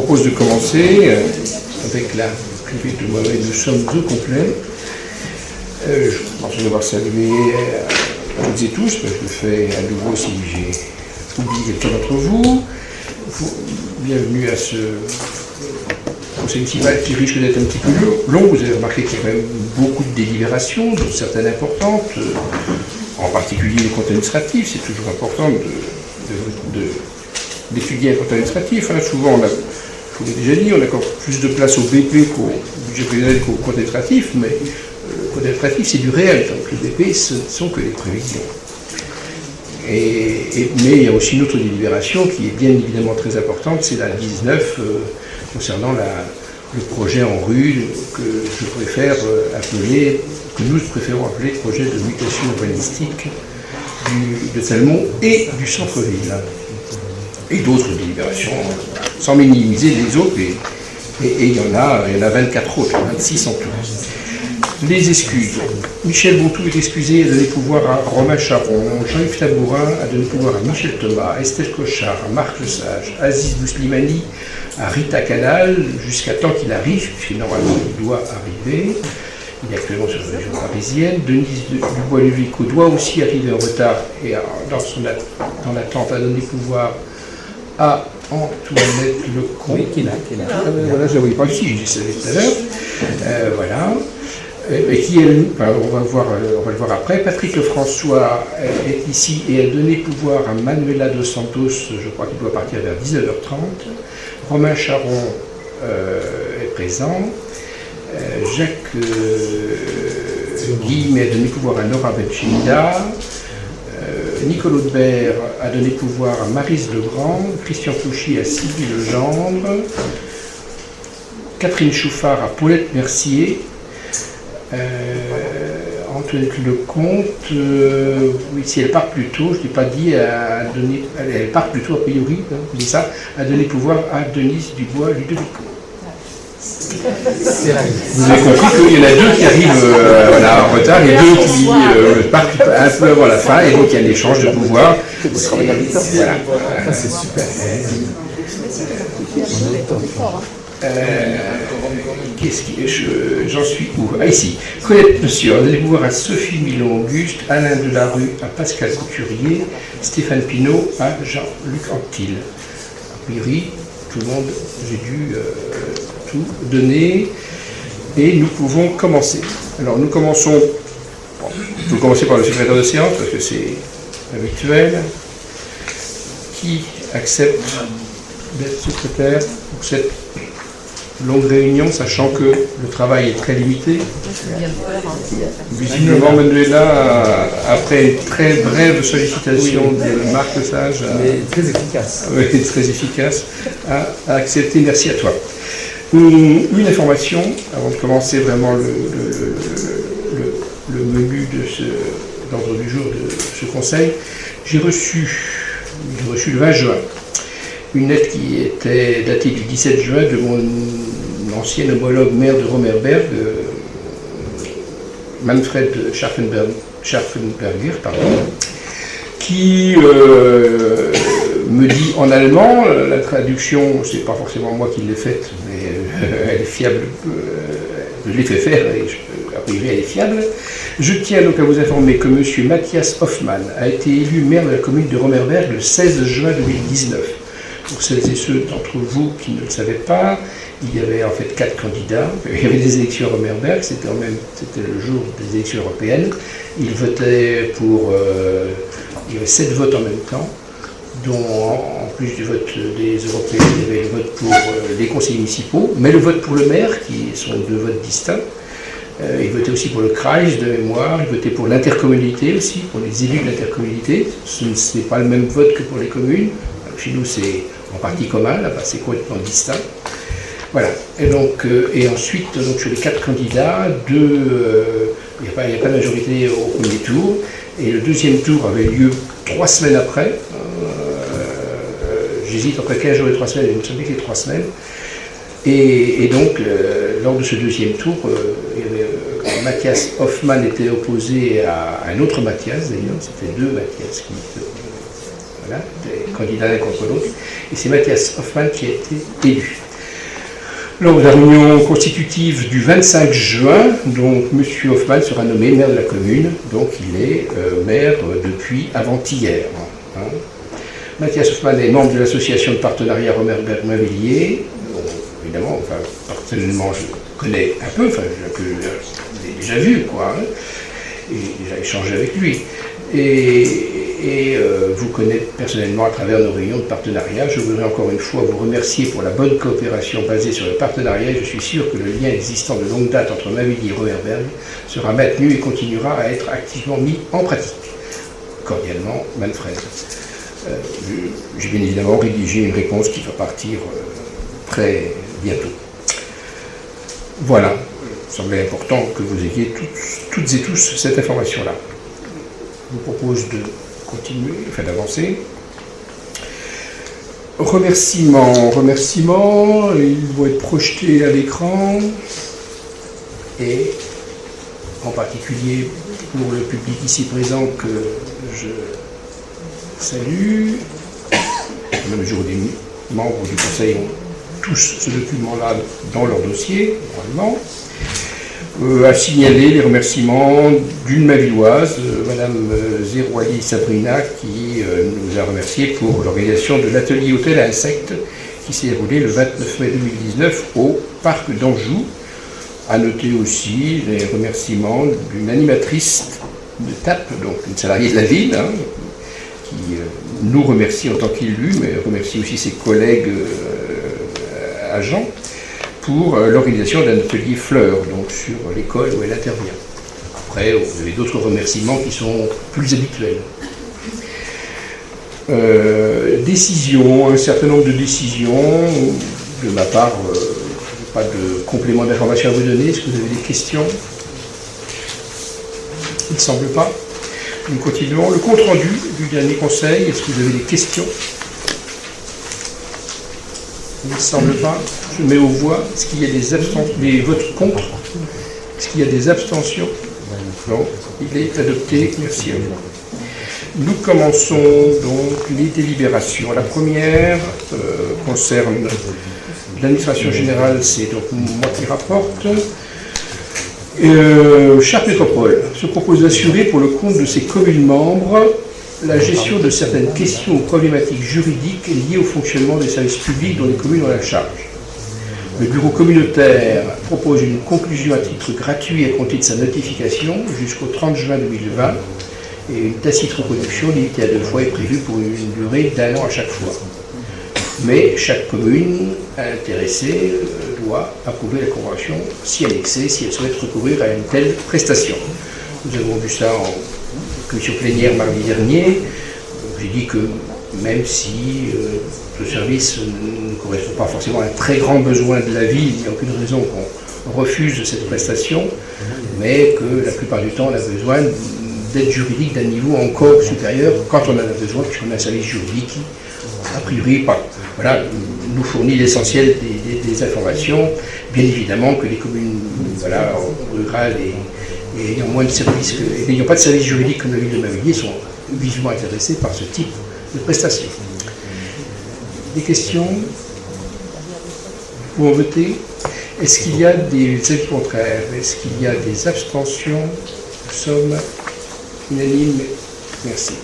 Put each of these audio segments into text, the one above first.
propose de commencer avec la privée de moi-même. Nous sommes au complet. Je pense devoir saluer toutes et tous, parce que je le fais à nouveau si j'ai oublié quelqu'un d'entre vous. Bienvenue à ce conseil municipal qui risque d'être un petit peu long. Vous avez remarqué qu'il y a quand même beaucoup de délibérations, dont certaines importantes, en particulier les comptes administratifs. C'est toujours important d'étudier un compte administratif. Souvent, je vous l'ai déjà dit, on accorde plus de place au BP qu'au budget prévisionnel qu'au compte administratif, mais le compte administratif, c'est du réel, donc le BP, ce ne sont que des prévisions. Mais il y a aussi une autre délibération qui est bien évidemment très importante, c'est la 19 concernant le projet en rue que je préfère appeler, que nous préférons appeler projet de mutation urbanistique de Salmon et du centre-ville. Et d'autres délibérations, sans minimiser les autres, et il y en a 24 autres, 26 en tout. Les excuses. Michel Bontou est excusé à donner pouvoir à Romain Charon, Jean-Yves Tabourin a donné pouvoir à Michel Thomas, Estelle Cochard, à Marc Lesage, Aziz Bouslimani, à Rita Canal, jusqu'à temps qu'il arrive, puisque normalement il doit arriver. Il est actuellement sur la région parisienne. Denise Dubois-Luvico doit aussi arriver en retard et dans l'attente à donner pouvoir à Antoinette Lecomte. Oui, qui est là. Voilà, je ne la voyais pas ici, je savais tout à l'heure. Voilà. Et qui est, on va le voir après. Patrick Lefrançois est ici et a donné pouvoir à Manuela dos Santos, je crois qu'il doit partir vers 19h30. Romain Charon est présent. Jacques Guillemet a donné pouvoir à Nora Benchimida. Nicolas Audebert a donné pouvoir à Maryse Legrand. Christian Fouchy à Sylvie Legendre. Catherine Chouffard à Paulette Mercier. Antoinette Lecomte, oui, si elle part plus tôt, je ne l'ai pas dit, elle part plus tôt a priori, c'est ça, a donné pouvoir à Denise Dubois-Ludovico. Vous avez compris qu'il y en a deux qui arrivent en retard et deux qui partent un peu avant la fin, et donc il y a un échange de pouvoir. Voilà. C'est super. J'en suis où? Ah, ici. Colette Monsieur, on a des pouvoirs à Sophie Milon-Auguste, Alain Delarue à Pascal Couturier, Stéphane Pinault à Jean-Luc Antil. A priori, tout le monde, j'ai dû tout donner et nous pouvons commencer. Alors nous commençons, je vais commencer par le secrétaire de séance parce que c'est habituel. Qui accepte d'être secrétaire pour cette longue réunion, sachant que le travail est très limité? Visiblement, Manuela, après une très brève sollicitation de Marc Lesage, mais très efficace. Oui, très efficace, a accepté. Merci à toi. Une information, avant de commencer vraiment le menu de l'ordre du jour de ce conseil. J'ai reçu le 20 juin une lettre qui était datée du 17 juin de mon ancien homologue maire de Romerberg, Manfred Scharfenberger, qui me dit en allemand, la traduction, c'est pas forcément moi qui l'ai faite, mais elle est fiable, je l'ai fait faire, et a priori elle est fiable. Je tiens donc à vous informer que M. Matthias Hoffmann a été élu maire de la commune de Romerberg le 16 juin 2019. Pour celles et ceux d'entre vous qui ne le savaient pas, il y avait en fait 4 candidats. Il y avait des élections à Romerberg, c'était le jour des élections européennes. Ils votaient pour... il y avait 7 votes en même temps, dont en plus du vote des Européens, il y avait le vote pour les conseillers municipaux, mais le vote pour le maire, qui sont 2 votes distincts. Ils votaient aussi pour le Kreis de mémoire, ils votaient pour l'intercommunalité aussi, pour les élus de l'intercommunalité. Ce n'est pas le même vote que pour les communes. Chez nous, c'est en partie commun, là-bas, c'est complètement distinct. Voilà. Et ensuite, donc, sur les 4 candidats, il n'y a pas de majorité au premier tour. Et le deuxième tour avait lieu 3 semaines après. J'hésite entre 15 jours et 3 semaines, il me semblait que c'est 3 semaines. Et donc, lors de ce deuxième tour, Matthias Hoffmann était opposé à un autre Matthias, d'ailleurs, c'était 2 Matthias qui voilà, des candidats l'un contre l'autre. Et c'est Matthias Hoffmann qui a été élu. Lors de la réunion constitutive du 25 juin, donc M. Hoffmann sera nommé maire de la commune, donc il est maire depuis avant-hier. Hein. Mathias Hoffmann est membre de l'association de partenariat Romerberg-Mavilliers. Bon, évidemment, enfin, personnellement, je connais un peu, enfin, je l'ai déjà vu, quoi, hein, et déjà échangé avec lui. Et vous connaissez personnellement à travers nos réunions de partenariat. Je voudrais encore une fois vous remercier pour la bonne coopération basée sur le partenariat. Je suis sûr que le lien existant de longue date entre Mavilliers et Romerberg sera maintenu et continuera à être activement mis en pratique. Cordialement, Manfred. J'ai bien évidemment rédigé une réponse qui va partir très bientôt. Voilà, il semblait important que vous ayez toutes et tous cette information-là. Je vous propose de continuer, enfin d'avancer. Remerciements, ils vont être projetés à l'écran et en particulier pour le public ici présent que je salue. Même jour des membres du conseil ont tous ce document-là dans leur dossier, normalement. À signaler les remerciements d'une Mavilloise, Madame Zerouali Sabrina, qui nous a remerciés pour l'organisation de l'atelier hôtel à insectes qui s'est déroulé le 29 mai 2019 au parc d'Anjou. À noter aussi les remerciements d'une animatrice de TAP, donc une salariée de la ville, hein, qui nous remercie en tant qu'élus, mais remercie aussi ses collègues agents, pour l'organisation d'un atelier fleurs, donc sur l'école où elle intervient. Après, vous avez d'autres remerciements qui sont plus habituels. Décisions, un certain nombre de décisions. De ma part, pas de complément d'information à vous donner. Est-ce que vous avez des questions? Il ne semble pas. Nous continuons. Le compte rendu du dernier conseil, est-ce que vous avez des questions? Il ne semble pas. Je mets aux voix. Est-ce qu'il y a des votes contre? Est-ce qu'il y a des abstentions? Non. Il est adopté. Merci à vous. Nous commençons donc les délibérations. La première concerne l'administration générale, c'est donc moi qui rapporte. Chartres Métropole se propose d'assurer pour le compte de ses communes membres la gestion de certaines questions ou problématiques juridiques liées au fonctionnement des services publics dont les communes ont la charge. Le bureau communautaire propose une conclusion à titre gratuit à compter de sa notification jusqu'au 30 juin 2020 et une tacite reproduction limitée à 2 fois est prévue pour une durée d'1 an à chaque fois. Mais chaque commune intéressée doit approuver la convention si annexée, si elle souhaite recourir à une telle prestation. Nous avons vu ça en commission plénière mardi dernier. J'ai dit que même si ce service ne correspond pas forcément à un très grand besoin de la ville, il n'y a aucune raison qu'on refuse cette prestation, mais que la plupart du temps on a besoin d'aide juridique d'un niveau encore supérieur quand on en a besoin, puisqu'on a un service juridique qui, a priori, voilà, nous fournit l'essentiel des informations. Bien évidemment que les communes rurales et ayant moins de services, n'ayant pas de service juridique comme la ville de Mavilliers, sont vivement intéressées par ce type de prestations. Des questions? Vous pouvez voter. Est-ce qu'il y a des avis contraires? Est-ce qu'il y a des abstentions? Nous sommes unanimes. Merci.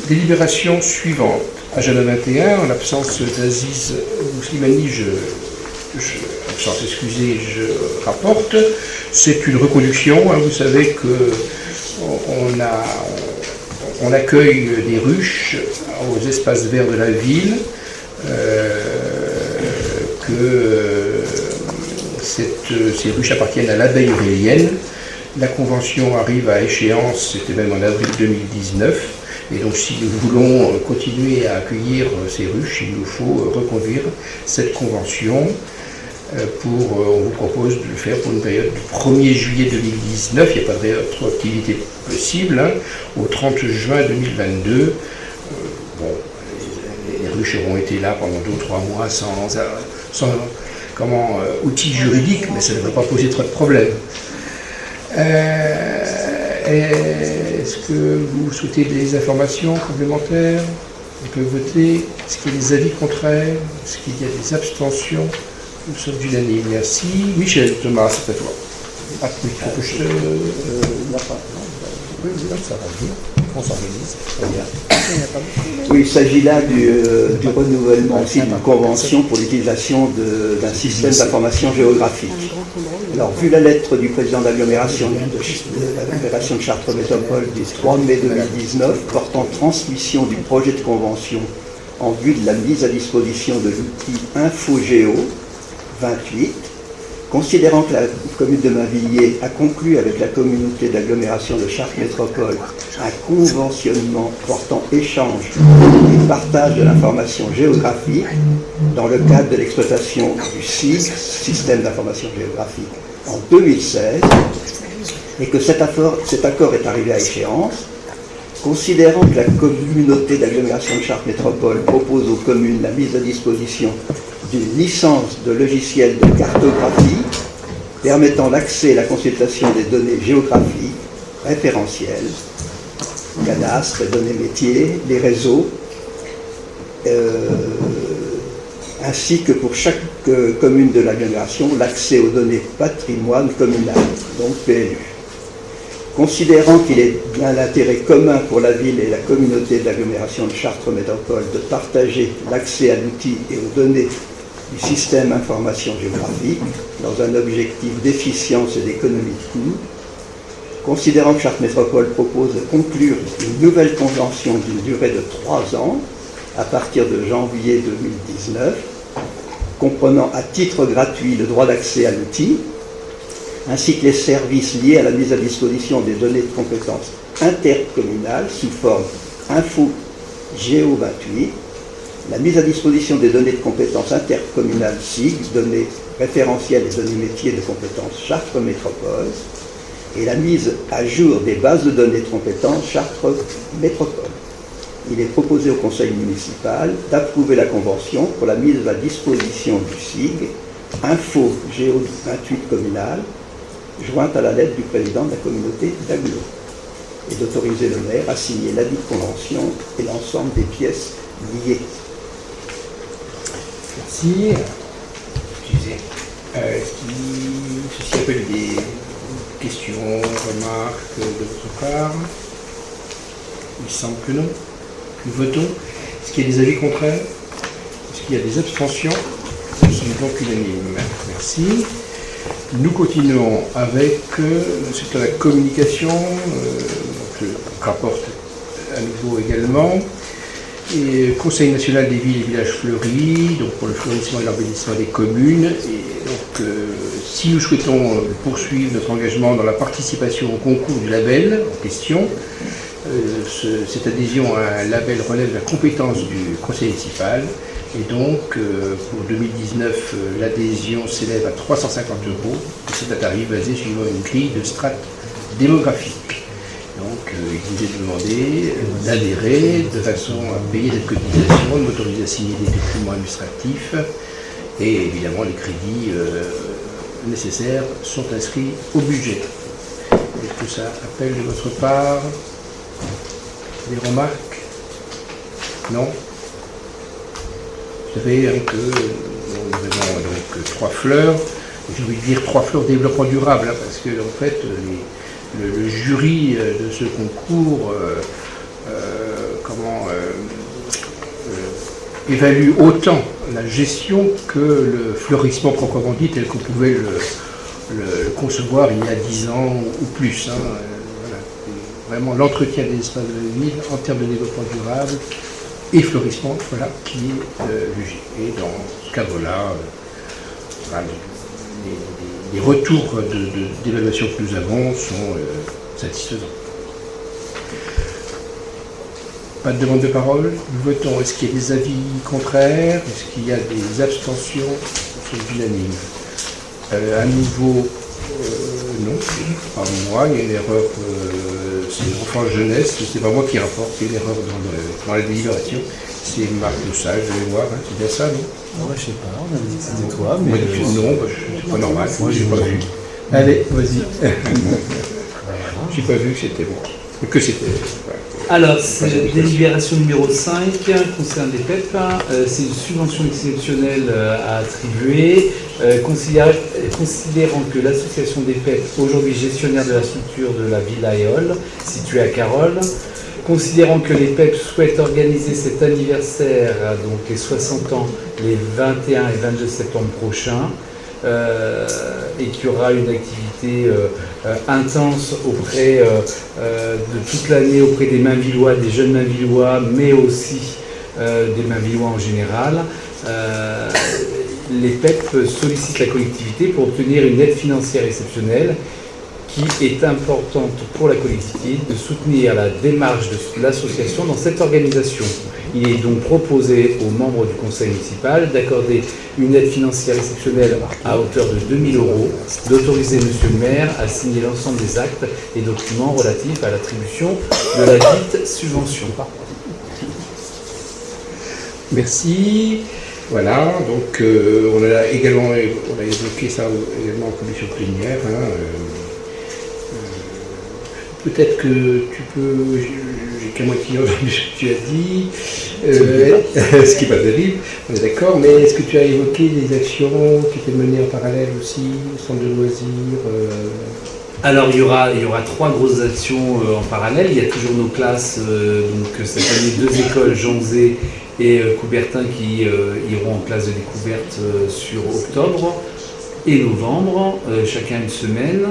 Délibération suivante. Agenda 21, en l'absence d'Aziz Slimani, absence excusée, je rapporte. C'est une reconduction. Hein, vous savez qu'on accueille des ruches aux espaces verts de la ville, ces ruches appartiennent à l'abeille aurélienne. La convention arrive à échéance, c'était même en avril 2019. Et donc si nous voulons continuer à accueillir ces ruches, il nous faut reconduire cette convention. On vous propose de le faire pour une période du 1er juillet 2019, il n'y a pas de rétroactivité possible, hein, au 30 juin 2022. Les ruches auront été là pendant 2 ou 3 mois sans outil juridique, mais ça ne devrait pas poser trop de problèmes. Est-ce que vous souhaitez des informations complémentaires? On peut voter. Est-ce qu'il y a des avis contraires? Est-ce qu'il y a des abstentions? Nous sommes unanimes, merci. Michel, Thomas, c'est à toi. Ah, oui, il faut que je te... Oui, ça va bien. On s'organise. Très bien. Oui, il s'agit là du renouvellement aussi d'une convention pour l'utilisation d'un système d'information géographique. Alors, vu la lettre du président d'agglomération de l'agglomération de Chartres Métropole du 3 mai 2019 portant transmission du projet de convention en vue de la mise à disposition de l'outil InfoGéo 28, considérant que la commune de Mainvilliers a conclu avec la communauté d'agglomération de Chartres Métropole un conventionnement portant échange et partage de l'information géographique dans le cadre de l'exploitation du SIG, Système d'information géographique, en 2016, et que cet accord est arrivé à échéance, considérant que la communauté d'agglomération de Chartres Métropole propose aux communes la mise à disposition d'une licence de logiciel de cartographie permettant l'accès et la consultation des données géographiques, référentielles, cadastres et données métiers, les réseaux, ainsi que pour chaque commune de l'agglomération, l'accès aux données patrimoine communal, donc PLU. Considérant qu'il est bien l'intérêt commun pour la ville et la communauté d'agglomération de Chartres Métropole de partager l'accès à l'outil et aux données du système information géographique dans un objectif d'efficience et d'économie de coûts, considérant que Chartres Métropole propose de conclure une nouvelle convention d'une durée de 3 ans à partir de janvier 2019, comprenant à titre gratuit le droit d'accès à l'outil, ainsi que les services liés à la mise à disposition des données de compétences intercommunales sous forme InfoGéo 28, la mise à disposition des données de compétences intercommunales SIG, données référentielles et données métiers de compétences Chartres Métropole, et la mise à jour des bases de données de compétences Chartres Métropole. Il est proposé au conseil municipal d'approuver la convention pour la mise à disposition du SIG, InfoGéo 28 communal, jointe à la lettre du président de la communauté d'agglo, et d'autoriser le maire à signer ladite convention et l'ensemble des pièces liées. Merci. Excusez. Ceci appelle des questions, remarques de votre part? Il semble que non. Nous votons. Est-ce qu'il y a des avis contraires? Est-ce qu'il y a des abstentions? Nous sommes donc unanimes. Merci. Nous continuons avec c'est la communication, donc, rapporte à nouveau également. Et Conseil national des villes et villages fleuris, donc pour le fleurissement et l'embellissement des communes. Et donc, si nous souhaitons poursuivre notre engagement dans la participation au concours du label en question, cette adhésion à un label relève de la compétence du conseil municipal. Et donc, pour 2019, l'adhésion s'élève à 350 €. Et c'est un tarif basé sur une grille de strate démographique. Donc, il vous est demandé d'adhérer de façon à payer cette cotisation, de m'autoriser à signer des documents administratifs. Et évidemment, les crédits nécessaires sont inscrits au budget. Est-ce que ça appelle de votre part des remarques? Non? Vous savez que nous avons donc 3 fleurs, j'ai envie de dire 3 fleurs développement durable, hein, parce que en fait le jury de ce concours évalue autant la gestion que le fleurissement proprement dit tel qu'on pouvait le concevoir il y a 10 ans ou plus. Hein, voilà. Vraiment l'entretien des espaces de la ville en termes de développement durable et fleurissement, voilà, qui est jugé. Et dans ce cadre-là, les retours d'évaluation que nous avons sont satisfaisants. Pas de demande de parole. Nous votons. Est-ce qu'il y a des avis contraires? Est-ce qu'il y a des abstentions? C'est unanime. À nouveau, non, pas moi, il y a une erreur, c'est l'enfant jeunesse, c'est pas moi qui rapporte, il y a une erreur dans la délibération. C'est Marc Doussage, je vais voir, hein, c'est bien ça, non? Ouais, je sais pas, on a dit que c'était toi, mais... Non, c'est pas normal, moi j'ai pas vu. Allez, vas-y. J'ai pas vu que c'était moi. Que c'était. Voilà. Alors, c'est délibération numéro 5 concerne les PEP. C'est une subvention exceptionnelle à attribuer. Considérant que l'association des PEP, aujourd'hui gestionnaire de la structure de la Villa Éole, située à Carole, considérant que les PEP souhaitent organiser cet anniversaire, donc les 60 ans, les 21 et 22 septembre prochains, et qu'il y aura une activité intense auprès de toute l'année auprès des Mainvillois, des jeunes Mainvillois, mais aussi des Mainvillois en général. Les PEP sollicitent la collectivité pour obtenir une aide financière exceptionnelle qui est importante pour la collectivité de soutenir la démarche de l'association dans cette organisation. Il est donc proposé aux membres du conseil municipal d'accorder une aide financière exceptionnelle à hauteur de 2 000 €, d'autoriser monsieur le maire à signer l'ensemble des actes et documents relatifs à l'attribution de la dite subvention. Merci. Voilà, donc on a évoqué ça également en commission plénière. Peut-être que tu peux, j'ai qu'à moitié entendu ce que tu as dit, ce qui n'est pas terrible, on est d'accord, mais est-ce que tu as évoqué des actions qui étaient menées en parallèle aussi, centre de loisirs Alors il y aura 3 grosses actions en parallèle. Il y a toujours nos classes, donc cette année 2 écoles, Jean-Zé et Coubertin, qui iront en classe de découverte sur octobre et novembre, chacun une semaine.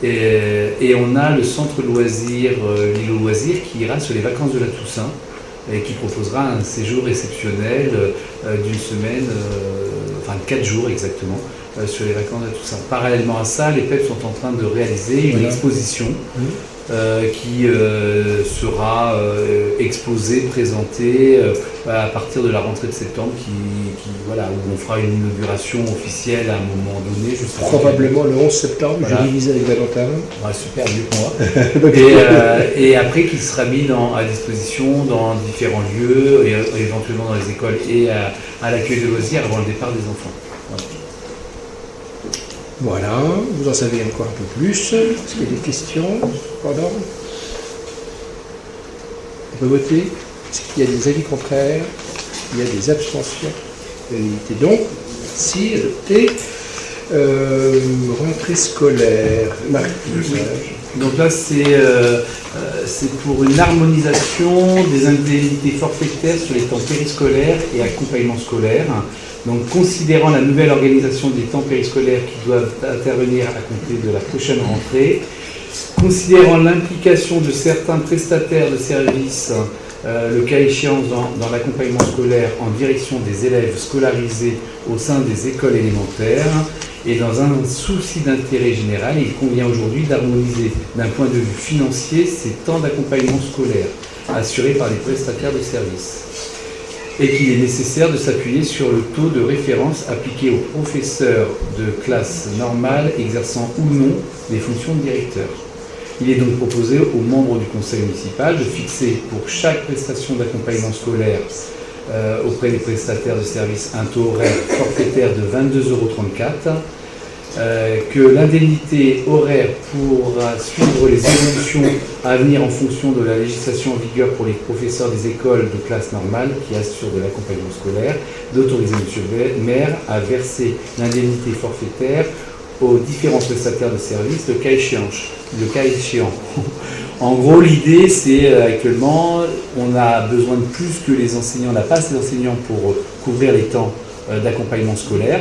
Et on a le centre loisir, l'île aux loisirs, qui ira sur les vacances de la Toussaint et qui proposera un séjour exceptionnel d'une semaine, enfin 4 jours exactement, sur les vacances de la Toussaint. Parallèlement à ça, les PEP sont en train de réaliser une exposition qui sera exposée, présentée à partir de la rentrée de septembre, voilà, où on fera une inauguration officielle à un moment donné. Probablement le 11 septembre, voilà. Je révisé avec Valentin. Ouais, super, mieux que moi. Et après qu'il sera mis à disposition dans différents lieux, et éventuellement dans les écoles et à l'accueil de loisirs avant le départ des enfants. Voilà, vous en savez encore un peu plus. Est-ce qu'il y a des questions pendant? On peut voter. Est-ce qu'il y a des avis contraires? Il y a des abstentions. Donc, si adopté. Rentrée scolaire. Marc, donc là, c'est pour une harmonisation des indemnités forfaitaires sur les temps périscolaires et accompagnement scolaire. Donc, considérant la nouvelle organisation des temps périscolaires qui doivent intervenir à compter de la prochaine rentrée, considérant l'implication de certains prestataires de services, le cas échéant dans l'accompagnement scolaire en direction des élèves scolarisés au sein des écoles élémentaires, et dans un souci d'intérêt général, il convient aujourd'hui d'harmoniser d'un point de vue financier ces temps d'accompagnement scolaire assurés par les prestataires de services, et qu'il est nécessaire de s'appuyer sur le taux de référence appliqué aux professeurs de classe normale exerçant ou non les fonctions de directeur. Il est donc proposé aux membres du conseil municipal de fixer pour chaque prestation d'accompagnement scolaire auprès des prestataires de services un taux horaire forfaitaire de 22,34 €, que l'indemnité horaire pourra suivre les évolutions à venir en fonction de la législation en vigueur pour les professeurs des écoles de classe normale qui assurent de l'accompagnement scolaire, d'autoriser M. le maire à verser l'indemnité forfaitaire aux différents prestataires de services, le cas échéant. En gros, l'idée, c'est actuellement, on a besoin de plus que les enseignants, on n'a pas assez d'enseignants pour couvrir les temps d'accompagnement scolaire,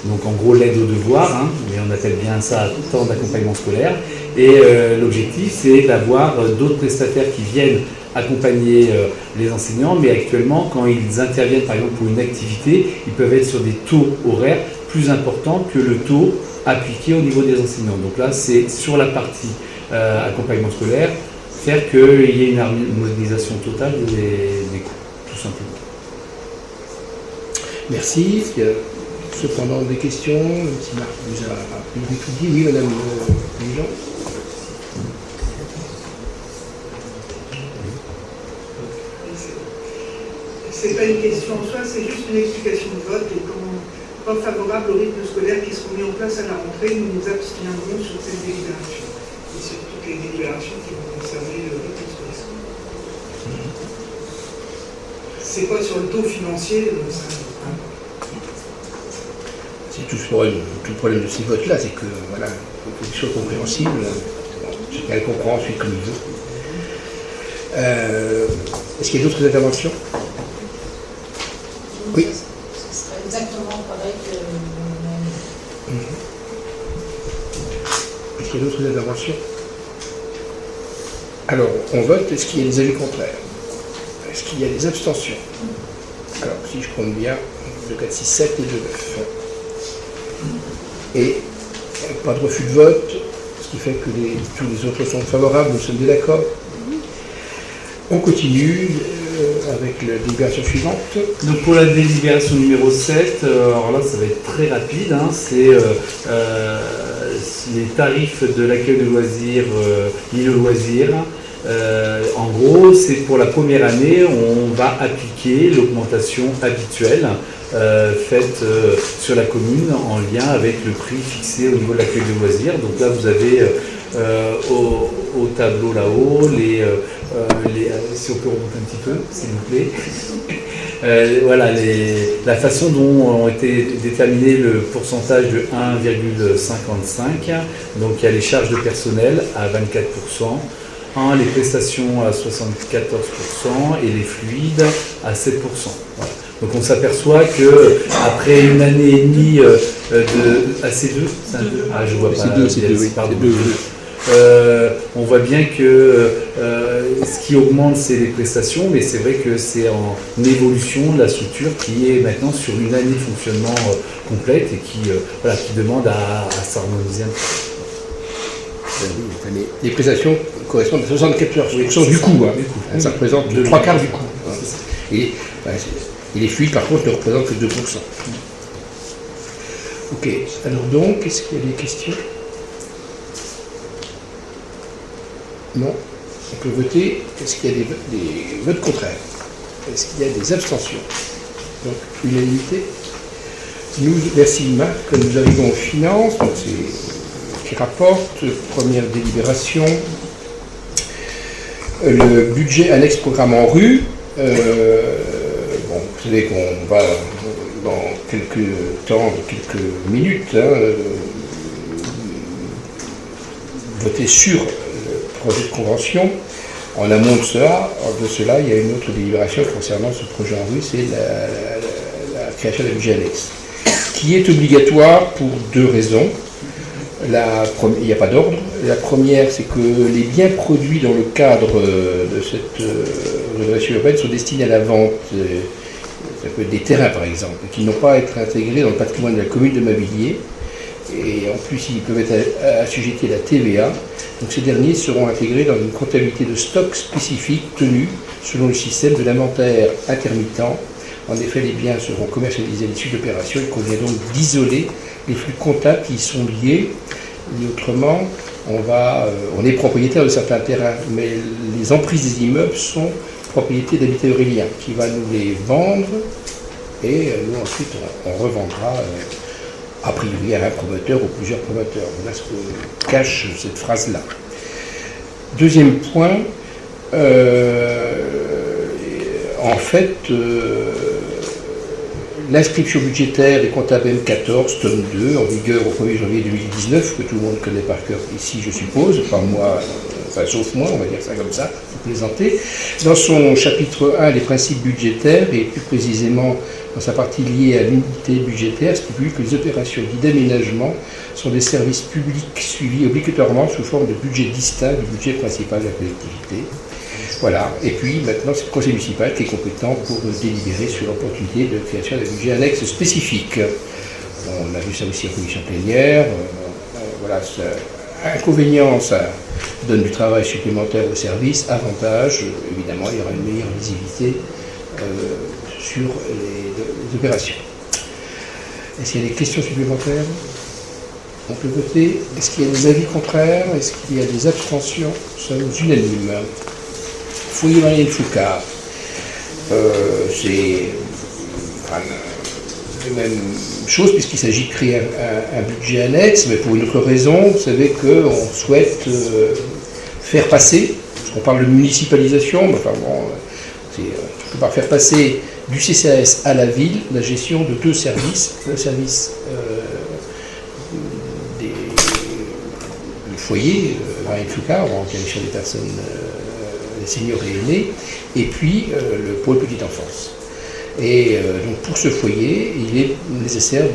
donc en gros l'aide aux devoirs, mais on appelle bien ça temps d'accompagnement scolaire, et l'objectif, c'est d'avoir d'autres prestataires qui viennent accompagner les enseignants, mais actuellement, quand ils interviennent par exemple pour une activité, ils peuvent être sur des taux horaires plus importants que le taux appliqué au niveau des enseignants. Donc là, c'est sur la partie accompagnement scolaire, faire qu'il y ait une harmonisation totale des coûts, tout simplement. Merci. Est-ce qu'il y a cependant des questions? Même si Marc vous a tout dit. Oui, madame Jean. C'est pas une question en soi, c'est juste une explication de vote. Et comme pas favorable au rythme scolaire qui seront mis en place à la rentrée, nous nous abstiendrons sur cette délibération et sur toutes les délibérations qui vont concerner le rythme scolaire. c'est quoi sur le taux financier C'est tout le problème de ces votes-là, c'est que voilà, il faut des choses compréhensibles. Chacun le comprend ensuite comme il veut. Est-ce qu'il y a d'autres interventions? Oui. Ce serait exactement pareil que le même. Est-ce qu'il y a d'autres interventions? Alors, on vote. Est-ce qu'il y a des avis contraires? Est-ce qu'il y a des abstentions? Alors, si je compte bien, 2, 4, 6, 7 et 2, 9. Et pas de refus de vote, ce qui fait que tous les autres sont favorables, nous sommes d'accord. On continue avec la délibération suivante. Donc pour la délibération numéro 7, alors là ça va être très rapide, hein, c'est les tarifs de l'accueil de loisirs, l'île au loisir. En gros, c'est pour la première année, on va appliquer l'augmentation habituelle faite sur la commune en lien avec le prix fixé au niveau de l'accueil de loisirs. Donc là, vous avez au tableau là-haut, si on peut remonter un petit peu, s'il vous plaît. Voilà, la façon dont ont été déterminés le pourcentage de 1,55. Donc il y a les charges de personnel à 24%. Les prestations à 74% et les fluides à 7%. Voilà. Donc on s'aperçoit que après une année et demie c'est 2, c'est un 2. Ah, je vois pas. C'est 2, oui. Pardon. On voit bien que ce qui augmente, c'est les prestations, mais c'est vrai que c'est en évolution de la structure qui est maintenant sur une année de fonctionnement complète et qui demande à s'harmoniser un peu. Les prestations correspondent à 74% du coût. Ça représente le 3/4 du coût. Et les fluides, par contre, ne représentent que 2%. Ok. Alors donc, est-ce qu'il y a des questions? Non. On peut voter. Est-ce qu'il y a des votes contraires? Est-ce qu'il y a des abstentions? Donc, unanimité. Merci Marc. Nous arrivons aux finances. Donc, qui rapporte, première délibération, le budget annexe programme en rue. Vous savez qu'on va dans quelques minutes voter sur le projet de convention. En amont de cela, il y a une autre délibération concernant ce projet en rue, c'est la création d'un budget annexe, qui est obligatoire pour 2 raisons. Il n'y a pas d'ordre. La première, c'est que les biens produits dans le cadre de cette rénovation urbaine sont destinés à la vente, ça peut être des terrains par exemple, qui n'ont pas à être intégrés dans le patrimoine de la commune de Mavilliers. Et en plus, ils peuvent être assujettis à la TVA. Donc ces derniers seront intégrés dans une comptabilité de stock spécifique tenue selon le système de l'inventaire intermittent. En effet, les biens seront commercialisés à l'issue de l'opération. Il convient donc d'isoler les flux comptables qui y sont liés. Et autrement, on est propriétaire de certains terrains, mais les emprises des immeubles sont propriété d'Habitat Aurélien, qui va nous les vendre, et nous ensuite on revendra a priori à un promoteur ou plusieurs promoteurs. Voilà ce que cache cette phrase-là. Deuxième point, en fait, l'inscription budgétaire des comptables M14, tome 2, en vigueur au 1er janvier 2019, que tout le monde connaît par cœur ici, je suppose, enfin moi, sauf moi, on va dire ça comme ça, pour plaisanter. Dans son chapitre 1, les principes budgétaires, et plus précisément dans sa partie liée à l'unité budgétaire, stipule que les opérations dites d'aménagement sont des services publics suivis obligatoirement sous forme de budget distinct du budget principal de la collectivité. Voilà, et puis maintenant c'est le conseil municipal qui est compétent pour délibérer sur l'opportunité de création d'un budget annexe spécifique. On a vu ça aussi en commission plénière. Voilà, inconvénient, ça donne du travail supplémentaire au service. Avantage, évidemment, il y aura une meilleure visibilité sur les opérations. Est-ce qu'il y a des questions supplémentaires? On peut voter. Est-ce qu'il y a des avis contraires? Est-ce qu'il y a des abstentions? Nous sommes unanimes. Foyer Marielle Foucard, c'est la même chose puisqu'il s'agit de créer un budget annexe, mais pour une autre raison. Vous savez qu'on souhaite faire passer, parce qu'on parle de municipalisation, mais enfin bon, C'est quelque part faire passer du CCAS à la ville la gestion de deux services, le service du foyer, Marine Foucault, en direction des personnes, des seniors et aînés, et puis le pôle petite enfance. Et donc pour ce foyer, il est nécessaire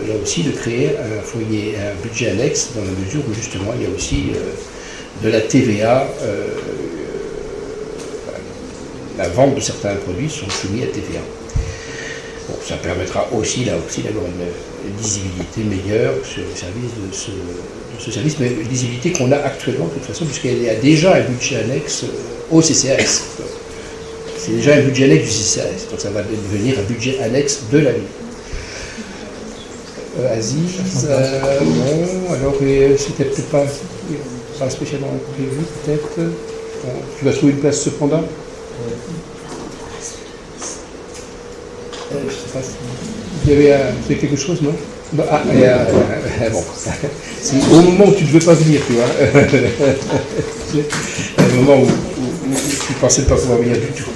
là aussi de créer un foyer, un budget annexe, dans la mesure où justement il y a aussi de la TVA. La vente de certains produits sont soumis à TVA. Bon, ça permettra aussi là aussi d'avoir une lisibilité meilleure sur le service de ce service, mais une lisibilité qu'on a actuellement de toute façon, puisqu'il y a déjà un budget annexe au CCAS. C'est déjà un budget annexe du CCAS, donc ça va devenir un budget annexe de la ville. Aziz, bon, alors c'était peut-être pas spécialement prévu, peut-être. Bon, tu vas trouver une place cependant. Je sais pas si il y avait quelque chose, non? Bon. C'est au moment où tu ne veux pas venir, tu vois. Au moment où tu pensais ne pas pouvoir venir du tout.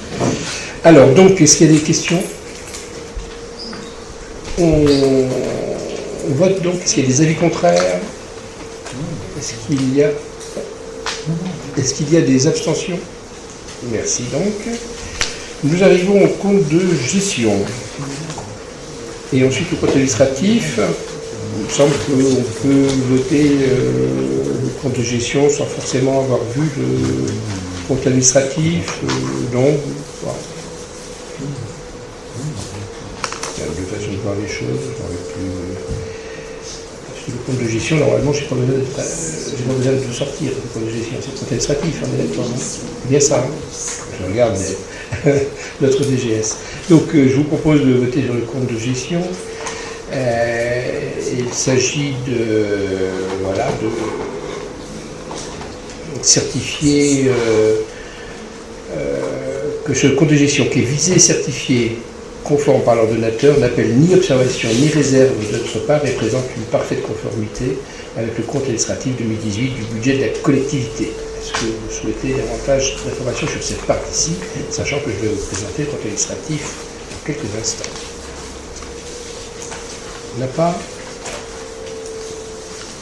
Alors, donc, est-ce qu'il y a des questions? On vote donc. Est-ce qu'il y a des avis contraires? Est-ce qu'il y a des abstentions? Merci donc. Nous arrivons au compte de gestion. Et ensuite au compte administratif. Il me semble qu'on peut voter le compte de gestion sans forcément avoir vu le compte administratif. Donc, voilà. Il y a deux façons de voir les choses. Le compte de gestion, normalement, je n'ai pas besoin de sortir le compte de gestion. C'est le compte administratif, on est d'accord. C'est bien ça. Je regarde notre DGS. Donc, je vous propose de voter sur le compte de gestion. Il s'agit de certifier que ce compte de gestion qui est visé et certifié conforme par l'ordonnateur n'appelle ni observation ni réserve de notre part et présente une parfaite conformité avec le compte administratif 2018 du budget de la collectivité. Est-ce que vous souhaitez davantage d'informations sur cette partie-ci, sachant que je vais vous présenter le compte administratif dans quelques instants. On n'a pas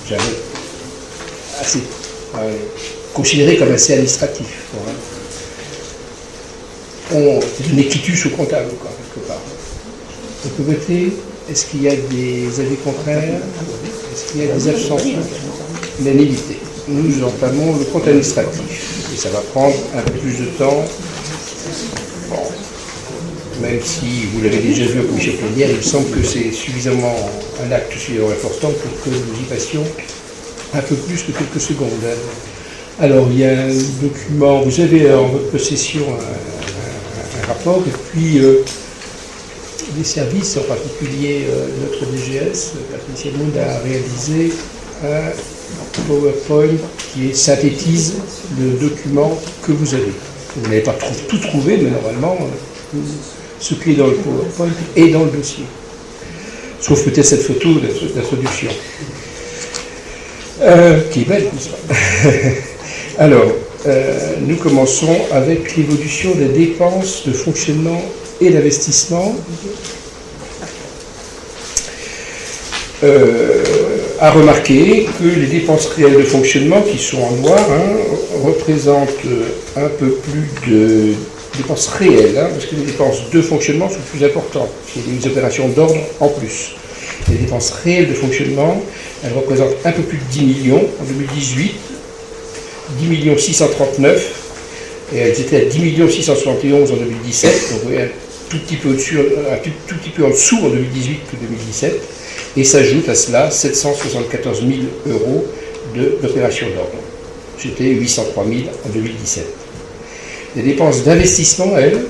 jamais assez considéré comme assez administratif. C'est une équitus au comptable, quoi, quelque part. On peut voter. Est-ce qu'il y a des avis contraires? Est-ce qu'il y a des abstentions? L'unanimité. Nous entamons le compte administratif. Et ça va prendre un peu plus de temps. Bon. Même si vous l'avez déjà vu en commission plénière, il me semble que c'est suffisamment un acte suffisamment important pour que nous y passions un peu plus que quelques secondes. Alors, il y a un document, vous avez en votre possession un rapport, et puis les services, en particulier notre DGS, Patricia Moud a réalisé un PowerPoint qui synthétise le document que vous avez. Vous n'avez pas tout trouvé, mais normalement, ce qui est dans le PowerPoint est dans le dossier. Sauf peut-être cette photo d'introduction. Qui est belle, n'est-ce pas? Alors, nous commençons avec l'évolution des dépenses de fonctionnement et d'investissement. À remarquer que les dépenses réelles de fonctionnement, qui sont en noir, représentent un peu plus de dépenses réelles, parce que les dépenses de fonctionnement sont plus importantes. Il y a des opérations d'ordre en plus. Les dépenses réelles de fonctionnement, elles représentent un peu plus de 10 millions en 2018, 10 639, et elles étaient à 10 671 en 2017, donc vous voyez un tout petit peu en dessous en 2018 que 2017, et s'ajoute à cela 774 000 euros d'opérations d'ordre. C'était 803 000 en 2017. Les dépenses d'investissement, elles,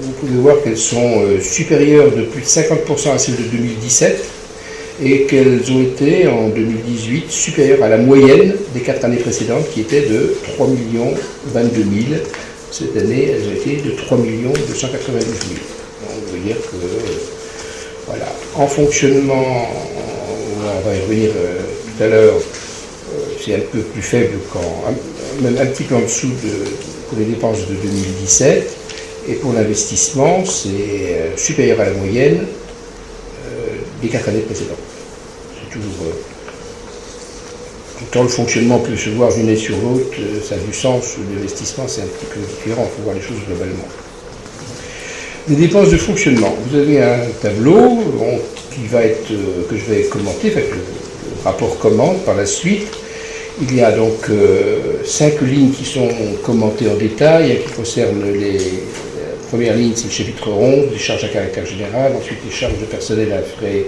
vous pouvez voir qu'elles sont supérieures de plus de 50% à celles de 2017 et qu'elles ont été en 2018 supérieures à la moyenne des 4 années précédentes qui était de 3 022 000. Cette année, elles ont été de 3 292 000. Donc, vous voyez que, voilà, en fonctionnement, on va y revenir tout à l'heure, c'est un peu plus faible même un petit peu en dessous pour les dépenses de 2017. Et pour l'investissement, c'est supérieur à la moyenne des 4 années précédentes. C'est toujours... quand le fonctionnement peut se voir d'une année sur l'autre, ça a du sens. L'investissement, c'est un petit peu différent. Il faut voir les choses globalement. Les dépenses de fonctionnement. Vous avez un tableau qui va être, que je vais commenter, enfin, que le rapport commente par la suite. Il y a donc 5 lignes qui sont commentées en détail, qui concernent la première ligne, c'est le chapitre 11, les charges à caractère général, ensuite les charges de personnel à frais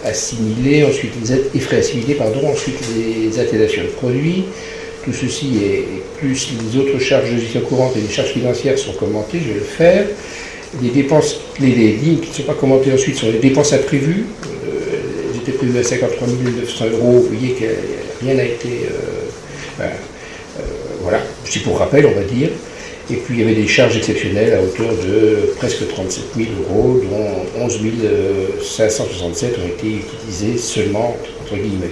assimilés, ensuite les aides et frais assimilés, ensuite les atténuations de produits. Tout ceci et plus les autres charges de gestion courante et les charges financières sont commentées, je vais le faire. Les dépenses, les lignes qui ne sont pas commentées ensuite sont les dépenses imprévues. Elles étaient prévues à 53 900 €. Vous voyez que rien n'a été... voilà, c'est pour rappel, on va dire. Et puis il y avait des charges exceptionnelles à hauteur de presque 37 000 €, dont 11 567 ont été utilisés seulement, entre guillemets.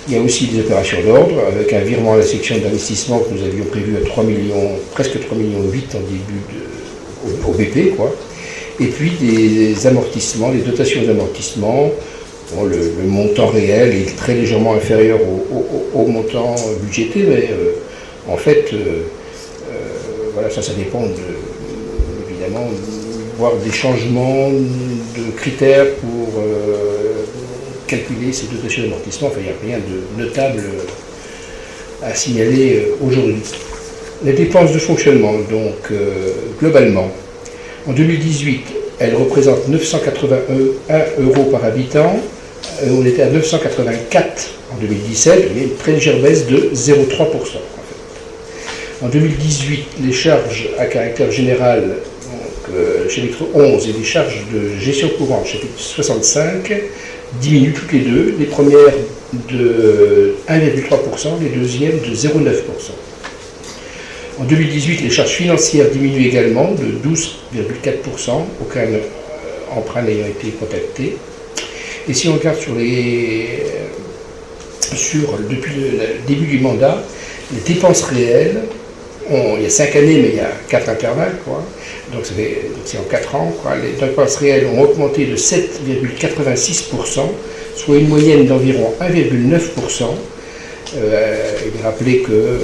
Il y a aussi des opérations d'ordre, avec un virement à la section d'investissement que nous avions prévu à 3 millions, presque 3,8 millions en début au BP, quoi. Et puis des amortissements, des dotations d'amortissement. Bon, le montant réel est très légèrement inférieur au montant budgété, mais en fait, voilà, ça dépend évidemment, voir des changements de critères pour calculer ces dotations d'amortissement. Enfin, il n'y a rien de notable à signaler aujourd'hui. Les dépenses de fonctionnement, donc globalement, en 2018, elles représentent 981 € par habitant. On était à 984 en 2017, mais une très légère baisse de 0,3%. En 2018, les charges à caractère général, donc, chapitre 11, et les charges de gestion courante, chapitre 65, diminuent toutes les deux, les premières de 1,3%, les deuxièmes de 0,9%. En 2018, les charges financières diminuent également de 12,4%, aucun emprunt n'ayant été contacté. Et si on regarde depuis le début du mandat, les dépenses réelles, il y a 5 années, mais il y a 4 intervalles, quoi. Donc c'est en 4 ans, quoi. Les dépenses réelles ont augmenté de 7,86%, soit une moyenne d'environ 1,9%. Il est rappelé que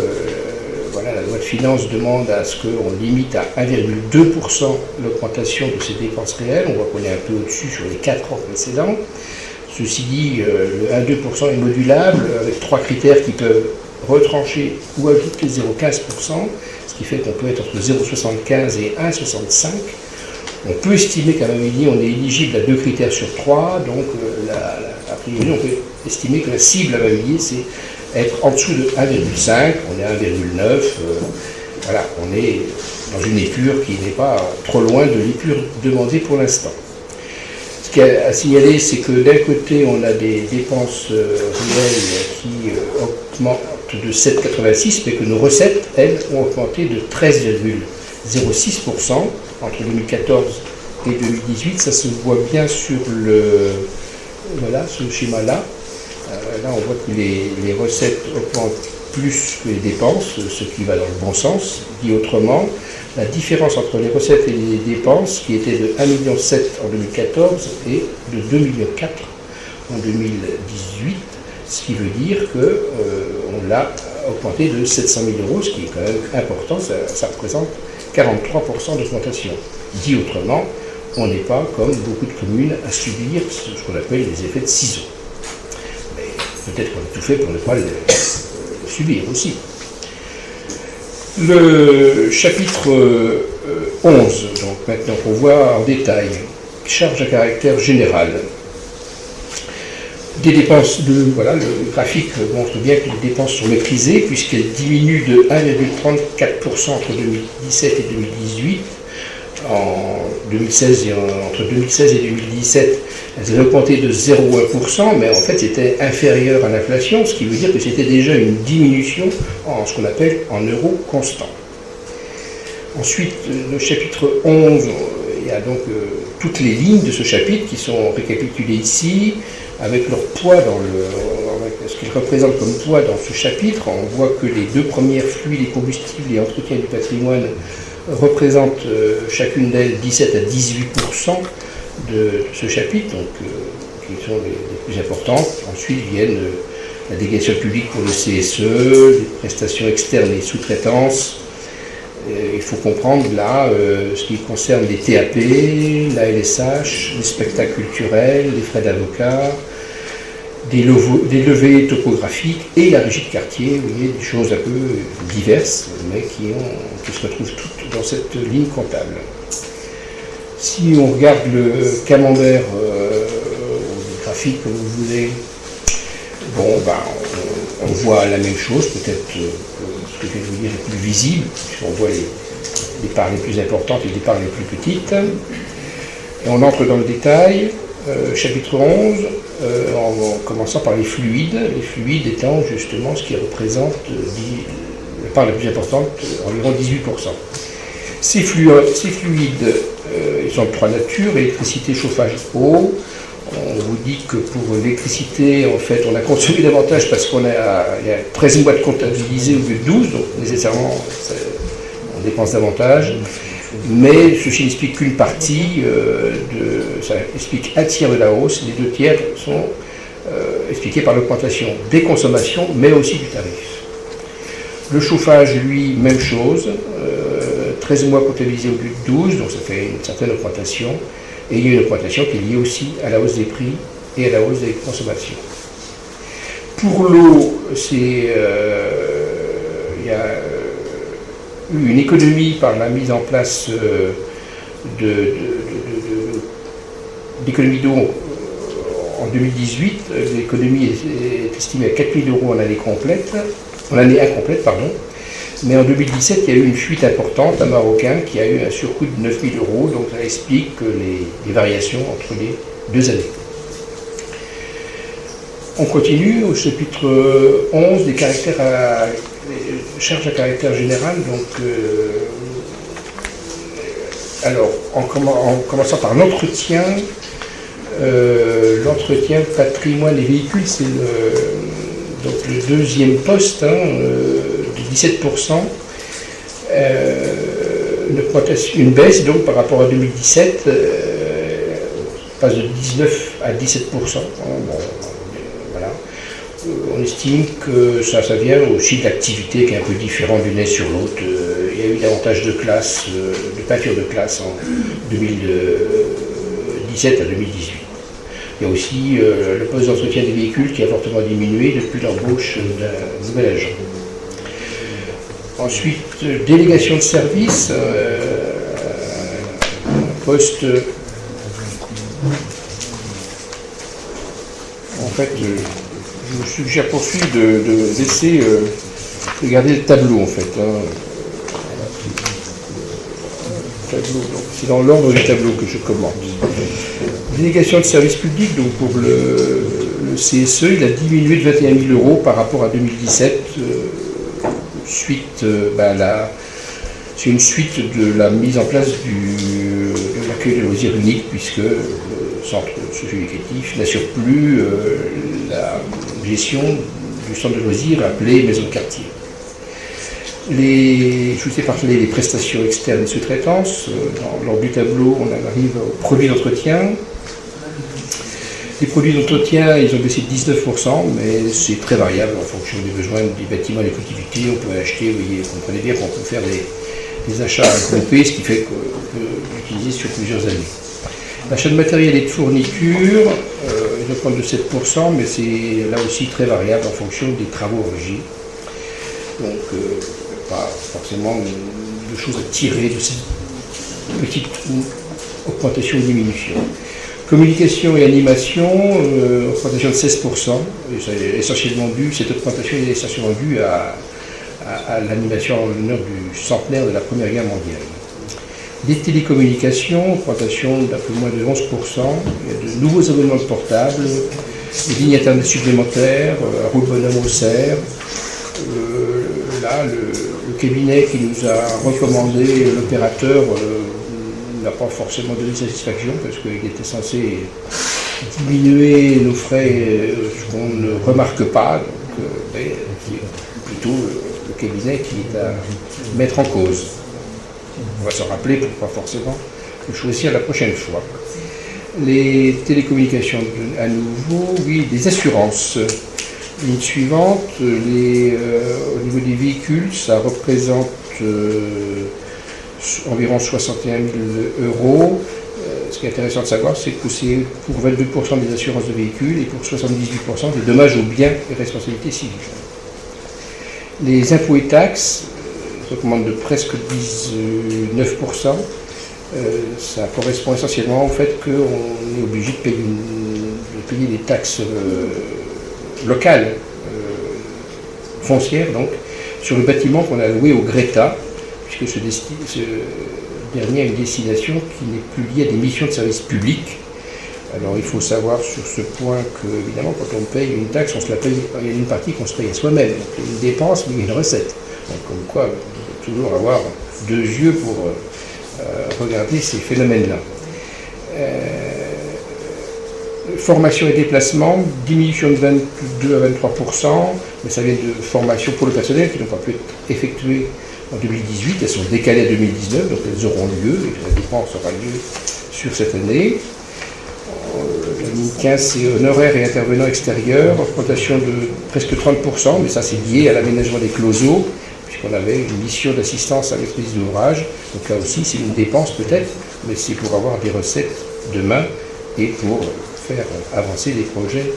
voilà, la loi de finances demande à ce qu'on limite à 1,2% l'augmentation de ces dépenses réelles. On voit qu'on est un peu au-dessus sur les 4 ans précédents. Ceci dit, le 1,2% est modulable avec 3 critères qui peuvent retrancher ou ajouter 0,15%, ce qui fait qu'on peut être entre 0,75 et 1,65. On peut estimer qu'à Mamilly, on est éligible à 2 critères sur 3, donc a priori, on peut estimer que la cible à Mamilly, c'est être en dessous de 1,5, on est à 1,9, voilà, on est dans une épure qui n'est pas trop loin de l'épure demandée pour l'instant. Ce qu'il y a à signaler, c'est que d'un côté, on a des dépenses réelles qui augmentent de 7,86, mais que nos recettes, elles, ont augmenté de 13,06% entre 2014 et 2018. Ça se voit bien sur voilà, ce schéma-là. Là, on voit que les recettes augmentent plus que les dépenses, ce qui va dans le bon sens. Dit autrement, la différence entre les recettes et les dépenses, qui était de 1,7 million en 2014 et de 2,4 millions en 2018, ce qui veut dire qu'on l'a augmenté de 700 000 €, ce qui est quand même important, ça représente 43% d'augmentation. Dit autrement, on n'est pas, comme beaucoup de communes, à subir ce qu'on appelle les effets de ciseaux. Mais peut-être qu'on a tout fait pour ne pas le subir aussi. Le chapitre 11, donc maintenant qu'on voit en détail, charges à caractère général. Des dépenses, voilà, le graphique montre bien que les dépenses sont maîtrisées puisqu'elles diminuent de 1,34% entre 2017 et 2018. Entre 2016 et 2017, elles ont augmenté de 0,1%, mais en fait c'était inférieur à l'inflation, ce qui veut dire que c'était déjà une diminution en ce qu'on appelle en euros constants. Ensuite, le chapitre 11, il y a donc toutes les lignes de ce chapitre qui sont récapitulées ici, avec leur poids ce qu'il représente comme poids dans ce chapitre. On voit que les deux premières, fluides et combustibles et entretien du patrimoine, représentent chacune d'elles 17 à 18% de ce chapitre, donc qui sont les plus importantes. Ensuite viennent la délégation publique pour le CSE, les prestations externes et sous-traitances. Il faut comprendre là ce qui concerne les TAP, la LSH, les spectacles culturels, les frais d'avocat, des levées topographiques et la régie de quartier. Vous voyez, des choses un peu diverses, mais qui se retrouvent toutes dans cette ligne comptable. Si on regarde le camembert, le graphique comme vous voulez, bon, on voit la même chose, peut-être ce que je vais vous dire est plus visible, on voit les parts les plus importantes et les parts les plus petites. Et on entre dans le détail, chapitre 11, en commençant par les fluides étant justement ce qui représente la part la plus importante, environ 18%. Ces fluides, ils sont de trois natures: électricité, chauffage, eau. On vous dit que pour l'électricité, en fait, on a consommé davantage parce il y a 13 mois de comptabilisés au lieu de 12, donc nécessairement, on dépense davantage. Mais ceci n'explique qu'une partie, ça explique un tiers de la hausse, les deux tiers sont expliqués par l'augmentation des consommations, mais aussi du tarif. Le chauffage, lui, même chose, 13 mois comptabilisés au lieu de 12, donc ça fait une certaine augmentation. Et il y a une augmentation qui est liée aussi à la hausse des prix et à la hausse des consommations. Pour l'eau, il y a eu une économie par la mise en place d'économie d'eau en 2018. L'économie est estimée à 4 000 € en année incomplète. Mais en 2017, il y a eu une fuite importante, un Marocain qui a eu un surcoût de 9 000 €, donc ça explique les variations entre les deux années. On continue au chapitre 11 des charges à caractère général. Donc, alors, en commençant par l'entretien, patrimoine et véhicules, c'est le deuxième poste, de 17%, une baisse donc par rapport à 2017, passe de 19 à 17%. Voilà. On estime que ça vient aussi de l'activité qui est un peu différente d'une année sur l'autre. Il y a eu davantage de classes, de peinture de classe en 2017 à 2018. Il y a aussi le poste d'entretien des véhicules qui a fortement diminué depuis l'embauche d'un nouvel agent. Ensuite, délégation de service, poste. En fait, je vous suggère poursuivre de laisser regarder le tableau en fait. Tableau, c'est dans l'ordre du tableau que je commente. Délégation de service public, donc pour le CSE, il a diminué de 21 000 € par rapport à 2017. C'est une suite de la mise en place de l'accueil de loisirs unique, puisque le centre socio-éducatif n'assure plus la gestion du centre de loisirs appelé maison de quartier. Je vous ai parlé des prestations externes et sous-traitances. Lors du tableau, on arrive aux produits d'entretien. Les produits d'entretien, ils ont baissé de 19%, mais c'est très variable en fonction des besoins des bâtiments et des collectivités. On peut acheter, vous comprenez bien qu'on peut faire des achats groupés, ce qui fait qu'on peut l'utiliser sur plusieurs années. L'achat de matériel et de fourniture, ils augmentent de 7%, mais c'est là aussi très variable en fonction des travaux en régie. Donc, pas forcément de choses à tirer de cette petite augmentation ou diminution. Communication et animation, augmentation de 16%, et cette augmentation est essentiellement due à l'animation en l'honneur du centenaire de la Première Guerre mondiale. Les télécommunications, augmentation d'un peu moins de 11%, il y a de nouveaux abonnements de portables, des lignes internet supplémentaires, un rouleau bonhomme au cerf. Là, le cabinet qui nous a recommandé l'opérateur n'a pas forcément donné satisfaction parce qu'il était censé diminuer nos frais, ce qu'on ne remarque pas, donc c'est plutôt le cabinet qui est à mettre en cause. On va se rappeler pour pas forcément le choisir la prochaine fois. Les télécommunications à nouveau, oui, des assurances. Ligne suivante, au niveau des véhicules, ça représente environ 61 000 euros. Ce qui est intéressant de savoir, c'est que c'est pour 22% des assurances de véhicules et pour 78% des dommages aux biens et responsabilités civiles. Les impôts et taxes augmentent de presque 19%. Ça correspond essentiellement au fait qu'on est obligé de payer des taxes locales, foncières donc, sur le bâtiment qu'on a loué au Greta, puisque ce dernier a une destination qui n'est plus liée à des missions de service public. Alors il faut savoir sur ce point que, évidemment, quand on paye une taxe, on se la paye, il y a une partie qu'on se paye à soi-même. Donc il y a une dépense, mais il y a une recette. Donc comme quoi, il faut toujours avoir deux yeux pour regarder ces phénomènes-là. Formation et déplacement, diminution de 22 à 23%, mais ça vient de formation pour le personnel qui n'ont pas pu être effectuées en 2018, elles sont décalées à 2019, donc elles auront lieu, et la dépense aura lieu sur cette année. La ligne 15, c'est honoraires et intervenants extérieurs, augmentation de presque 30%, mais ça c'est lié à l'aménagement des closeaux, puisqu'on avait une mission d'assistance à maîtrise d'ouvrage, donc là aussi c'est une dépense peut-être, mais c'est pour avoir des recettes demain et pour faire avancer les projets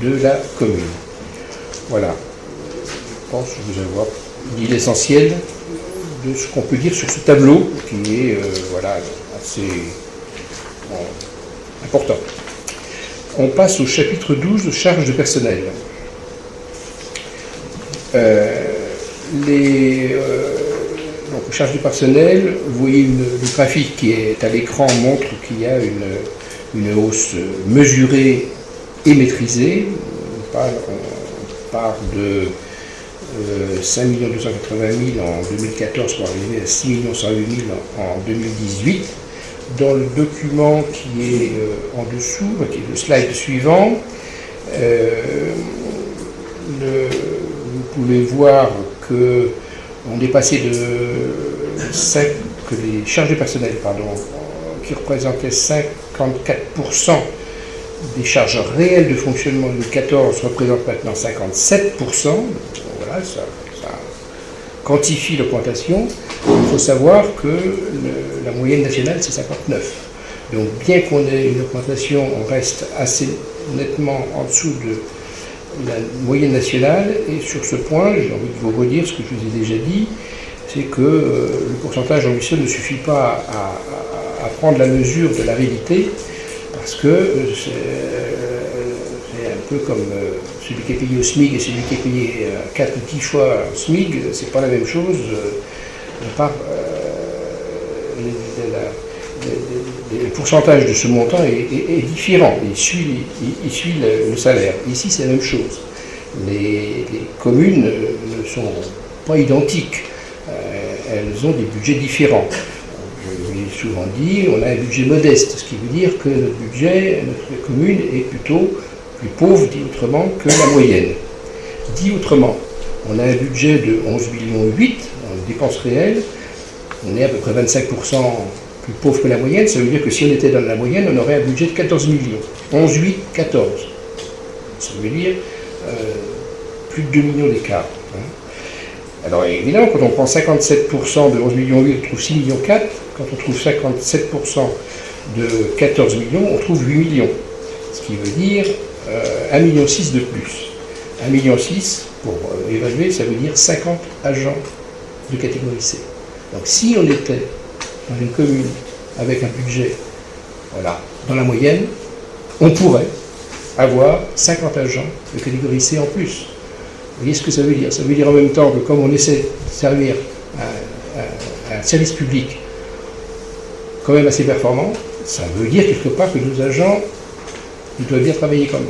de la commune. Voilà, je pense vous avoir dit l'essentiel de ce qu'on peut dire sur ce tableau qui est voilà, assez important. On passe au chapitre 12 de charges de personnel. Donc, charges de personnel, vous voyez le graphique qui est à l'écran montre qu'il y a une hausse mesurée et maîtrisée. On part de 5 280 000 en 2014 pour arriver à 6 108 000 en 2018. Dans le document qui est en dessous, qui est le slide suivant, vous pouvez voir que on est passé que les charges de personnel, qui représentaient 54% des charges réelles de fonctionnement de 2014, représentent maintenant 57%. Voilà, ça quantifie l'augmentation. Il faut savoir que la moyenne nationale, c'est 59. Donc bien qu'on ait une augmentation, on reste assez nettement en dessous de la moyenne nationale. Et sur ce point, j'ai envie de vous redire ce que je vous ai déjà dit, c'est que le pourcentage en lui seul ne suffit pas à prendre la mesure de la réalité, parce que c'est un peu comme celui qui est payé au SMIC et celui qui est payé 4 ou 10 fois au SMIC, c'est pas la même chose. Le pourcentage de ce montant est différent, il suit le salaire. Ici, c'est la même chose. Les communes ne sont pas identiques, elles ont des budgets différents. Je vous l'ai souvent dit, on a un budget modeste, ce qui veut dire que notre commune est plutôt plus pauvre, dit autrement, que la moyenne. Dit autrement, on a un budget de 11,8 millions en dépenses réelles, on est à peu près 25% plus pauvre que la moyenne, ça veut dire que si on était dans la moyenne, on aurait un budget de 14 millions. 11, 8, 14. Ça veut dire plus de 2 millions d'écart. Alors évidemment, quand on prend 57% de 11,8 millions, on trouve 6,4 millions. Quand on trouve 57% de 14 millions, on trouve 8 millions. Ce qui veut dire 1,6 million de plus. 1,6 million, pour évaluer, ça veut dire 50 agents de catégorie C. Donc si on était dans une commune avec un budget, voilà, dans la moyenne, on pourrait avoir 50 agents de catégorie C en plus. Vous voyez ce que ça veut dire? Ça veut dire en même temps que comme on essaie de servir un service public quand même assez performant, ça veut dire quelque part que nos agents, ils doivent bien travailler quand même.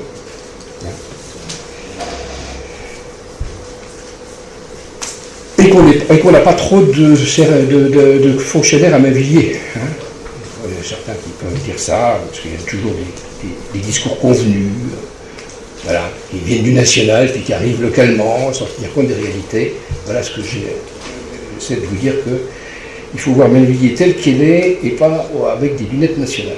Et qu'on n'a pas trop de fonctionnaires à Mainvilliers. Il y a certains qui peuvent dire ça, parce qu'il y a toujours des discours convenus, voilà, qui viennent du national, puis qui arrivent localement, sans tenir compte des réalités. Voilà ce que j'essaie de vous dire, qu'il faut voir Melville telle qu'elle est, et pas avec des lunettes nationales.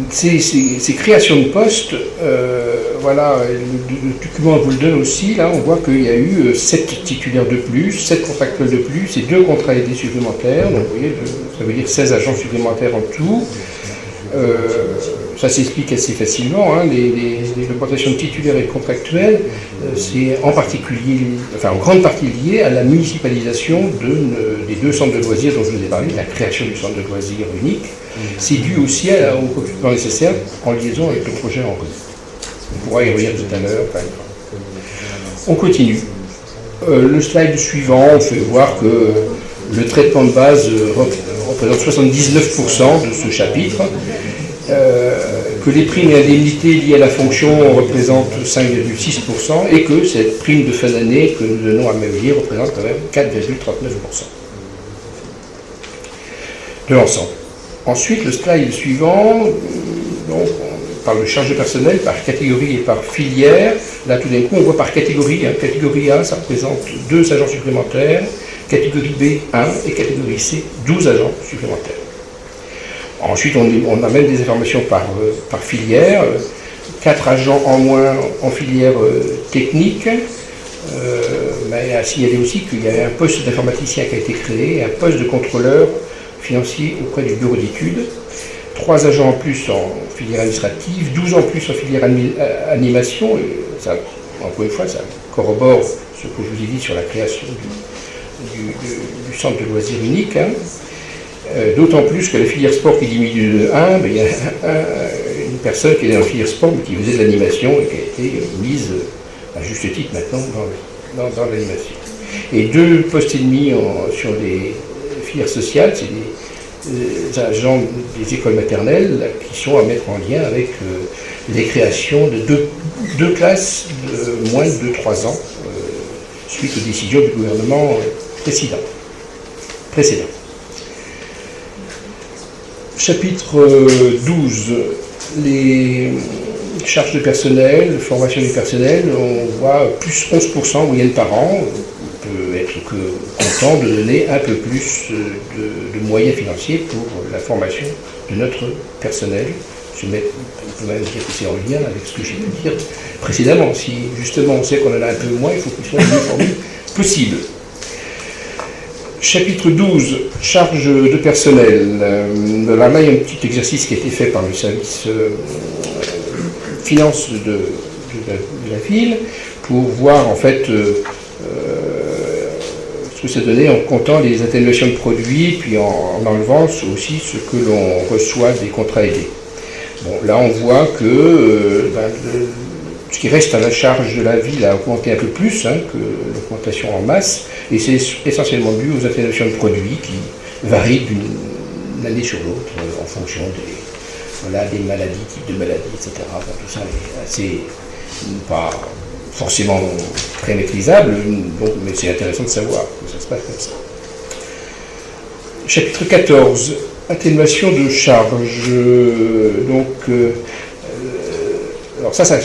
Ces créations de postes, voilà, le document vous le donne aussi, là on voit qu'il y a eu 7 titulaires de plus, 7 contractuels de plus et 2 contrats aidés supplémentaires, donc vous voyez, ça veut dire 16 agents supplémentaires en tout. Ça s'explique assez facilement, hein, l'augmentation de titulaires et de contractuels, c'est en particulier, enfin en grande partie lié à la municipalisation des 2 centres de loisirs dont je vous ai parlé, la création du centre de loisirs unique. C'est dû aussi au recrutement nécessaire en liaison avec le projet en route. On pourra y revenir tout à l'heure. On continue. Le slide suivant, on fait voir que le traitement de base représente 79% de ce chapitre, que les primes et indemnités liées à la fonction représentent 5,6% et que cette prime de fin d'année que nous donnons à Melville représente quand même 4,39% de l'ensemble. Ensuite, le slide suivant, donc, on parle de charge de personnel par catégorie et par filière. Là, tout d'un coup, on voit par catégorie. Hein. Catégorie A, ça représente 2 agents supplémentaires. Catégorie B, 1. Et catégorie C, 12 agents supplémentaires. Ensuite, on a même des informations par filière. 4 agents en moins en filière technique. Mais à signaler aussi qu'il y a un poste d'informaticien qui a été créé, un poste de contrôleur financier auprès du bureau d'études, 3 agents en plus en filière administrative, 12 en plus en filière animation, et ça, encore une fois, ça corrobore ce que je vous ai dit sur la création du centre de loisirs unique, hein. D'autant plus que la filière sport qui diminue de 1, il y a une personne qui est dans la filière sport mais qui faisait de l'animation et qui a été mise à juste titre maintenant dans l'animation. Et 2 postes et demi sur les filières sociales, c'est des agents des écoles maternelles qui sont à mettre en lien avec les créations de 2 classes de moins de 3 ans suite aux décisions du gouvernement précédent. Chapitre 12, les charges de personnel, formation du personnel, on voit plus 11% en moyenne par an. On peut être content de donner un peu plus de moyens financiers pour la formation de notre personnel. On peut même dire que c'est en lien avec ce que j'ai pu dire précédemment. Si justement on sait qu'on en a un peu moins, il faut qu'il soit le mieux formé possible. Chapitre 12, charge de personnel. Là, il y a un petit exercice qui a été fait par le service finance de la ville pour voir en fait ce que ça donnait en comptant les atténuations de produits, puis en enlevant aussi ce que l'on reçoit des contrats aidés. Bon, là, on voit que ce qui reste à la charge de la ville a augmenté un peu plus hein, que l'augmentation en masse, et c'est essentiellement dû aux atténuations de produits qui varient d'une année sur l'autre en fonction des maladies, types de maladies, etc. Bon, tout ça est assez pas forcément très maîtrisable, donc, mais c'est intéressant de savoir que ça se passe comme ça. Chapitre 14, atténuation de charges. Alors ça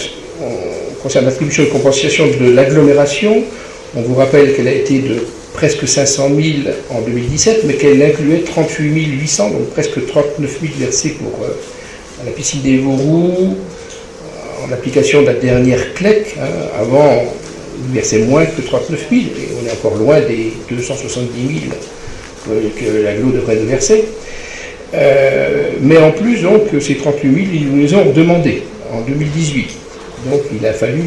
concerne l'attribution de compensation de l'agglomération. On vous rappelle qu'elle a été de presque 500 000 en 2017, mais qu'elle incluait 38 800, donc presque 39 000 versés pour la piscine des Vauroux, en application de la dernière CLEC. Hein, avant, on versait moins que 39 000, et on est encore loin des 270 000 que l'agglo devrait nous verser. Mais en plus, donc, ces 38 000, ils nous les ont demandés en 2018. Donc il a fallu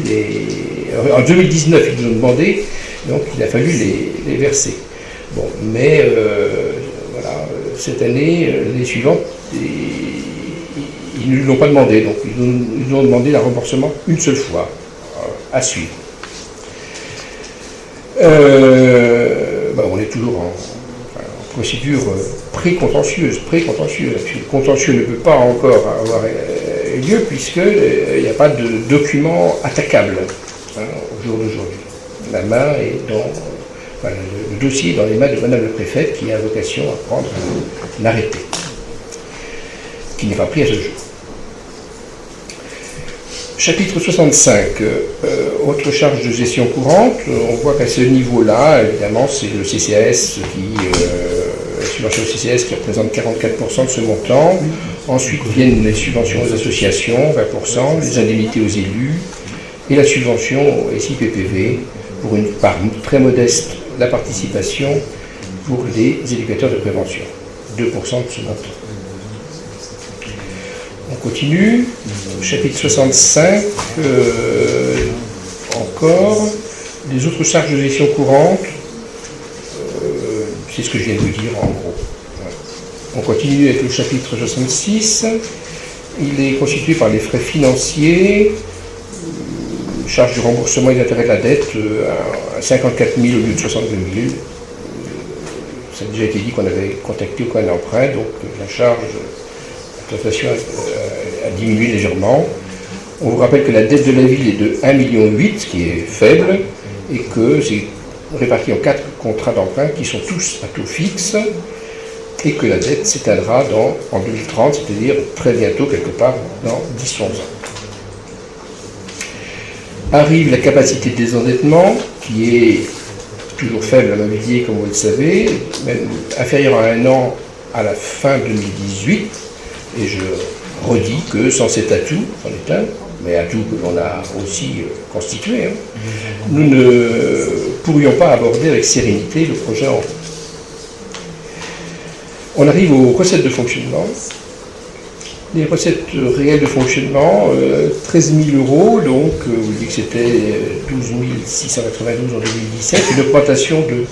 en 2019, ils nous ont demandé, donc il a fallu les verser. Bon, mais voilà, cette année, les suivantes, ils ne nous l'ont pas demandé, donc ils nous ont demandé le remboursement une seule fois, à suivre. On est toujours en procédure pré-contentieuse. Le contentieux ne peut pas encore avoir lieu puisqu'il n'y a pas de document attaquable au jour d'aujourd'hui. La main est dans Voilà, le dossier est dans les mains de Madame le préfète qui a vocation à prendre l'arrêté, qui n'est pas pris à ce jour. Chapitre 65, autre charge de gestion courante. On voit qu'à ce niveau-là, évidemment, c'est le CCAS la subvention au CCAS qui représente 44% de ce montant. Ensuite viennent les subventions aux associations, 20%, les indemnités aux élus, et la subvention au SIPPV pour une part très modeste de la participation pour les éducateurs de prévention, 2% de ce montant. On continue, chapitre 65, encore, les autres charges de gestion courante, c'est ce que je viens de vous dire en gros. On continue avec le chapitre 66, il est constitué par les frais financiers, charge de remboursement et d'intérêt de la dette à 54 000 au lieu de 62 000. Ça a déjà été dit qu'on avait contacté au cas d'emprunt, donc la charge d'inflation a diminué légèrement. On vous rappelle que la dette de la ville est de 1,8 million, ce qui est faible, et que c'est réparti en 4 contrats d'emprunt qui sont tous à taux fixe, et que la dette s'éteindra en 2030, c'est-à-dire très bientôt, quelque part dans 10-11 ans. Arrive la capacité de désendettement, qui est toujours faible à Mobilier, comme vous le savez, même inférieure à 1 an à la fin 2018, et je redis que sans cet atout, c'en est un, mais atout que l'on a aussi constitué, nous ne pourrions pas aborder avec sérénité le projet en cours. On arrive aux recettes de fonctionnement. Les recettes réelles de fonctionnement, 13 000 €, donc vous dites que c'était 12 692 en 2017, une augmentation de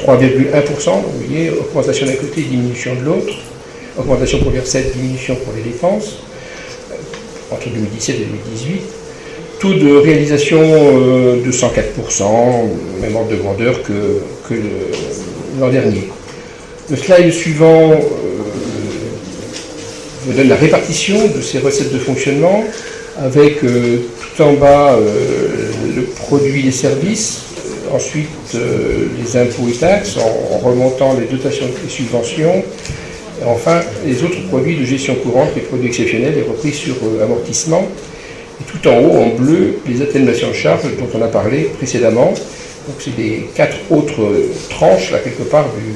3,1%, vous voyez, augmentation d'un côté, diminution de l'autre, augmentation pour les recettes, diminution pour les dépenses, entre 2017 et 2018. Taux de réalisation de 104%, même ordre de grandeur que l'an dernier. Le slide suivant vous donne la répartition de ces recettes de fonctionnement, avec tout en bas le produit des services, ensuite les impôts et taxes, en remontant les dotations et subventions, et enfin les autres produits de gestion courante, les produits exceptionnels, les reprises sur amortissement, et tout en haut, en bleu, les atténuations de charges dont on a parlé précédemment. Donc c'est les 4 autres tranches, là, quelque part, du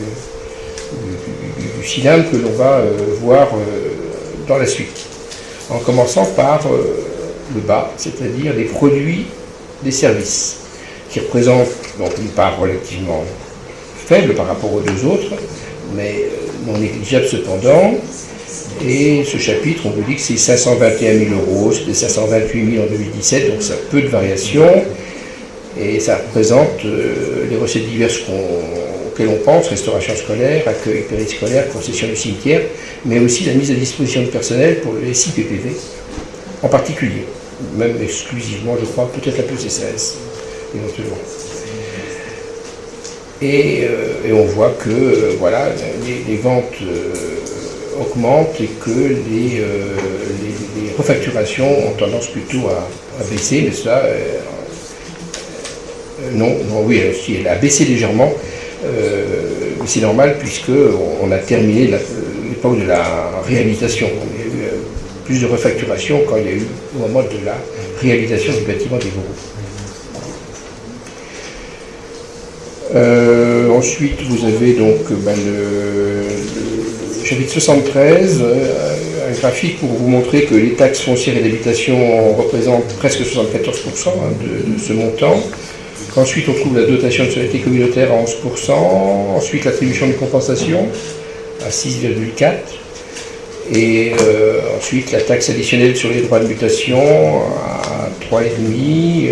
cylindre que l'on va voir dans la suite. En commençant par le bas, c'est-à-dire les produits des services, qui représentent donc une part relativement faible par rapport aux deux autres, mais non négligeable cependant. Et ce chapitre, on vous dit que c'est 521 000 €, c'était 528 000 en 2017, donc ça a peu de variations, et ça représente les recettes diverses auxquelles on pense, restauration scolaire, accueil périscolaire, concession du cimetière, mais aussi la mise à disposition de personnel pour le SIPPV en particulier, même exclusivement, je crois, peut-être un peu CCAS, éventuellement. Et on voit que voilà, les ventes augmentent et que les refacturations ont tendance plutôt à baisser, mais cela, oui, elle a baissé légèrement, mais c'est normal puisqu'on a terminé l'époque de la réhabilitation. On a eu plus de refacturation quand il y a eu au moment de la réhabilitation du bâtiment des Gauroux. Ensuite, vous avez donc le chapitre 73, un graphique pour vous montrer que les taxes foncières et d'habitation représentent presque 74% de ce montant. Ensuite, on trouve la dotation de solidarité communautaire à 11%, ensuite l'attribution de compensation à 6,4%, et ensuite la taxe additionnelle sur les droits de mutation à 3,5%,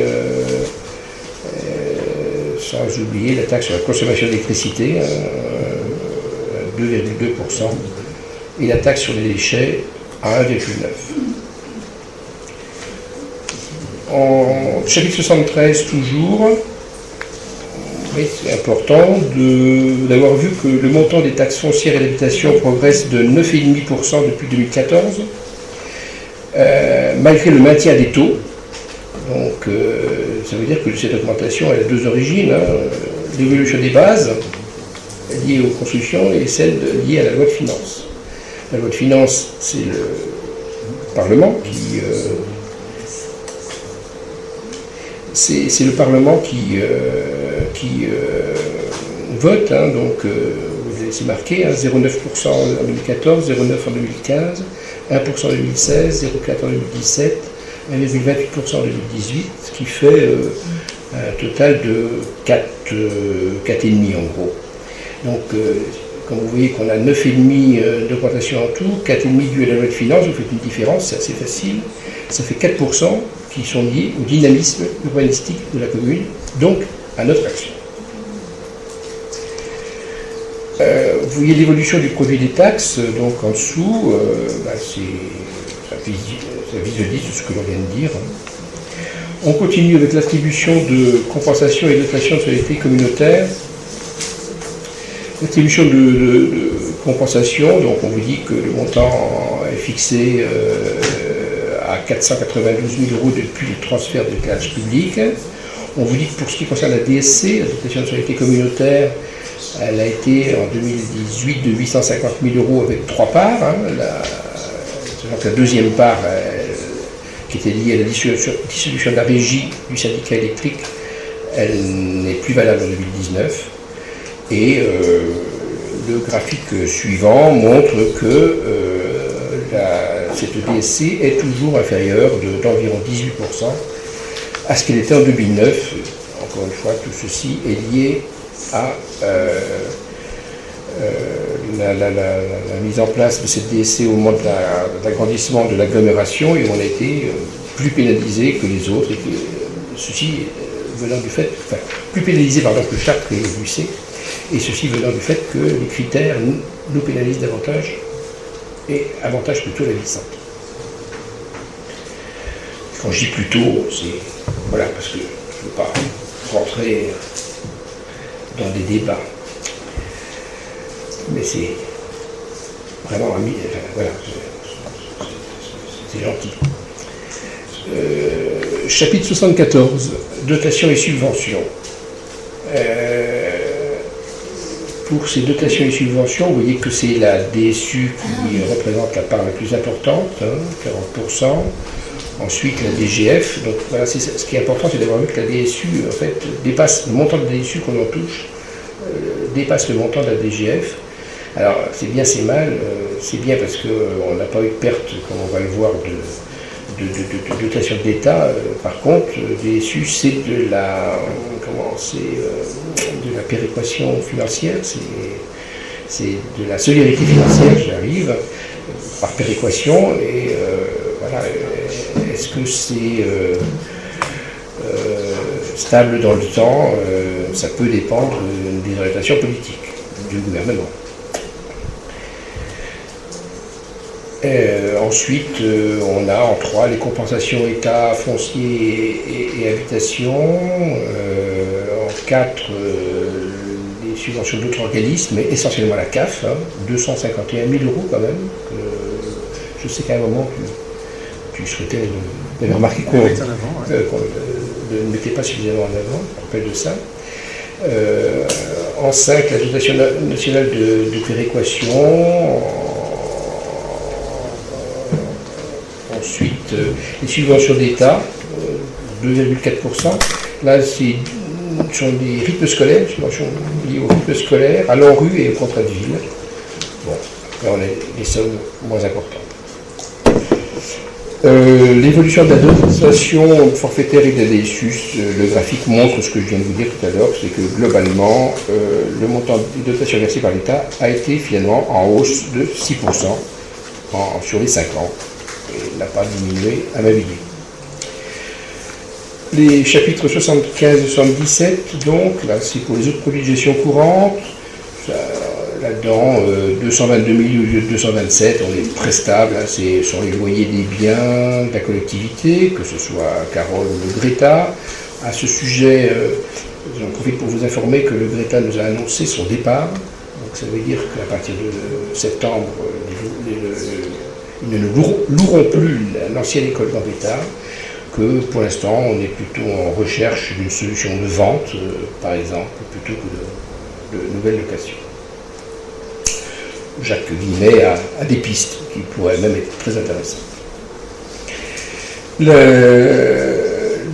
sans oublier la taxe sur la consommation d'électricité à 2,2%, et la taxe sur les déchets à 1,9%. En chapitre 73 toujours, oui, c'est important d'avoir vu que le montant des taxes foncières et d'habitation progresse de 9,5% depuis 2014, malgré le maintien des taux. Donc ça veut dire que cette augmentation elle a deux origines, hein. L'évolution des bases liée aux constructions et celle liée à la loi de finances. La loi de finances, c'est le Parlement qui c'est le Parlement qui vote, hein, donc c'est marqué, hein, 0,9% en 2014, 0,9% en 2015, 1% en 2016, 0,4% en 2017, 1,28% en 2018, ce qui fait un total de 4,5 en gros. Donc, comme vous voyez qu'on a 9,5 d'augmentation en tout, 4,5 dû à la loi de finances, vous faites une différence, c'est assez facile. Ça fait 4% qui sont liés au dynamisme urbanistique de la commune, donc à notre action. Vous voyez l'évolution du produit des taxes, donc en dessous, ça visualise ce que l'on vient de dire. On continue avec l'attribution de compensation et dotation de solidarité communautaire. L'attribution de compensation, donc on vous dit que le montant est fixé à 492 000 € depuis le transfert de l'éclairage public. On vous dit que pour ce qui concerne la DSC, la dotation de solidarité communautaire, elle a été en 2018 de 850 000 € avec 3 parts. Hein. La deuxième part, qui était liée à la dissolution de la régie du syndicat électrique, elle n'est plus valable en 2019. Et le graphique suivant montre que cette DSC est toujours inférieure d'environ 18% à ce qu'elle était en 2009. Encore une fois, tout ceci est lié à la mise en place de cette DSC au moment de l'agrandissement de l'agglomération, et on a été plus pénalisé que les autres, et que ceci venant du fait, enfin, plus pénalisé par exemple que Chartres et Lucé, et ceci venant du fait que les critères nous pénalisent davantage et avantagent plutôt la ville centre. Quand je dis plutôt, c'est voilà, parce que je ne veux pas rentrer dans des débats, mais c'est vraiment voilà, c'est gentil. Chapitre 74, dotations et subventions. Pour ces dotations et subventions, vous voyez que c'est la DSU qui représente la part la plus importante, hein, 40%. Ensuite, la DGF. Donc voilà, ce qui est important, c'est d'avoir vu que la DSU, en fait, dépasse le montant de la DSU qu'on en touche, dépasse le montant de la DGF. Alors, c'est bien, c'est mal. C'est bien parce qu'on n'a pas eu de perte, comme on va le voir, de dotation de l'État. Par contre, DSU, c'est de la péréquation financière, c'est de la solidarité financière, j'y arrive, par péréquation, et voilà, est-ce que c'est stable dans le temps? Ça peut dépendre des orientations politiques du gouvernement. Ensuite, on a en 3 les compensations État, foncier et habitation. En 4, les subventions d'autres organismes, mais essentiellement la CAF, hein, 251 000 € quand même. Je sais qu'à un moment, tu souhaitais, tu avais remarqué qu'on ne mettait pas suffisamment en avant, je me rappelle de ça. En 5, la dotation nationale de péréquation. Ensuite, les subventions d'État, 2,4%. Là, c'est sur des rythmes scolaires, subventions liées aux rythmes scolaires, à l'ANRU et au contrat de ville. Bon, là, on a des sommes moins importantes. L'évolution de la dotation forfaitaire et de la DSU, le graphique montre ce que je viens de vous dire tout à l'heure, c'est que globalement, le montant des dotations versées par l'État a été finalement en hausse de 6% sur les 5 ans. Et n'a pas diminué à ma vie. Les chapitres 75 et 77, donc, là, c'est pour les autres produits de gestion courante. Là-dedans, 222 000 au lieu de 227, on est très stable, hein, c'est sur les loyers des biens de la collectivité, que ce soit Carole ou le Greta. À ce sujet, j'en profite pour vous informer que le Greta nous a annoncé son départ. Donc ça veut dire qu'à partir de septembre, ils ne loueront plus l'ancienne école Gambetta. que pour l'instant on est plutôt en recherche d'une solution de vente, par exemple, plutôt que de nouvelles locations. Jacques Guillemet a des pistes qui pourraient même être très intéressantes.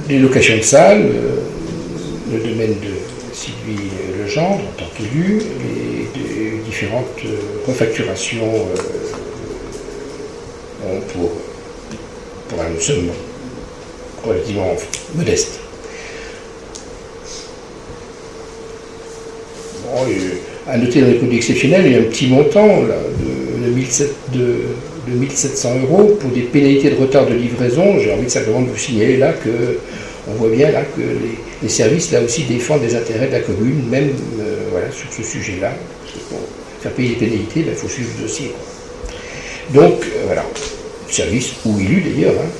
Les locations de salles, le domaine de Sylvie Legendre en tant qu'élu, les différentes refacturations pour un somme relativement modeste. Bon, à noter dans les produits exceptionnels, il y a un petit montant là, de 1700 € pour des pénalités de retard de livraison. J'ai envie simplement de vous signaler là que on voit bien là que les services là aussi défendent les intérêts de la commune, même voilà, sur ce sujet-là. Parce que pour faire payer les pénalités, il faut suivre le dossier. Donc voilà, service ou élu d'ailleurs. Hein.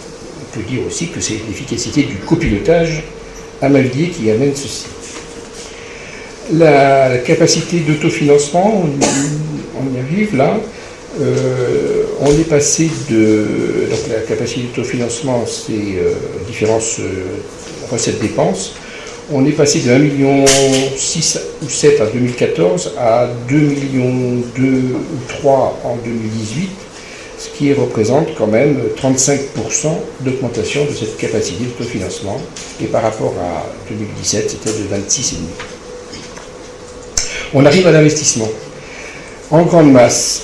On peut dire aussi que c'est l'efficacité du copilotage à Maldier qui amène ceci. La capacité d'autofinancement, on y arrive là. On est passé de... Donc la capacité d'autofinancement, c'est différence recettes-dépenses. On est passé de 1,6 million ou 7 en 2014 à 2,2 millions ou 3 en 2018, ce qui représente quand même 35% d'augmentation de cette capacité d'autofinancement. Et par rapport à 2017, c'était de 26,5%. On arrive à l'investissement. En grande masse,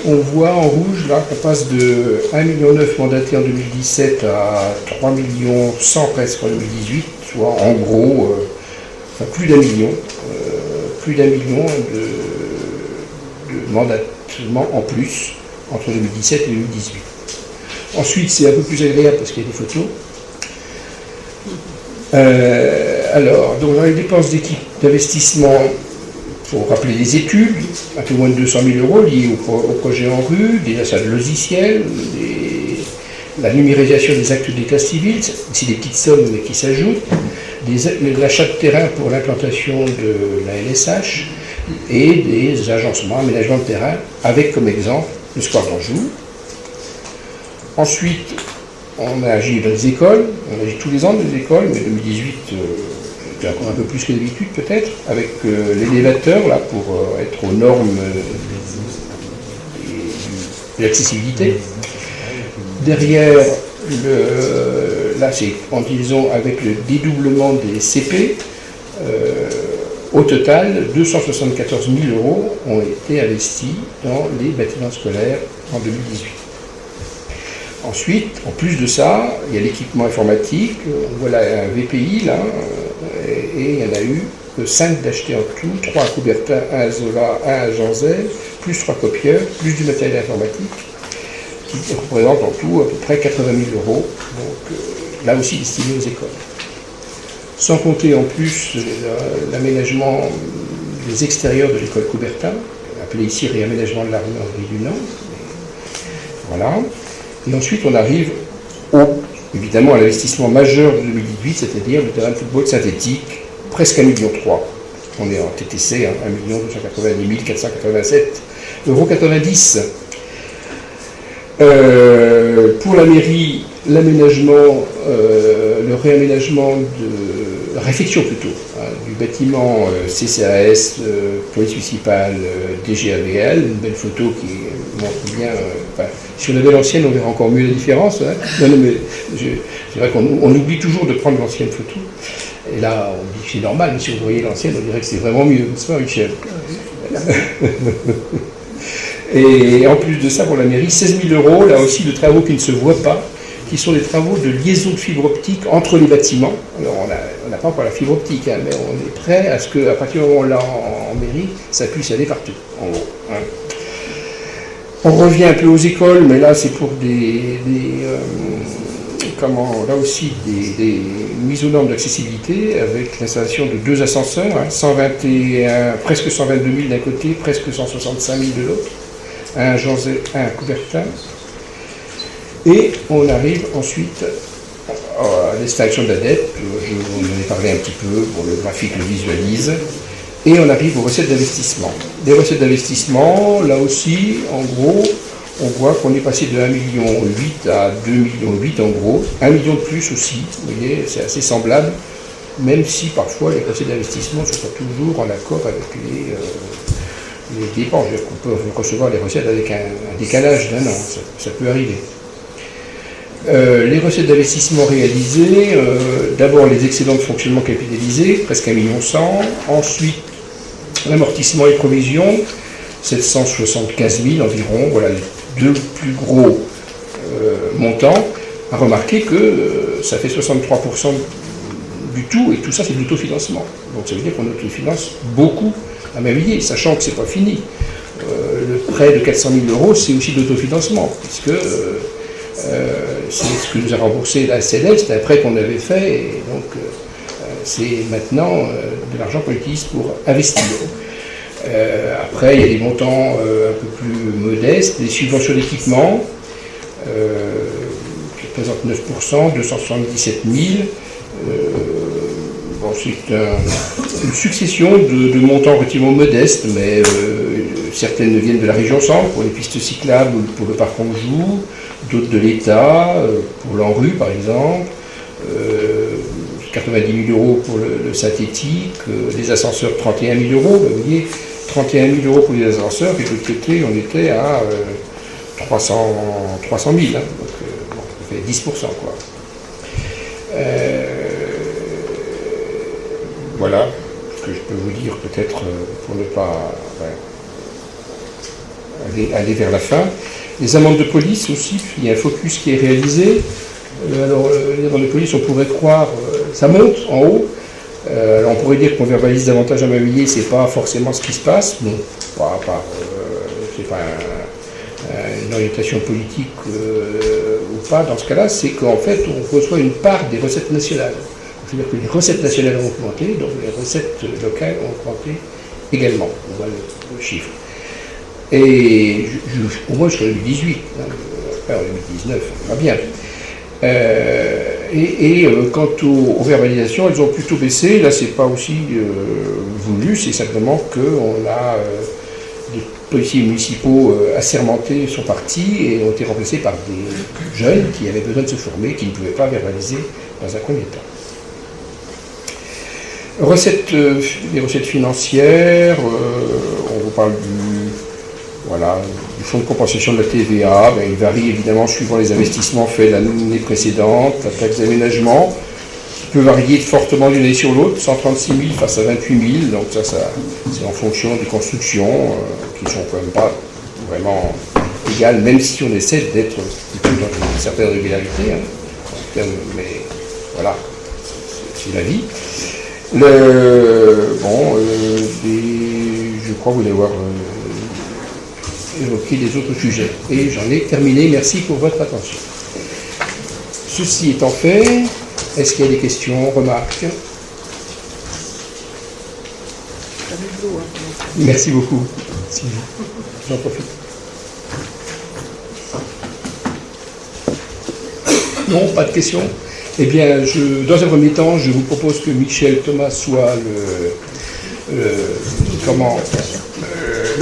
on voit en rouge là qu'on passe de 1,9 million mandatés en 2017 à 3,1 millions presque en 2018, soit en gros plus d'un million de mandatements en plus entre 2017 et 2018. Ensuite, c'est un peu plus agréable parce qu'il y a des photos. Alors, donc dans les dépenses d'équipe d'investissement, il faut rappeler les études, un peu moins de 200 000 € liés au projet en rue, des achats de logiciels, la numérisation des actes d'état civil, c'est des petites sommes qui s'ajoutent, l'achat de terrain pour l'implantation de la LSH et des agencements, aménagements de terrain, avec comme exemple le square d'Anjou. Ensuite, on a agi dans les écoles, on agit tous les ans dans les écoles, mais 2018, c'était encore un peu plus que d'habitude peut-être, avec l'élévateur là pour être aux normes de l'accessibilité. Derrière, là c'est en liaison avec le dédoublement des CP. Au total, 274 000 € ont été investis dans les bâtiments scolaires en 2018. Ensuite, en plus de ça, il y a l'équipement informatique. On voit là un VPI là, et il y en a eu 5 d'achetés en tout, 3 à Coubertin, 1 à Zola, 1 à Janzel, plus 3 copieurs, plus du matériel informatique, qui représente en tout à peu près 80 000 €, donc là aussi destiné aux écoles. Sans compter en plus l'aménagement des extérieurs de l'école Coubertin, appelé ici réaménagement de l'armurerie du Nord. Voilà. Et ensuite, on arrive évidemment à l'investissement majeur de 2018, c'est-à-dire le terrain de football synthétique, presque 1,3 million. On est en TTC, hein, 1 290 487,90 €. Pour la mairie, l'aménagement, le réaménagement la réfection plutôt, hein, du bâtiment CCAS, police municipale, DGAVL, une belle photo qui montre bien. Si on avait l'ancienne, on verrait encore mieux la différence. Hein. Non, mais c'est vrai qu'on oublie toujours de prendre l'ancienne photo. Et là, on dit que c'est normal, mais si vous voyez l'ancienne, on dirait que c'est vraiment mieux, n'est-ce pas, Michel? Et en plus de ça, pour la mairie, 16 000 €, là aussi, de travaux qui ne se voient pas, qui sont des travaux de liaison de fibre optique entre les bâtiments. Alors, on n'a pas encore la fibre optique, hein, mais on est prêt à ce qu'à partir du moment où on l'a en mairie, ça puisse aller partout, en gros. Hein. On revient un peu aux écoles, mais là, c'est pour là aussi des mises aux normes d'accessibilité avec l'installation de 2 ascenseurs, hein, presque 122 000 d'un côté, presque 165 000 de l'autre, un Janzel, un Coubertin. Et on arrive ensuite à l'installation de la dette, on en a parlé un petit peu, le graphique le visualise, et on arrive aux recettes d'investissement. Des recettes d'investissement, là aussi, en gros, on voit qu'on est passé de 1,8 million à 2,8 millions en gros, 1 million de plus aussi, vous voyez, c'est assez semblable, même si parfois les recettes d'investissement ne sont pas toujours en accord avec les dépenses. On peut recevoir les recettes avec un décalage d'1 an, ça peut arriver. Les recettes d'investissement réalisées, d'abord les excédents de fonctionnement capitalisés, presque 1,1 million, ensuite l'amortissement et provisions, 775 000 environ, voilà les deux plus gros montants. À remarquer que ça fait 63% du tout, et tout ça c'est de l'autofinancement. Donc ça veut dire qu'on autofinance beaucoup à Mavillé, sachant que c'est pas fini. Le prêt de 400 000 euros, c'est aussi de l'autofinancement, puisque c'est ce que nous a remboursé la SNL, c'était un prêt qu'on avait fait, et donc c'est maintenant de l'argent qu'on utilise pour investir. Après, il y a des montants un peu plus modestes, les subventions d'équipement, qui représentent 9%, 277 000. Bon, c'est une succession de montants relativement modestes, mais certaines viennent de la région centre, pour les pistes cyclables ou pour le parc Anjou, d'autres de l'État, pour l'ANRU par exemple, 90 000 euros pour le synthétique, les ascenseurs 31 000 euros, vous voyez, 31 000 euros pour les ascenseurs, et de l'autre côté on était à 300 000, hein, donc bon, ça fait 10%, quoi. Voilà ce que je peux vous dire peut-être pour ne pas aller vers la fin. Les amendes de police aussi, il y a un focus qui est réalisé. Alors les amendes de police, on pourrait croire, ça monte en haut. Alors on pourrait dire qu'on verbalise davantage à Mavillé, c'est pas forcément ce qui se passe. Bon, c'est pas une orientation politique ou pas dans ce cas-là, c'est qu'en fait on reçoit une part des recettes nationales. C'est-à-dire que les recettes nationales ont augmenté, donc les recettes locales ont augmenté également. On voit le chiffre. Et au moins jusqu'en 2018, hein, après en 2019, on va bien. Quant aux verbalisations, elles ont plutôt baissé. Là, c'est pas aussi voulu, c'est simplement qu'on a des policiers municipaux assermentés sont partis et ont été remplacés par des jeunes qui avaient besoin de se former, qui ne pouvaient pas verbaliser dans un premier temps. Les recettes financières, on vous parle du fonds de compensation de la TVA, il varie évidemment suivant les investissements faits l'année précédente, la taxe d'aménagement, qui peut varier fortement d'une année sur l'autre, 136 000 face à 28 000, donc ça c'est en fonction des constructions, qui ne sont quand même pas vraiment égales, même si on essaie d'être plutôt dans une certaine régularité, hein, mais voilà, c'est la vie. Je crois vous allez voir évoquer les autres sujets. Et j'en ai terminé. Merci pour votre attention. Ceci étant fait, est-ce qu'il y a des questions, remarques? Merci beaucoup. J'en profite. Non, pas de questions? Eh bien, dans un premier temps, je vous propose que Michel Thomas soit le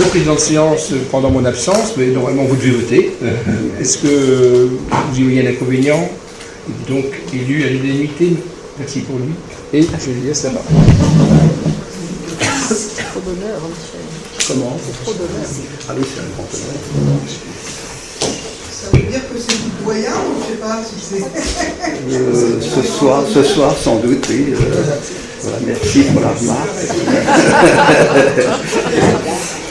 président de séance pendant mon absence, mais normalement vous devez voter. Est-ce que vous y voyez un inconvénient? Donc, élu à l'unanimité, merci pour lui. Et je lui laisse la parole. C'est trop d'honneur, Michel. Comment? C'est trop d'honneur. Ah oui, c'est un grand honneur. Ça veut dire que c'est du doyen ou je sais pas si c'est... Ce soir, sans doute, oui. Voilà, merci pour la remarque.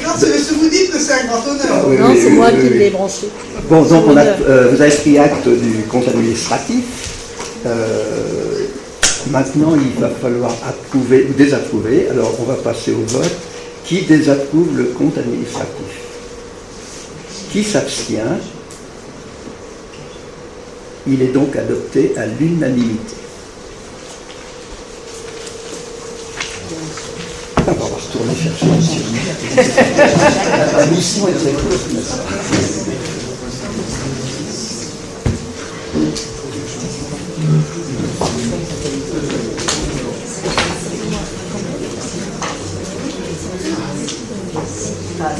Non, vous dites que c'est un grand honneur. Oui, Non, oui, c'est oui, moi oui, qui oui. l'ai branché. Bon, donc vous avez pris acte du compte administratif. Maintenant, il va falloir approuver ou désapprouver. Alors, on va passer au vote. Qui désapprouve le compte administratif? Qui s'abstient? Il est donc adopté à l'unanimité. On va retourner chercher la mission est très courte, n'est-ce pas?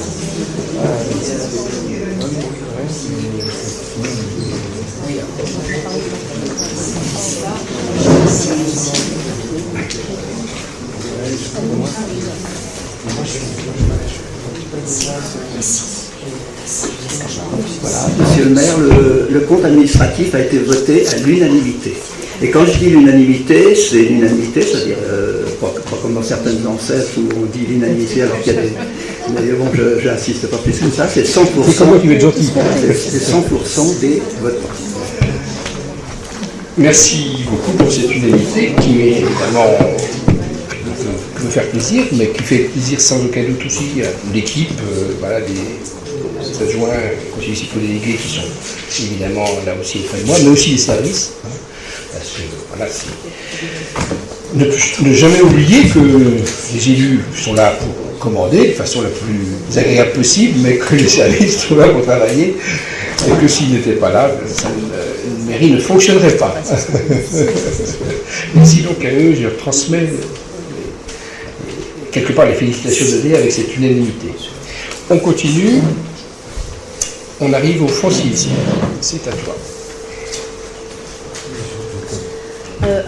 Voilà, Monsieur le maire, le compte administratif a été voté à l'unanimité. Et quand je dis l'unanimité, c'est l'unanimité, c'est-à-dire pas comme dans certaines ancêtres où on dit l'unanimité alors qu'il y a des... Mais bon, je n'insiste pas plus que ça, c'est 100%, c'est 100% des votants. Merci beaucoup pour cette unanimité qui m'est évidemment me faire plaisir, mais qui fait plaisir sans aucun doute aussi à l'équipe, voilà, des adjoints, conseillers municipaux délégués qui sont évidemment là aussi auprès de moi, mais aussi les services. Hein, parce que voilà, ne jamais oublier que les élus sont là pour commander de façon la plus agréable possible, mais que les services sont là pour travailler, et que s'ils n'étaient pas là, une mairie ne fonctionnerait pas. Merci donc à eux, je leur transmets quelque part les félicitations données avec cette unanimité. On continue, on arrive au foncier ici, c'est à toi.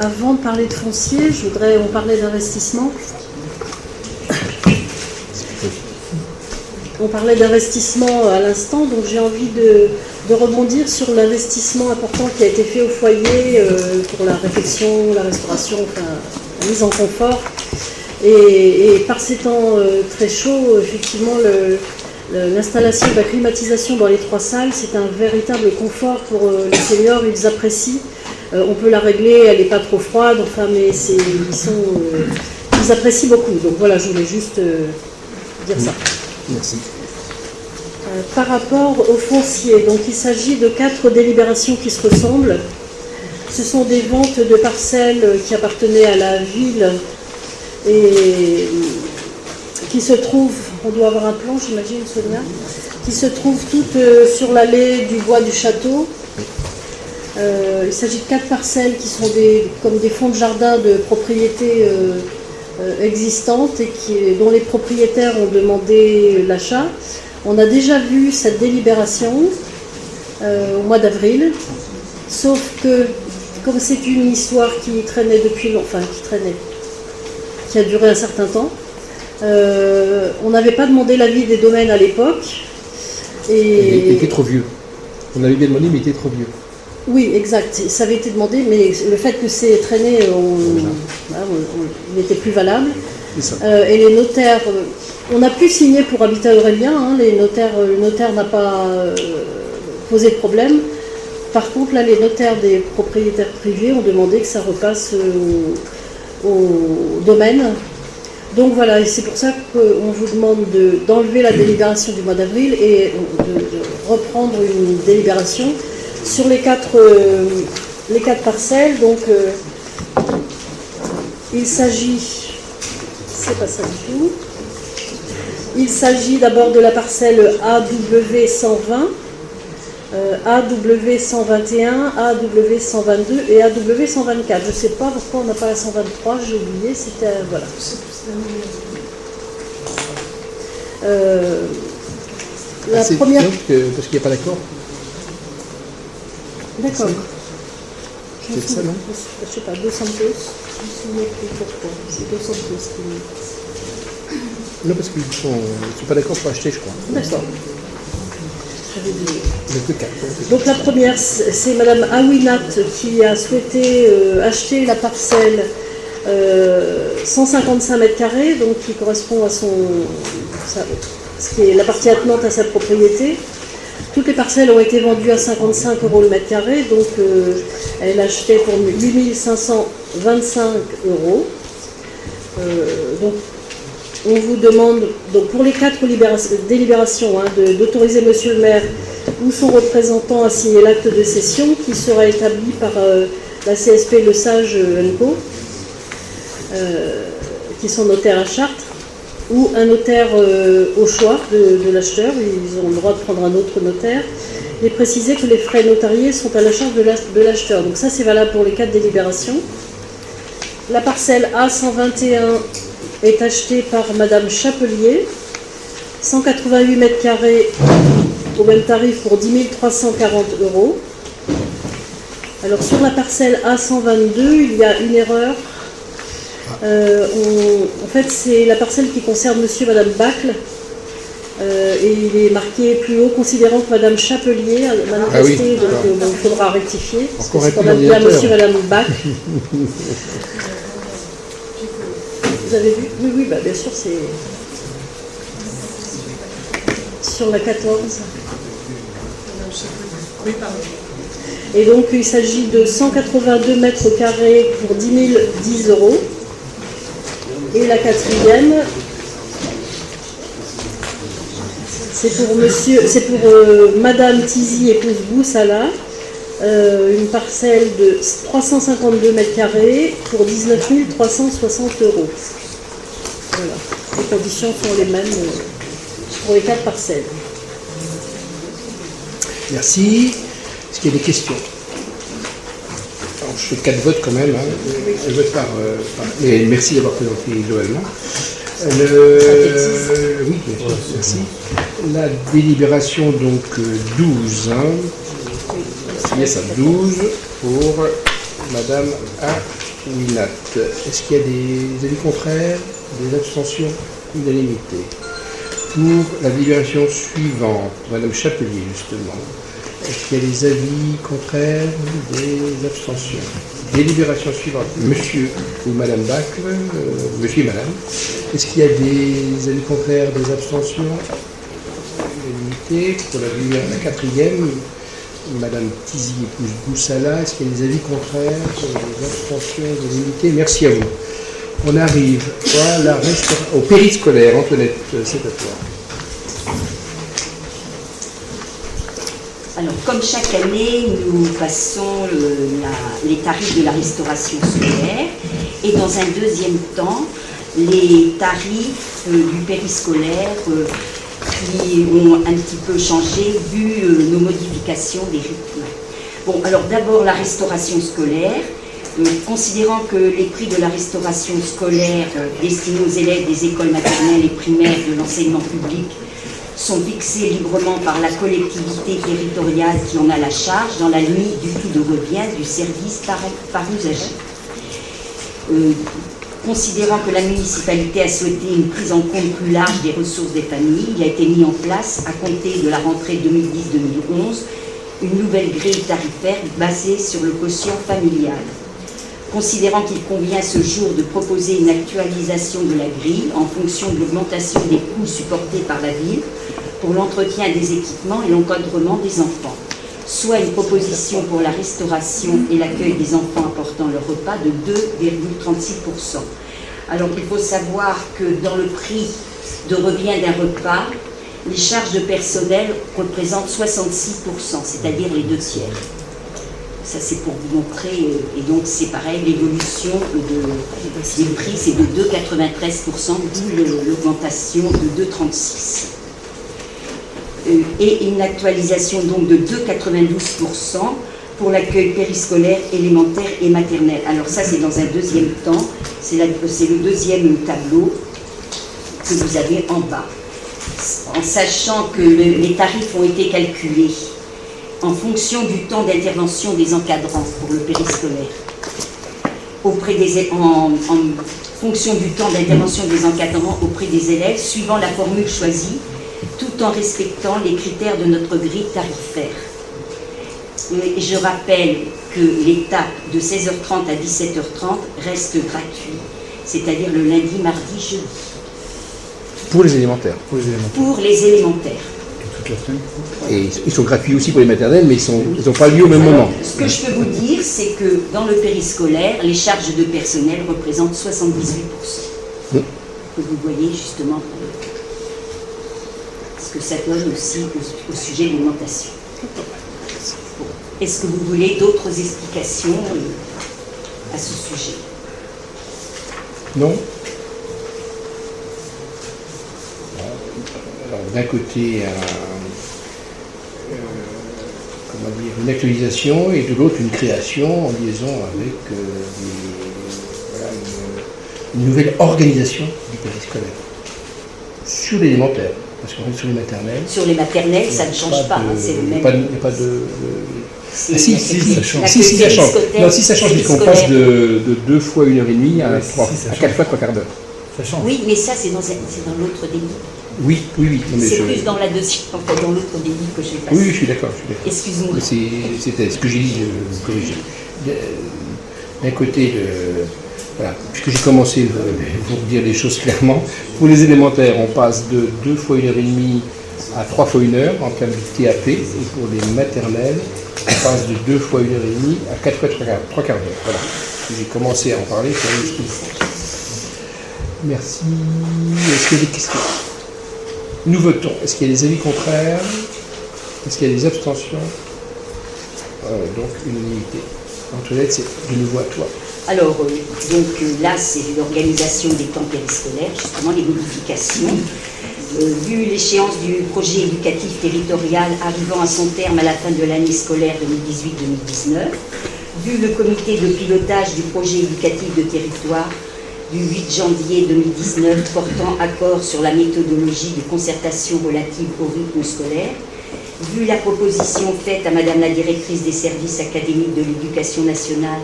Avant de parler de foncier, on parlait d'investissement. On parlait d'investissement à l'instant, donc j'ai envie de rebondir sur l'investissement important qui a été fait au foyer pour la réfection, la restauration, enfin la mise en confort. Et par ces temps très chauds, effectivement, l'installation de la climatisation dans les 3 salles, c'est un véritable confort pour les seniors, ils apprécient. On peut la régler, elle n'est pas trop froide, enfin, mais ils apprécient beaucoup. Donc voilà, je voulais juste dire ça. Merci. Par rapport au foncier, donc il s'agit de 4 délibérations qui se ressemblent. Ce sont des ventes de parcelles qui appartenaient à la ville et qui se trouvent, on doit avoir un plan, j'imagine, Sonia, qui se trouvent toutes sur l'allée du bois du château. Il s'agit de 4 parcelles qui sont comme des fonds de jardin de propriétés existantes et dont les propriétaires ont demandé l'achat. On a déjà vu cette délibération au mois d'avril, sauf que comme c'est une histoire qui traînait depuis longtemps, qui a duré un certain temps, on n'avait pas demandé l'avis des domaines à l'époque. Il était trop vieux. On avait bien demandé, mais il était trop vieux. Oui, exact. Ça avait été demandé, mais le fait que c'est traîné, il n'était plus valable. Et les notaires, on a pu signer pour Habitat Aurélien, hein, le notaire n'a pas posé de problème. Par contre, là, les notaires des propriétaires privés ont demandé que ça repasse au domaine. Donc voilà, et c'est pour ça qu'on vous demande d'enlever la délibération du mois d'avril et de reprendre une délibération sur les 4 parcelles. Donc il s'agit, c'est pas ça du tout, il s'agit d'abord de la parcelle AW 120, AW 121, AW 122 et AW 124. Je ne sais pas pourquoi on n'a pas la 123, j'ai oublié, c'était... voilà. La première... Parce qu'il n'y a pas d'accord. D'accord. C'est ça, non? Je ne sais pas, 200 plus. Je me souviens plus pourquoi. C'est 200 plus qui met. Non, parce qu'ils ne sont pas d'accord pour acheter, je crois. D'accord. Donc la première, c'est Madame Awinat qui a souhaité acheter la parcelle 155 mètres carrés, donc qui correspond à ce qui est la partie attenante à sa propriété. Toutes les parcelles ont été vendues à 55 € le mètre carré, donc elle achetait pour 8 525 €. Donc on vous demande, donc pour les 4 délibérations, d'autoriser Monsieur le maire ou son représentant à signer l'acte de cession qui sera établi par la CSP Le Sage Co, qui sont notaires à Chartres, ou un notaire au choix de l'acheteur. Ils ont le droit de prendre un autre notaire, et préciser que les frais notariés sont à la charge de l'acheteur. Donc ça, c'est valable pour les 4 délibérations. La parcelle A121 est achetée par Madame Chapelier 188 mètres carrés au même tarif pour 10 340 €. Alors sur la parcelle A122, il y a une erreur. En fait, c'est la parcelle qui concerne monsieur et madame Bacle. Et il est marqué plus haut, considérant que madame Chapelier a manifesté, Ah oui, donc d'accord. il faudra rectifier. Parce que Encore c'est un quand même bien ordinateur. monsieur et madame Bacle. Vous avez vu? Oui, oui, bah, bien sûr, c'est sur la 14. Oui, pardon. Et donc, il s'agit de 182 mètres carrés pour 10 €. Et la quatrième, c'est pour Madame Tizi, épouse Boussala, une parcelle de 352 mètres carrés pour 19 360 €. Voilà. Les conditions sont les mêmes pour les 4 parcelles. Merci. Est-ce qu'il y a des questions? Alors, je fais 4 votes quand même. Je vote mais merci d'avoir présenté globalement. Oui, merci. La délibération, donc 12. Yes, à 12 pour Madame Awinat. Est-ce qu'il y a des avis contraires, des abstentions? Unanimité. Pour la délibération suivante, Madame Chapelier, justement. Est-ce qu'il y a des avis contraires, des abstentions? Délibération suivante, Monsieur ou Madame Bacle, Monsieur et Madame. Est-ce qu'il y a des avis contraires, des abstentions? Unanimité. Pour la quatrième, Madame Tizi, épouse Boussala. Est-ce qu'il y a des avis contraires, des abstentions, des unanités? Merci à vous. On arrive au périscolaire. Antoinette, c'est à toi. Alors, comme chaque année, nous passons les tarifs de la restauration scolaire et dans un deuxième temps, les tarifs du périscolaire qui ont un petit peu changé vu nos modifications des rythmes. Bon, alors d'abord la restauration scolaire. Considérant que les prix de la restauration scolaire destinés aux élèves des écoles maternelles et primaires de l'enseignement public sont fixés librement par la collectivité territoriale qui en a la charge dans la limite du taux de revient du service par usager. Considérant que la municipalité a souhaité une prise en compte plus large des ressources des familles, il a été mis en place, à compter de la rentrée 2010-2011, une nouvelle grille tarifaire basée sur le quotient familial. Considérant qu'il convient ce jour de proposer une actualisation de la grille en fonction de l'augmentation des coûts supportés par la ville pour l'entretien des équipements et l'encadrement des enfants, soit une proposition pour la restauration et l'accueil des enfants apportant leur repas de 2,36%. Alors il faut savoir que dans le prix de revient d'un repas, les charges de personnel représentent 66%, c'est-à-dire les 2/3. Ça c'est pour vous montrer, et donc c'est pareil, l'évolution des prix c'est de 2,93%, d'où l'augmentation de 2,36%. Et une actualisation donc de 2,92% pour l'accueil périscolaire, élémentaire et maternel. Alors ça c'est dans un deuxième temps, c'est le deuxième tableau que vous avez en bas. En sachant que les tarifs ont été calculés en fonction du temps d'intervention des encadrants pour le périscolaire, en fonction du temps d'intervention des encadrants auprès des élèves, suivant la formule choisie, tout en respectant les critères de notre grille tarifaire. Et je rappelle que l'étape de 16h30 à 17h30 reste gratuite, c'est-à-dire le lundi, mardi, jeudi. Pour les élémentaires. Pour les élémentaires. Et ils sont gratuits aussi pour les maternelles, mais ils n'ont pas lieu au même moment. Ce que je peux vous dire, c'est que dans le périscolaire, les charges de personnel représentent 78%. Oui. Que vous voyez justement ce que ça donne aussi au sujet de l'augmentation. Bon. Est-ce que vous voulez d'autres explications à ce sujet? Non? Alors, d'un côté, une actualisation et de l'autre une création en liaison avec une nouvelle organisation du périscolaire. sur l'élémentaire, parce qu'on est sur les maternelles. Sur les maternelles, ça ne change pas, c'est le même. Il n'y a pas de... C'est- Ah, si, la si, petite- ça change. la Si, ça change. périscolaire- Non, si, ça change, puisqu'on périscolaire. passe de 2 fois 1h30 à, Ouais, 3, si, ça à change. 4 fois 3 quarts d'heure. Ça change. Oui, mais ça, c'est dans l'autre délit. Oui, oui, oui. Non, mais C'est je- plus dans la deuxième, en fait, dans l'autre délit que j'ai passé. Oui, oui, je suis d'accord. Excuse-moi. Mais c'était ce que j'ai dit, je corrige. D'un côté, voilà, puisque j'ai commencé pour dire les choses clairement, pour les élémentaires, on passe de 2 fois 1h30 à 3 fois 1 heure en termes de TAP, et pour les maternelles, on passe de 2 fois 1h30 à 4 fois 3 quarts d'heure. Voilà. J'ai commencé à en parler, c'est un explication. Merci. Est-ce qu'il y a des questions? Nous votons. Est-ce qu'il y a des avis contraires? Est-ce qu'il y a des abstentions? Donc, unanimité. Antoinette, c'est de nouveau à toi. Alors, là, c'est l'organisation des temps périscolaires, justement, les modifications. Vu l'échéance du projet éducatif territorial arrivant à son terme à la fin de l'année scolaire 2018-2019, vu le comité de pilotage du projet éducatif de territoire du 8 janvier 2019 portant accord sur la méthodologie de concertation relative au rythme scolaire, vu la proposition faite à Madame la directrice des services académiques de l'éducation nationale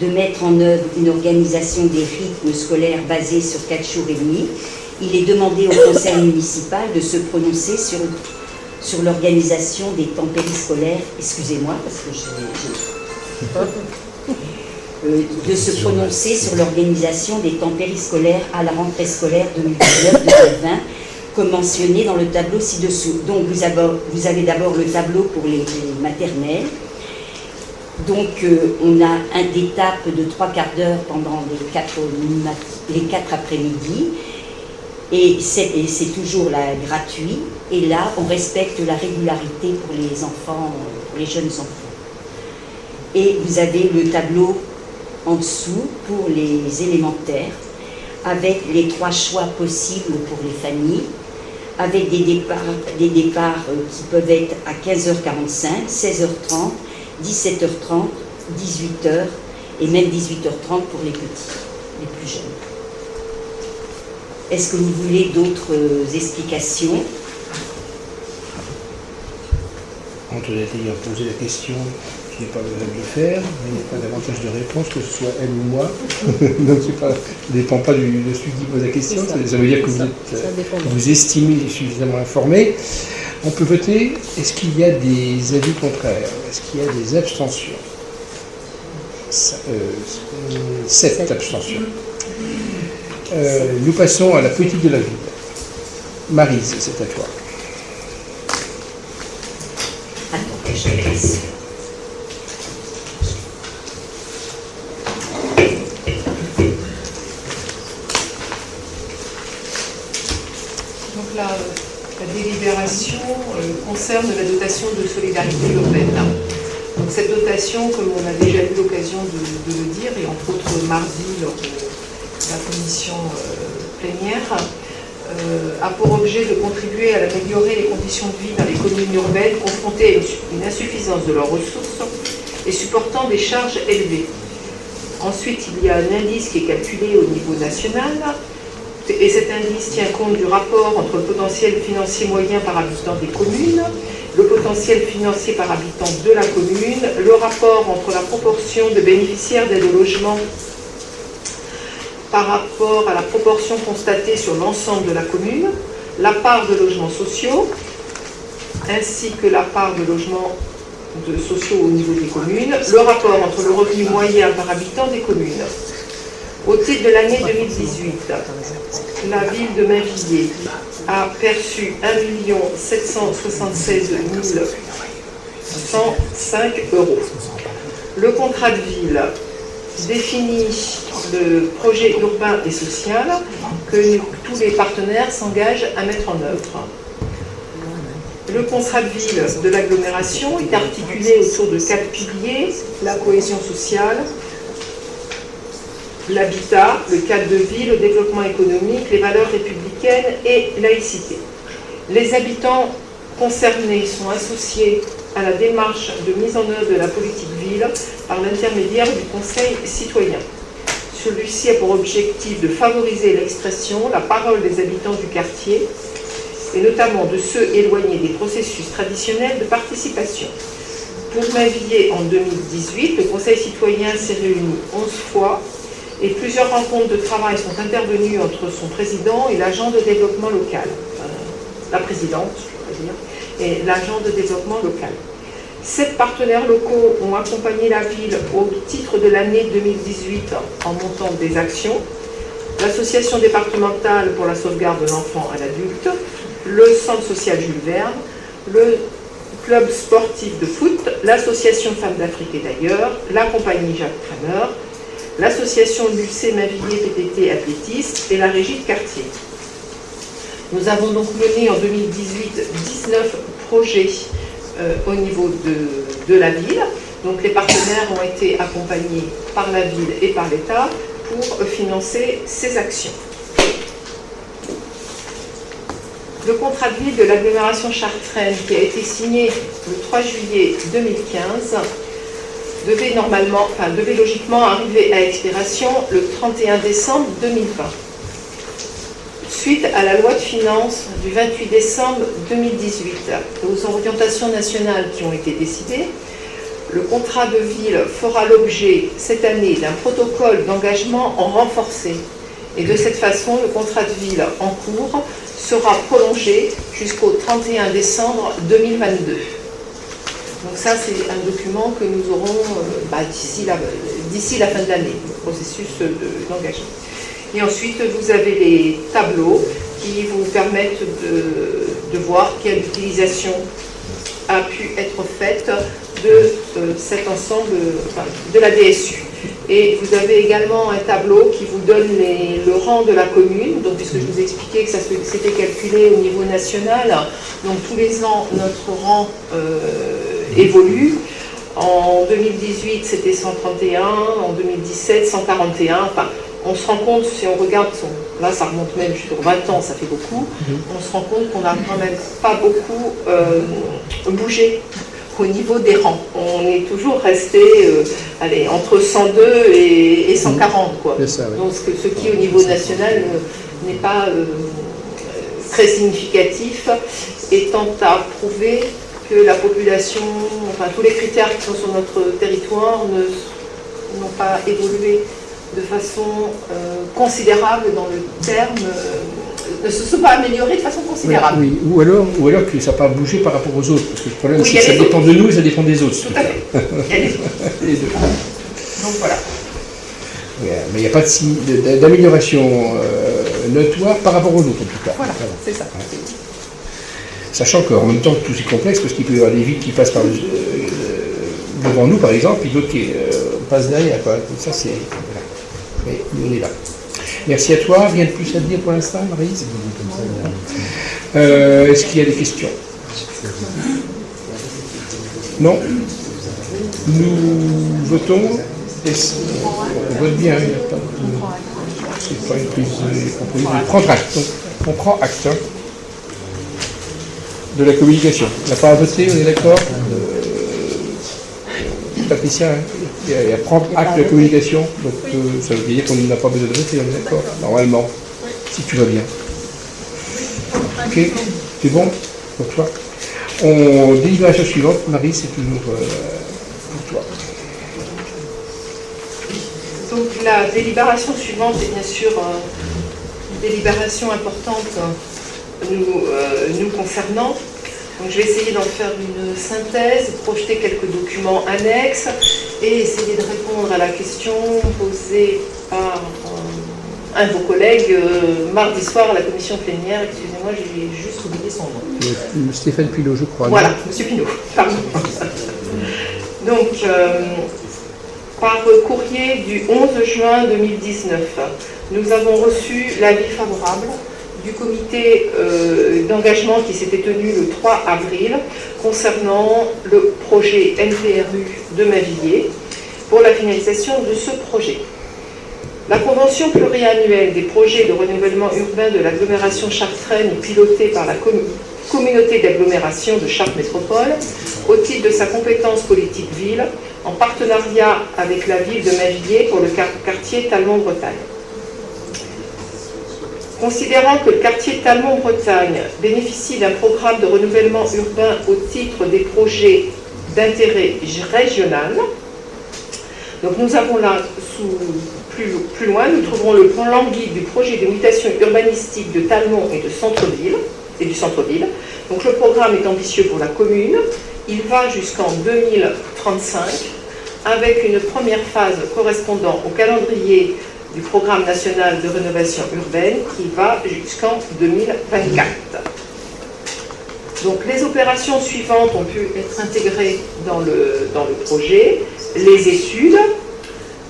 de mettre en œuvre une organisation des rythmes scolaires basée sur 4 jours et demi, il est demandé au conseil municipal de se prononcer sur l'organisation des temps périscolaires, excusez-moi parce que de se prononcer sur l'organisation des temps périscolaires à la rentrée scolaire 2019-2020, comme mentionné dans le tableau ci-dessous. Donc vous avez d'abord le tableau pour les maternelles. Donc on a des étapes de 3 quarts d'heure pendant les 4 après-midi. Et c'est toujours gratuit. Et là, on respecte la régularité pour les enfants, pour les jeunes enfants. Et vous avez le tableau en dessous pour les élémentaires, avec les 3 choix possibles pour les familles, avec des départs qui peuvent être à 15h45, 16h30, 17h30, 18h et même 18h30 pour les petits, les plus jeunes. Est-ce que vous voulez d'autres explications? Antoinette ayant posé la question, je n'ai pas besoin de le faire, mais il n'y a pas davantage de réponse, que ce soit elle ou moi. Donc ça ne dépend pas de celui qui pose la question, ça veut dire que vous estimez suffisamment informé. On peut voter. Est-ce qu'il y a des avis contraires? Est-ce qu'il y a des abstentions? 7 abstentions. Nous passons à la politique de la ville. Maryse, c'est à toi. Attends, je passe. Donc la délibération concerne la dotation de solidarité urbaine. Donc cette dotation, comme on a déjà eu l'occasion de le dire, et entre autres mardi lors de la commission plénière, a pour objet de contribuer à améliorer les conditions de vie dans les communes urbaines confrontées à une insuffisance de leurs ressources et supportant des charges élevées. Ensuite, il y a un indice qui est calculé au niveau national, et cet indice tient compte du rapport entre le potentiel financier moyen par habitant des communes, le potentiel financier par habitant de la commune, le rapport entre la proportion de bénéficiaires d'aide au logement par rapport à la proportion constatée sur l'ensemble de la commune, la part de logements sociaux, ainsi que la part de logements sociaux au niveau des communes, le rapport entre le revenu moyen par habitant des communes. Au titre de l'année 2018, la ville de Mainvilliers a perçu 1 776 105 €. Le contrat de ville définit le projet urbain et social que tous les partenaires s'engagent à mettre en œuvre. Le contrat de ville de l'agglomération est articulé autour de 4 piliers: la cohésion sociale, l'habitat, le cadre de vie, le développement économique, les valeurs républicaines et laïcité. Les habitants concernés sont associés à la démarche de mise en œuvre de la politique ville par l'intermédiaire du Conseil citoyen. Celui-ci a pour objectif de favoriser l'expression, la parole des habitants du quartier et notamment de ceux éloignés des processus traditionnels de participation. Pour Mavillé, en 2018, le Conseil citoyen s'est réuni 11 fois et plusieurs rencontres de travail sont intervenues entre son président et l'agent de développement local, la présidente, je pourrais dire, et l'agent de développement local. 7 partenaires locaux ont accompagné la ville au titre de l'année 2018 en montant des actions. L'Association départementale pour la sauvegarde de l'enfant à l'adulte, le Centre social Jules Verne, le club sportif de foot, l'Association Femmes d'Afrique et d'ailleurs, la compagnie Jacques Craneur, l'association Lucé Mavillé PTT Athlétisme et la régie de quartier. Nous avons donc mené en 2018 19 projets au niveau de la ville. Donc les partenaires ont été accompagnés par la ville et par l'État pour financer ces actions. Le contrat de ville de l'agglomération chartraine, qui a été signé le 3 juillet 2015, devait logiquement arriver à expiration le 31 décembre 2020. Suite à la loi de finances du 28 décembre 2018, aux orientations nationales qui ont été décidées, le contrat de ville fera l'objet cette année d'un protocole d'engagement en renforcé. Et de cette façon, le contrat de ville en cours sera prolongé jusqu'au 31 décembre 2022. Donc ça, c'est un document que nous aurons d'ici la fin de l'année, le processus d'engagement. Et ensuite, vous avez les tableaux qui vous permettent de voir quelle utilisation a pu être faite de cet ensemble, de la DSU. Et vous avez également un tableau qui vous donne le rang de la commune, donc puisque je vous expliquais que ça s'était calculé au niveau national, donc tous les ans notre rang évolue. En 2018 c'était 131, en 2017 141, enfin on se rend compte, si on regarde, là ça remonte même sur 20 ans, ça fait beaucoup, on se rend compte qu'on n'a quand même pas beaucoup bougé au niveau des rangs. On est toujours resté entre 102 et 140, quoi. Ça, oui. Donc ce qui au niveau national n'est pas très significatif, étant à prouver que la population, enfin tous les critères qui sont sur notre territoire n'ont pas évolué de façon considérable dans le terme, ne se sont pas améliorés de façon considérable. Oui, ou alors que ça n'a pas bougé par rapport aux autres, parce que le problème c'est que ça les dépend de nous et ça dépend des autres. Tout à fait. Il y a les autres. Les deux. Donc voilà. Mais il n'y a pas d'amélioration notoire par rapport aux autres, en tout cas. Voilà, c'est ça. Ouais. Sachant qu'en même temps, tout c'est complexe, parce qu'il peut y avoir des villes qui passent par devant nous, par exemple, puis d'autres qui passent derrière. Quoi. Ça, c'est... Voilà. Mais on est là. Merci à toi. Rien de plus à dire pour l'instant, Maryse? Est-ce qu'il y a des questions? Non? Nous votons. On vote bien. C'est pas une prise de prendre acte. Donc, on prend acte de la communication. On n'a pas à voter, on est d'accord? Patricia, il y a prendre acte de la communication, donc ça veut dire qu'on n'a pas besoin de voter, on est d'accord? Normalement, si tu vas bien. Ok, c'est bon pour toi? Délibération suivante, Marie, c'est toujours pour toi. Donc la délibération suivante est bien sûr une délibération importante nous concernant. Donc, je vais essayer d'en faire une synthèse, projeter quelques documents annexes et essayer de répondre à la question posée par un de vos collègues mardi soir à la commission plénière. Excusez-moi, j'ai juste oublié son nom. Stéphane Pilot, je crois. Voilà, monsieur Pilot, pardon. Donc, par courrier du 11 juin 2019, nous avons reçu l'avis favorable du comité d'engagement qui s'était tenu le 3 avril concernant le projet NPRU de Mavillé pour la finalisation de ce projet. La convention pluriannuelle des projets de renouvellement urbain de l'agglomération chartraine est pilotée par la communauté d'agglomération de Chartres Métropole au titre de sa compétence politique ville en partenariat avec la ville de Mavillé pour le quartier Talmont-Bretagne. Considérant que le quartier de Talmont-Bretagne bénéficie d'un programme de renouvellement urbain au titre des projets d'intérêt régional, donc nous avons là, plus loin, nous trouverons le plan guide du projet de mutation urbanistique de Talmont et du centre-ville. Donc le programme est ambitieux pour la commune, il va jusqu'en 2035, avec une première phase correspondant au calendrier du programme national de rénovation urbaine qui va jusqu'en 2024. Donc les opérations suivantes ont pu être intégrées dans le projet, les études,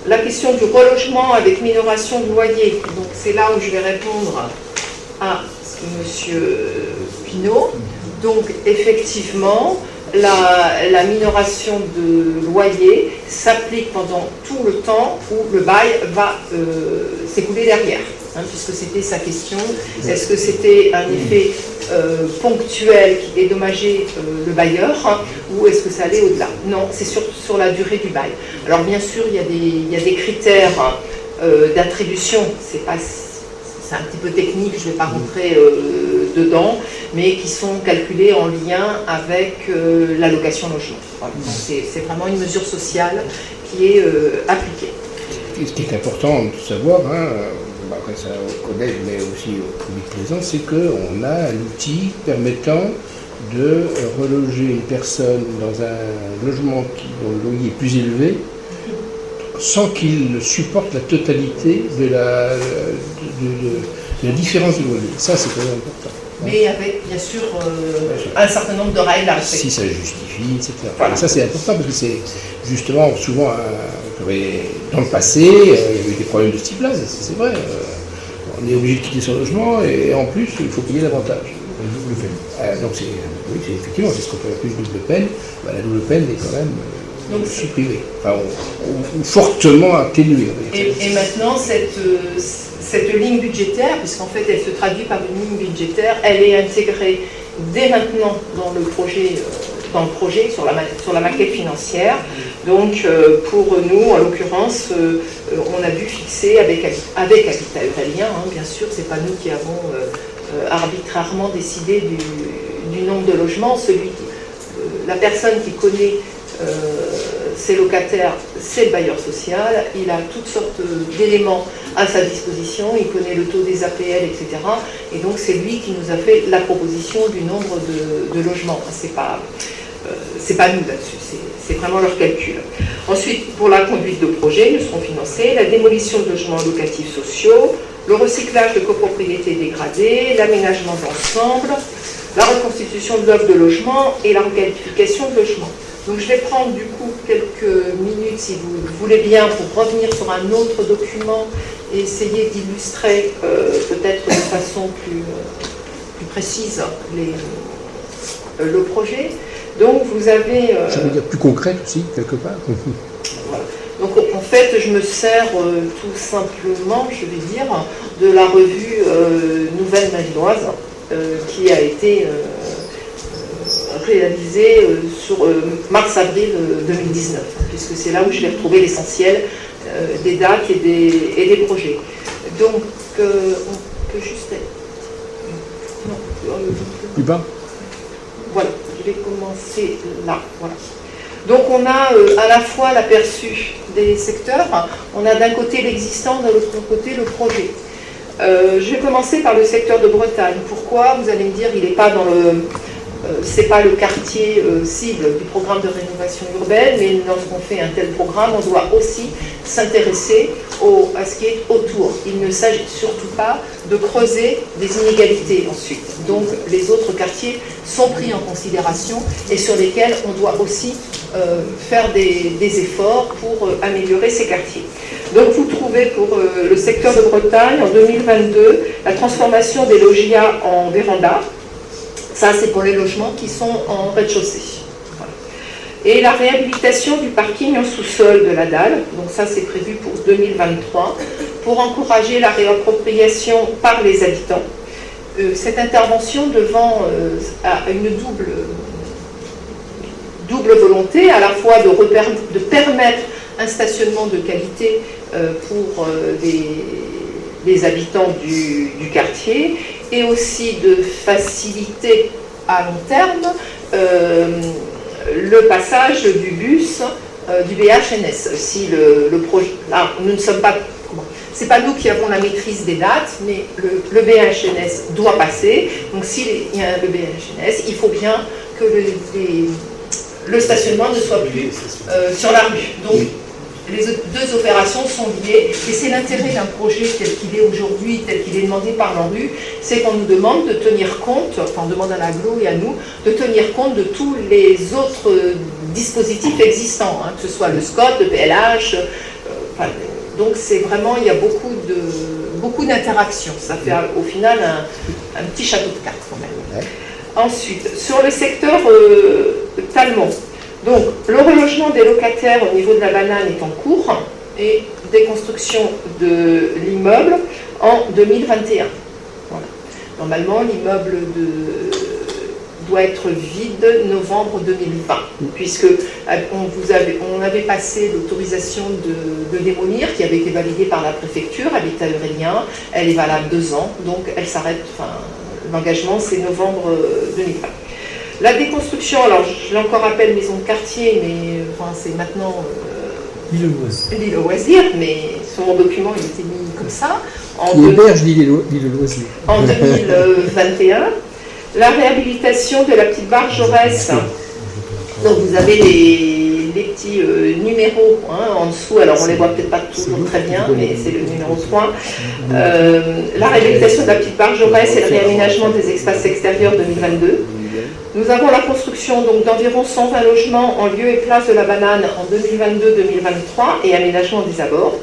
la question du relogement avec minoration de loyer, donc c'est là où je vais répondre à M. Pinault. Donc effectivement, la minoration de loyer s'applique pendant tout le temps où le bail va s'écouler derrière, puisque c'était sa question. Est-ce que c'était un effet ponctuel qui dédommageait le bailleur, ou est-ce que ça allait au-delà? Non, c'est sur la durée du bail. Alors bien sûr, il y a des critères d'attribution, c'est un petit peu technique, je ne vais pas rentrer dedans, mais qui sont calculés en lien avec l'allocation logement. Voilà. C'est vraiment une mesure sociale qui est appliquée. Et ce qui est important de savoir, après ça au collège, mais aussi au public présent, c'est qu'on a un outil permettant de reloger une personne dans un logement dont le loyer est plus élevé, sans qu'il supporte la totalité de la différence de loyer. Ça, c'est quand même important. Mais avec, bien sûr, un certain nombre de règles à respecter. Si ça justifie, etc. Voilà. Ça, c'est important parce que c'est justement souvent, dans le passé, il y a eu des problèmes de ce type-là, c'est vrai. On est obligé de quitter son logement et en plus, il faut payer davantage. Double peine. Donc, effectivement, c'est ce qu'on peut appeler une double peine. La double peine est quand même supprimée, ou fortement atténuée. Et maintenant, cette ligne budgétaire, puisqu'en fait elle se traduit par une ligne budgétaire, elle est intégrée dès maintenant dans le projet, sur la maquette financière. Donc pour nous, en l'occurrence, on a dû fixer avec Habitat Aurélien, bien sûr, c'est pas nous qui avons arbitrairement décidé du nombre de logements. La personne qui connaît ses locataires, c'est le bailleur social, il a toutes sortes d'éléments à sa disposition, il connaît le taux des APL, etc. Et donc c'est lui qui nous a fait la proposition du nombre de logements. C'est pas nous là-dessus, c'est vraiment leur calcul. Ensuite, pour la conduite de projet, nous serons financés la démolition de logements locatifs sociaux, le recyclage de copropriétés dégradées, l'aménagement d'ensemble, la reconstitution de blocs de logement et la requalification de logements. Donc je vais prendre du coup quelques minutes, si vous voulez bien, pour revenir sur un autre document et essayer d'illustrer peut-être de façon plus précise le projet. Donc vous avez... Ça veut dire plus concret aussi, quelque part. Voilà. Donc en fait, je me sers tout simplement, je vais dire, de la revue Nouvelle Malinoise qui a été... réalisé sur mars-avril 2019, puisque c'est là où je vais retrouver l'essentiel des dates et des projets. Donc, on peut juste... Non, plus bas. Voilà, je vais commencer là. Voilà. Donc, on a à la fois l'aperçu des secteurs, on a d'un côté l'existant, de l'autre côté le projet. Je vais commencer par le secteur de Bretagne. Pourquoi? Vous allez me dire, il n'est pas dans le... c'est pas le quartier cible du programme de rénovation urbaine, mais lorsqu'on fait un tel programme, on doit aussi s'intéresser à ce qui est autour. Il ne s'agit surtout pas de creuser des inégalités ensuite. Donc les autres quartiers sont pris en considération et sur lesquels on doit aussi faire des efforts pour améliorer ces quartiers. Donc vous trouvez pour le secteur de Bretagne en 2022 la transformation des logias en véranda. Ça, c'est pour les logements qui sont en rez-de-chaussée. Voilà. Et la réhabilitation du parking en sous-sol de la dalle, donc ça, c'est prévu pour 2023, pour encourager la réappropriation par les habitants. Cette intervention a une double volonté, à la fois de permettre un stationnement de qualité pour les habitants du quartier et aussi de faciliter à long terme le passage du bus du BHNS. Si le projet, là, nous ne sommes pas, c'est pas nous qui avons la maîtrise des dates, mais le BHNS doit passer. Donc s'il y a le BHNS, il faut bien que le stationnement ne soit plus sur la rue. Donc les deux opérations sont liées et c'est l'intérêt d'un projet tel qu'il est aujourd'hui, tel qu'il est demandé par l'ANRU, c'est qu'on nous demande de tenir compte, enfin on demande à l'AGLO et à nous, de tenir compte de tous les autres dispositifs existants, hein, que ce soit le SCOT, le PLH, donc c'est vraiment, il y a beaucoup d'interactions, ça fait au final un petit château de cartes quand même. Ouais. Ensuite, sur le secteur Talmont, donc le relogement des locataires au niveau de la banane est en cours et déconstruction de l'immeuble en 2021. Voilà. Normalement, l'immeuble doit être vide novembre 2020, puisque on avait passé l'autorisation de démolir qui avait été validée par la préfecture à l'État Aurélien. Elle est valable 2 ans, donc elle s'arrête, l'engagement c'est novembre 2020. La déconstruction, alors je l'ai encore appelé maison de quartier, mais c'est maintenant l'île au loisir, mais sur mon document il était mis comme ça. Qui héberge l'île au loisir. En 2021. La réhabilitation de la petite barre Jaurès. Donc vous avez les petits numéros en dessous, alors on ne les voit peut-être pas toujours très bien, mais c'est le numéro 3. La réhabilitation de la petite barre Jaurès et le réaménagement des espaces extérieurs 2022. Nous avons la construction d'environ 120 logements en lieu et place de la banane en 2022-2023 et aménagement des abords.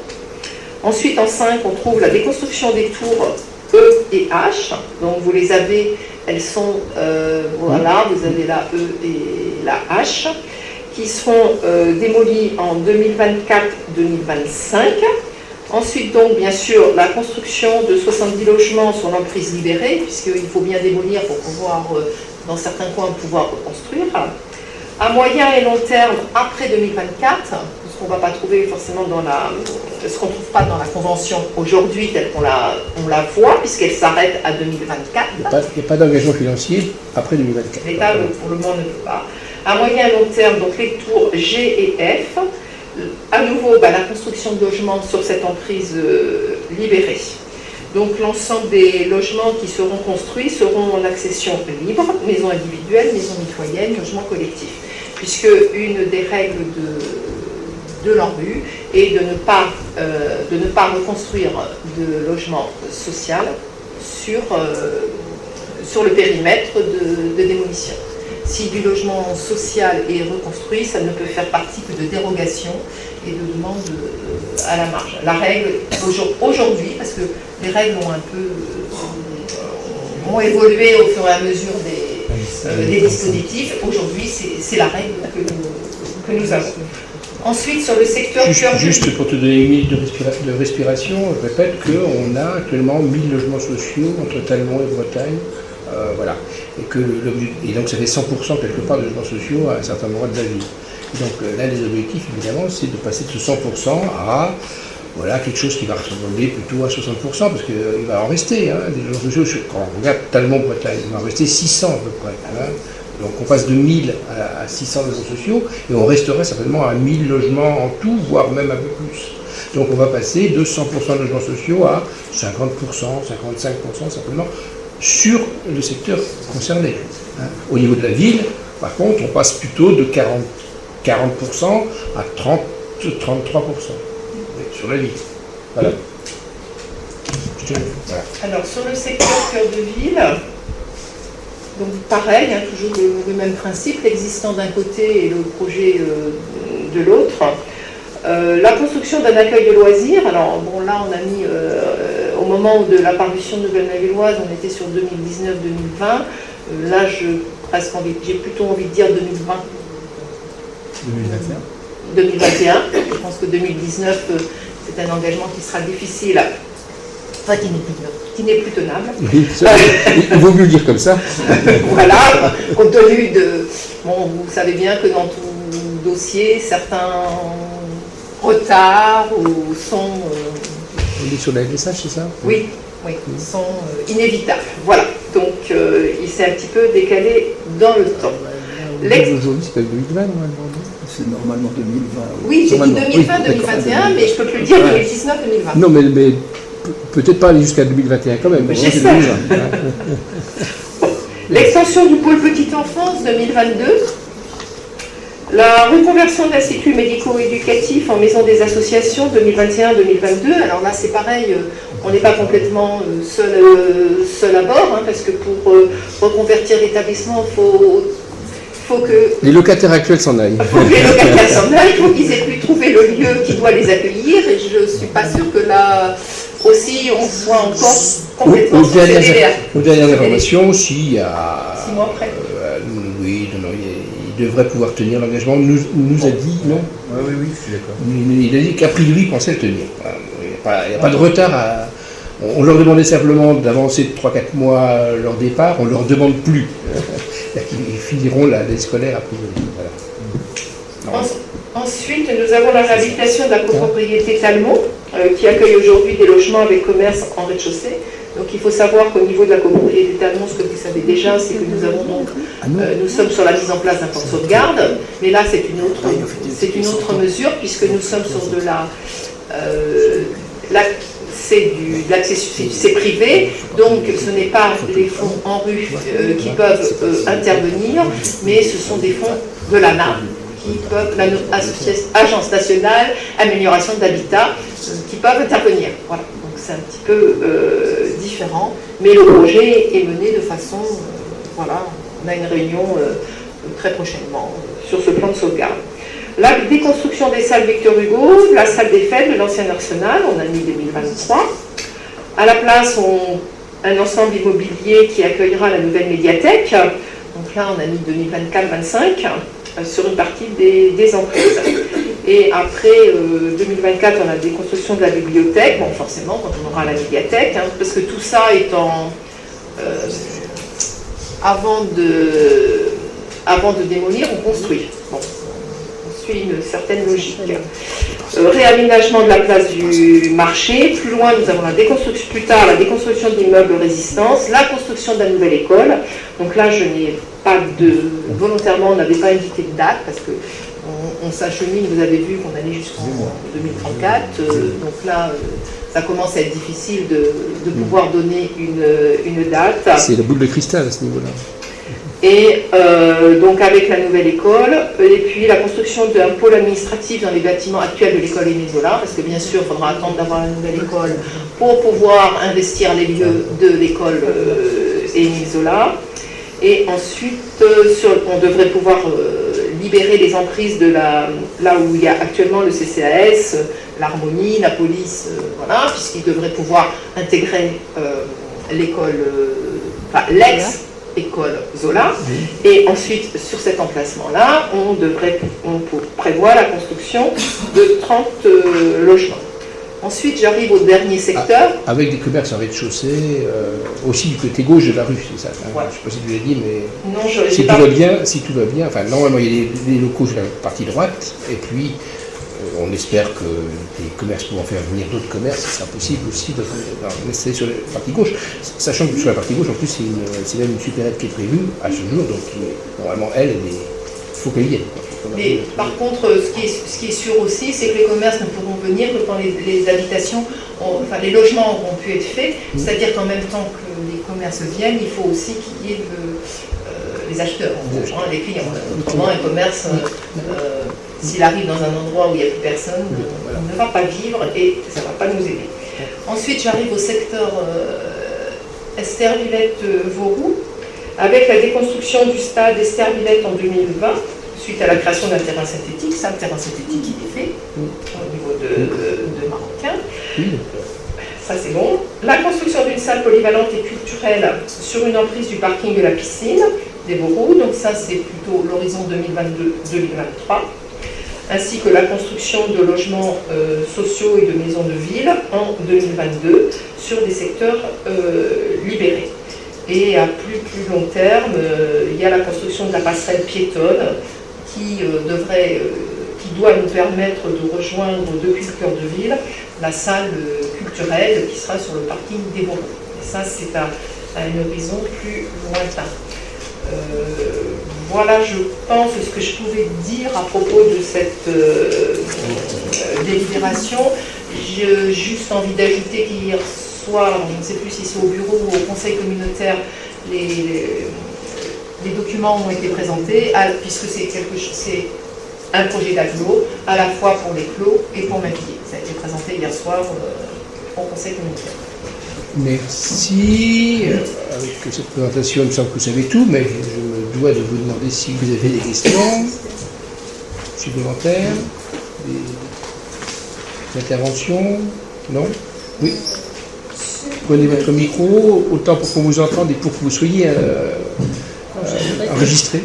Ensuite, en 5, on trouve la déconstruction des tours E et H. Donc vous les avez, elles sont, voilà, vous avez la E et la H, qui seront démolies en 2024-2025. Ensuite, donc, bien sûr, la construction de 70 logements sur l'emprise libérée, puisqu'il faut bien démolir pour pouvoir, dans certains coins, pouvoir reconstruire. À moyen et long terme, après 2024, ce qu'on ne va pas trouver forcément ce qu'on ne trouve pas dans la convention aujourd'hui, telle qu'on la voit, puisqu'elle s'arrête à 2024. Il n'y a pas d'engagement financier après 2024. L'État, pour le moment, ne peut pas. À moyen et long terme, donc les tours G et F. À nouveau, la construction de logements sur cette emprise libérée. Donc l'ensemble des logements qui seront construits seront en accession libre, maison individuelle, maison mitoyenne, logement collectif. Puisque une des règles de l'ANRU est de ne pas reconstruire de logement social sur le périmètre de démolition. Si du logement social est reconstruit, ça ne peut faire partie que de dérogation et de demande à la marge. La règle, aujourd'hui, parce que les règles ont évolué au fur et à mesure des dispositifs, aujourd'hui, c'est la règle que nous avons. Ensuite, sur le secteur juste pour te donner une minute de respiration, je répète qu'on a actuellement 1000 logements sociaux entre Talmont et Bretagne. Voilà. Et donc ça fait 100% quelque part de logements sociaux à un certain moment de la vie. Donc l'un des objectifs évidemment c'est de passer de ce 100% à quelque chose qui va ressembler plutôt à 60% parce qu'il va en rester des logements sociaux. Quand on regarde Talmont Bretagne, il va en rester 600 à peu près. Donc on passe de 1000 à 600 logements sociaux et on restera certainement à 1000 logements en tout, voire même un peu plus. Donc on va passer de 100% de logements sociaux à 50%, 55% simplement sur le secteur concerné. Au niveau de la ville, par contre, on passe plutôt de 40% à 33% sur la ville. Voilà. Voilà. Alors, sur le secteur cœur de ville, donc pareil, toujours le même principe, l'existant d'un côté et le projet de l'autre. La construction d'un accueil de loisirs, alors bon là on a mis, au moment de la parution de Nouvelle-Navilloise, on était sur 2019-2020, là j'ai plutôt envie de dire 2020. 2021, je pense que 2019 c'est un engagement qui sera difficile, enfin qui n'est plus tenable. Oui, il vaut mieux le dire comme ça. Voilà, compte tenu de... Bon, vous savez bien que dans tout dossier, certains retards ou sont On est sur la LSH, c'est ça? Oui, oui, sont inévitables. Voilà, donc il s'est un petit peu décalé dans le temps. Aujourd'hui, c'est pas 2020, normalement. C'est normalement 2020. Oui, j'ai dit Normalement, 2020-2021, mais je peux plus dire 2019-2020. Non, mais peut-être pas aller jusqu'à 2021 quand même. J'espère. L'extension du pôle petite enfance 2022, la reconversion d'instituts médico-éducatifs en maison des associations 2021-2022. Alors là, c'est pareil, on n'est pas complètement seul à bord, hein, parce que pour reconvertir l'établissement, il faut que Les locataires actuels s'en aillent. les locataires s'en aillent, il faut qu'ils aient pu trouver le lieu qui doit les accueillir, et je ne suis pas sûre que là aussi on soit encore complètement sur ces délais. Aux dernières informations, s'il y a... 6 mois après. Oui, non, il devrait pouvoir tenir l'engagement. Nous a dit, non? Oui, je suis d'accord. Il a dit qu'a priori, il pensait le tenir. Voilà. Il n'y a pas de retard à... On leur demandait simplement d'avancer de 3-4 mois leur départ, on ne leur demande plus. Ils finiront l'année scolaire a priori. Voilà. Ensuite, nous avons la réhabilitation de la copropriété Talmont, qui accueille aujourd'hui des logements avec commerce en rez-de-chaussée. Donc il faut savoir qu'au niveau de la copropriété Talmont, ce que vous savez déjà, c'est que nous avons donc, nous sommes sur la mise en place d'un plan de sauvegarde, mais là c'est une autre mesure, puisque nous sommes sur de c'est privé, donc ce n'est pas les fonds en rue qui peuvent intervenir, mais ce sont des fonds de l'ANA, qui peuvent, Agence nationale amélioration de l'habitat, qui peuvent intervenir. Voilà, donc c'est un petit peu différent, mais le projet est mené de façon, voilà, on a une réunion très prochainement sur ce plan de sauvegarde. La déconstruction des salles Victor Hugo, la salle des fêtes de l'ancien Arsenal, on a mis 2023. À la place, un ensemble immobilier qui accueillera la nouvelle médiathèque. Donc là, on a mis 2024-25 sur une partie des emprises. Et après 2024, on a la déconstruction de la bibliothèque. Bon, forcément, quand on aura la médiathèque, hein, parce que tout ça étant avant de démolir, on construit. Bon. Une certaine logique. Réaménagement de la place du marché. Plus loin, nous avons la déconstruction de l'immeuble résistance, la construction de la nouvelle école. Donc là, je n'ai pas volontairement, on n'avait pas indiqué de date parce que on s'achemine. Vous avez vu qu'on allait jusqu'en 2034. Donc là, ça commence à être difficile de pouvoir donner une date. C'est la boule de cristal à ce niveau-là. Et donc avec la nouvelle école, et puis la construction d'un pôle administratif dans les bâtiments actuels de l'école Émile Zola, parce que bien sûr, il faudra attendre d'avoir la nouvelle école pour pouvoir investir les lieux de l'école Émile Zola. Et ensuite, on devrait pouvoir libérer les emprises de là où il y a actuellement le CCAS, l'Harmonie, la police, voilà, puisqu'ils devraient pouvoir intégrer l'école, l'ex-école Zola. Et ensuite, sur cet emplacement-là, on prévoit la construction de 30 logements. Ensuite, j'arrive au dernier secteur. Avec des commerces en rez-de-chaussée, aussi du côté gauche de la rue, c'est ça. Hein, ouais. Je ne sais pas si tu l'as dit, mais non, si tout va bien, enfin normalement il y a des locaux sur la partie droite, et puis on espère que les commerces pourront faire venir d'autres commerces, ce sera possible aussi d'installer sur la partie gauche. Sachant que sur la partie gauche, en plus, c'est même une supérette qui est prévue à ce jour, donc normalement il faut qu'elle y vienne. Mais par contre, ce qui est sûr aussi, c'est que les commerces ne pourront venir que quand les habitations, les logements auront pu être faits. C'est-à-dire qu'en même temps que les commerces viennent, il faut aussi qu'il y ait les acheteurs, les clients. Autrement, un commerce, s'il arrive dans un endroit où il n'y a plus personne, ne va pas vivre et ça ne va pas nous aider. Ensuite, j'arrive au secteur Esther Villette-Vauroux, avec la déconstruction du stade Esther Villette en 2020. Suite à la création d'un terrain synthétique, ça, le terrain synthétique, il est fait au niveau de Marocain. Ça, c'est bon. La construction d'une salle polyvalente et culturelle sur une emprise du parking de la piscine des Vauroux, donc ça, c'est plutôt l'horizon 2022-2023, ainsi que la construction de logements sociaux et de maisons de ville en 2022 sur des secteurs libérés. Et à plus long terme, il y a la construction de la passerelle piétonne qui devrait qui doit nous permettre de rejoindre depuis le cœur de ville la salle culturelle qui sera sur le parking des Bourbons. Et ça, c'est à un horizon plus lointain. Voilà, je pense, ce que je pouvais dire à propos de cette délibération. J'ai juste envie d'ajouter qu'hier soir, je ne sais plus si c'est au bureau ou au conseil communautaire, les documents ont été présentés, puisque c'est un projet d'agglo, à la fois pour les clos et pour Mavillé. Ça a été présenté hier soir au conseil communautaire. Merci. Avec cette présentation, il me semble que vous savez tout, mais je me dois de vous demander si vous avez des questions supplémentaires, des interventions. Non? Oui. Prenez votre micro, autant pour qu'on vous entende et pour que vous soyez enregistré.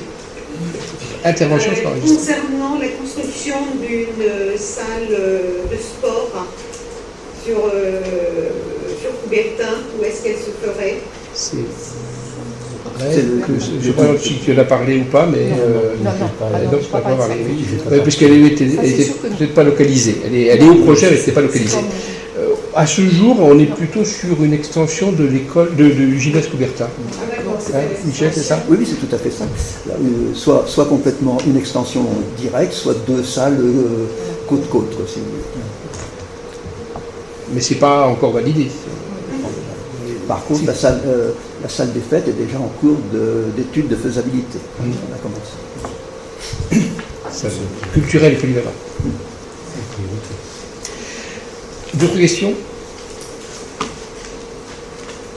Intervention sera enregistrée. Concernant la construction d'une salle de sport sur Coubertin, où est-ce qu'elle se ferait? C'est vrai que je ne sais pas si tu en as parlé ou pas, mais donc je ne peux pas parler. Oui, puisqu'elle n'était peut-être pas localisée. Elle est au projet, mais elle n'était pas localisée. À ce jour, on est plutôt sur une extension de l'école du gymnase Coubertin. Michel, c'est ça? Oui, c'est tout à fait ça. Là, soit complètement une extension directe, soit deux salles côte-côte, si vous voulez. Mais c'est pas encore validé. Par contre, la salle des fêtes est déjà en cours d'études de faisabilité. On a commencé. Ça, culturel et polyvalent. D'autres questions?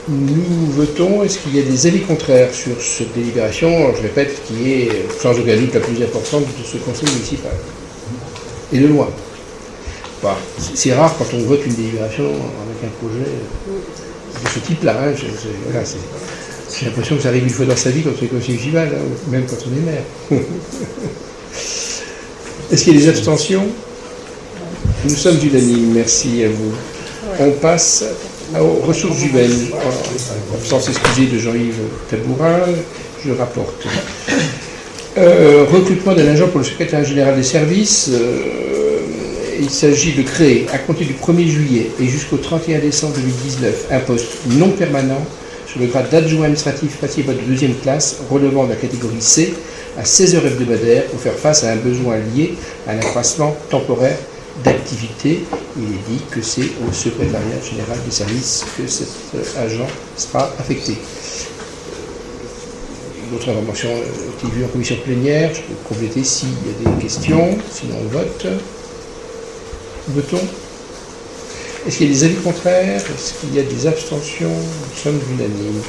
Nous votons. Est-ce qu'il y a des avis contraires sur cette délibération, je répète, qui est sans aucun doute la plus importante de ce conseil municipal? Et de loin. Bah, c'est rare quand on vote une délibération avec un projet de ce type-là. Hein. J'ai l'impression que ça arrive une fois dans sa vie quand on est conseiller municipal, hein, même quand on est maire. Est-ce qu'il y a des abstentions? Nous sommes unanimes, merci à vous. On passe aux ressources humaines. Absence excusée de Jean-Yves Tabourin, je rapporte. Recrutement d'un agent pour le secrétaire général des services. Il s'agit de créer, à compter du 1er juillet et jusqu'au 31 décembre 2019, un poste non permanent sur le grade d'adjoint administratif principal de deuxième classe, relevant de la catégorie C, à 16 heures hebdomadaires pour faire face à un besoin lié à un accroissement temporaire d'activité. Il est dit que c'est au secrétariat général des services que cet agent sera affecté. D'autres informations ont été vues en commission plénière. Je peux compléter s'il y a des questions, sinon on vote. Votons. Est-ce qu'il y a des avis contraires? Est-ce qu'il y a des abstentions? Nous sommes unanimes.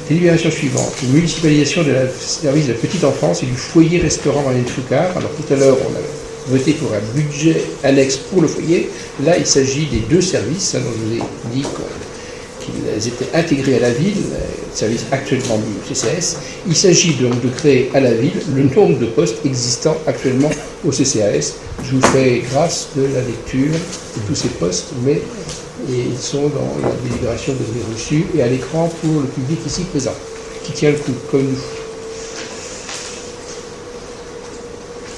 Délibération suivante. Municipalisation de la service de la petite enfance et du foyer restaurant Marlène Foucard. Alors tout à l'heure, on a voté pour un budget annexe pour le foyer. Là, il s'agit des deux services, dont je vous ai dit qu'ils étaient intégrés à la ville, service actuellement mis au CCAS. Il s'agit donc de créer à la ville le nombre de postes existants actuellement au CCAS. Je vous fais grâce de la lecture de tous ces postes, mais ils sont dans la délibération que vous avez reçue et à l'écran pour le public ici présent, qui tient le coup, comme nous.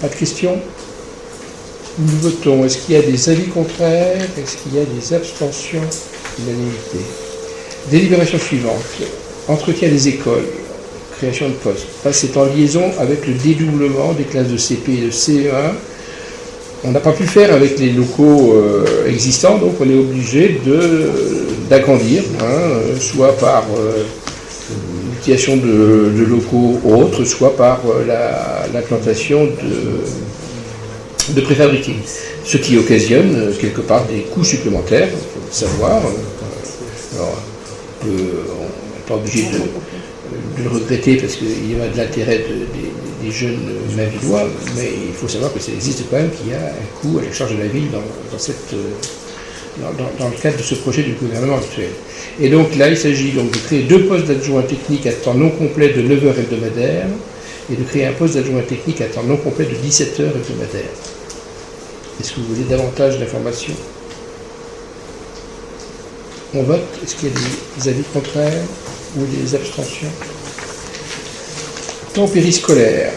Pas de questions? Nous votons. Est-ce qu'il y a des avis contraires? Est-ce qu'il y a des abstentions? Unanimité. Délibération suivante. Entretien des écoles. Création de postes. Là, c'est en liaison avec le dédoublement des classes de CP et de CE1. On n'a pas pu faire avec les locaux existants, donc on est obligé d'agrandir, soit par l'utilisation de locaux autres, soit par l'implantation de préfabriqués. Ce qui occasionne quelque part des coûts supplémentaires, il faut le savoir. Alors, on n'est pas obligé de le regretter parce qu'il y a de l'intérêt des jeunes Mavillois, mais il faut savoir que ça existe quand même, qu'il y a un coût à la charge de la ville dans le cadre de ce projet du gouvernement actuel. Et donc là, il s'agit donc de créer deux postes d'adjoint technique à temps non complet de 9 heures hebdomadaires et de créer un poste d'adjoint technique à temps non complet de 17 heures hebdomadaires. Est-ce que vous voulez davantage d'informations? On vote. Est-ce qu'il y a des avis contraires ou des abstentions? Temps périscolaire.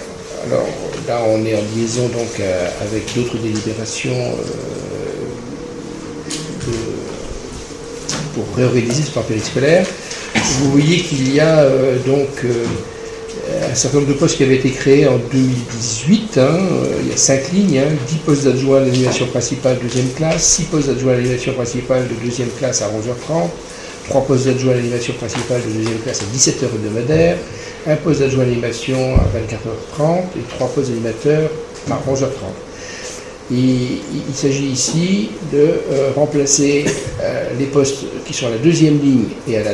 alors là, on est en liaison donc avec d'autres délibérations pour réorganiser ce plan périscolaire. Vous voyez qu'il y a un certain nombre de postes qui avaient été créés en 2018. Il y a 5 lignes, 10 postes d'adjoints à l'animation principale deuxième classe, 6 postes d'adjoints à l'animation principale de deuxième classe à 11h30, 3 postes d'adjoints à l'animation principale de deuxième classe à 17h hebdomadaire, un poste d'adjoint à l'animation à 24h30 et 3 postes d'animateurs à 11h30. Il s'agit ici de remplacer les postes qui sont à la deuxième ligne et à la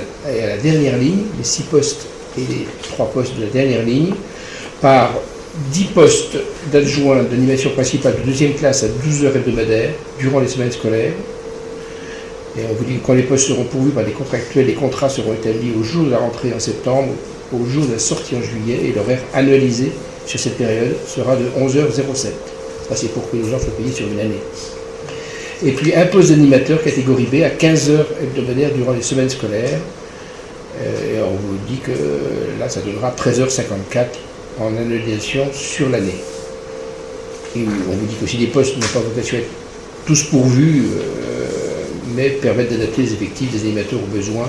dernière ligne, les 6 postes et les 3 postes de la dernière ligne, par 10 postes d'adjoints d'animation principale de deuxième classe à 12 heures hebdomadaires durant les semaines scolaires. Et on vous dit que quand les postes seront pourvus par des contractuels, les contrats seront établis au jour de la rentrée en septembre, au jour de la sortie en juillet, et l'horaire annualisé sur cette période sera de 11h07. Ça, c'est pour que les gens soient payés sur une année. Et puis un poste d'animateur catégorie B à 15 heures hebdomadaires durant les semaines scolaires. Et on vous dit que là, ça donnera 13h54 en annualisation sur l'année. Et on vous dit que si les postes n'ont pas vocation à être tous pourvus, mais permettent d'adapter les effectifs des animateurs aux besoins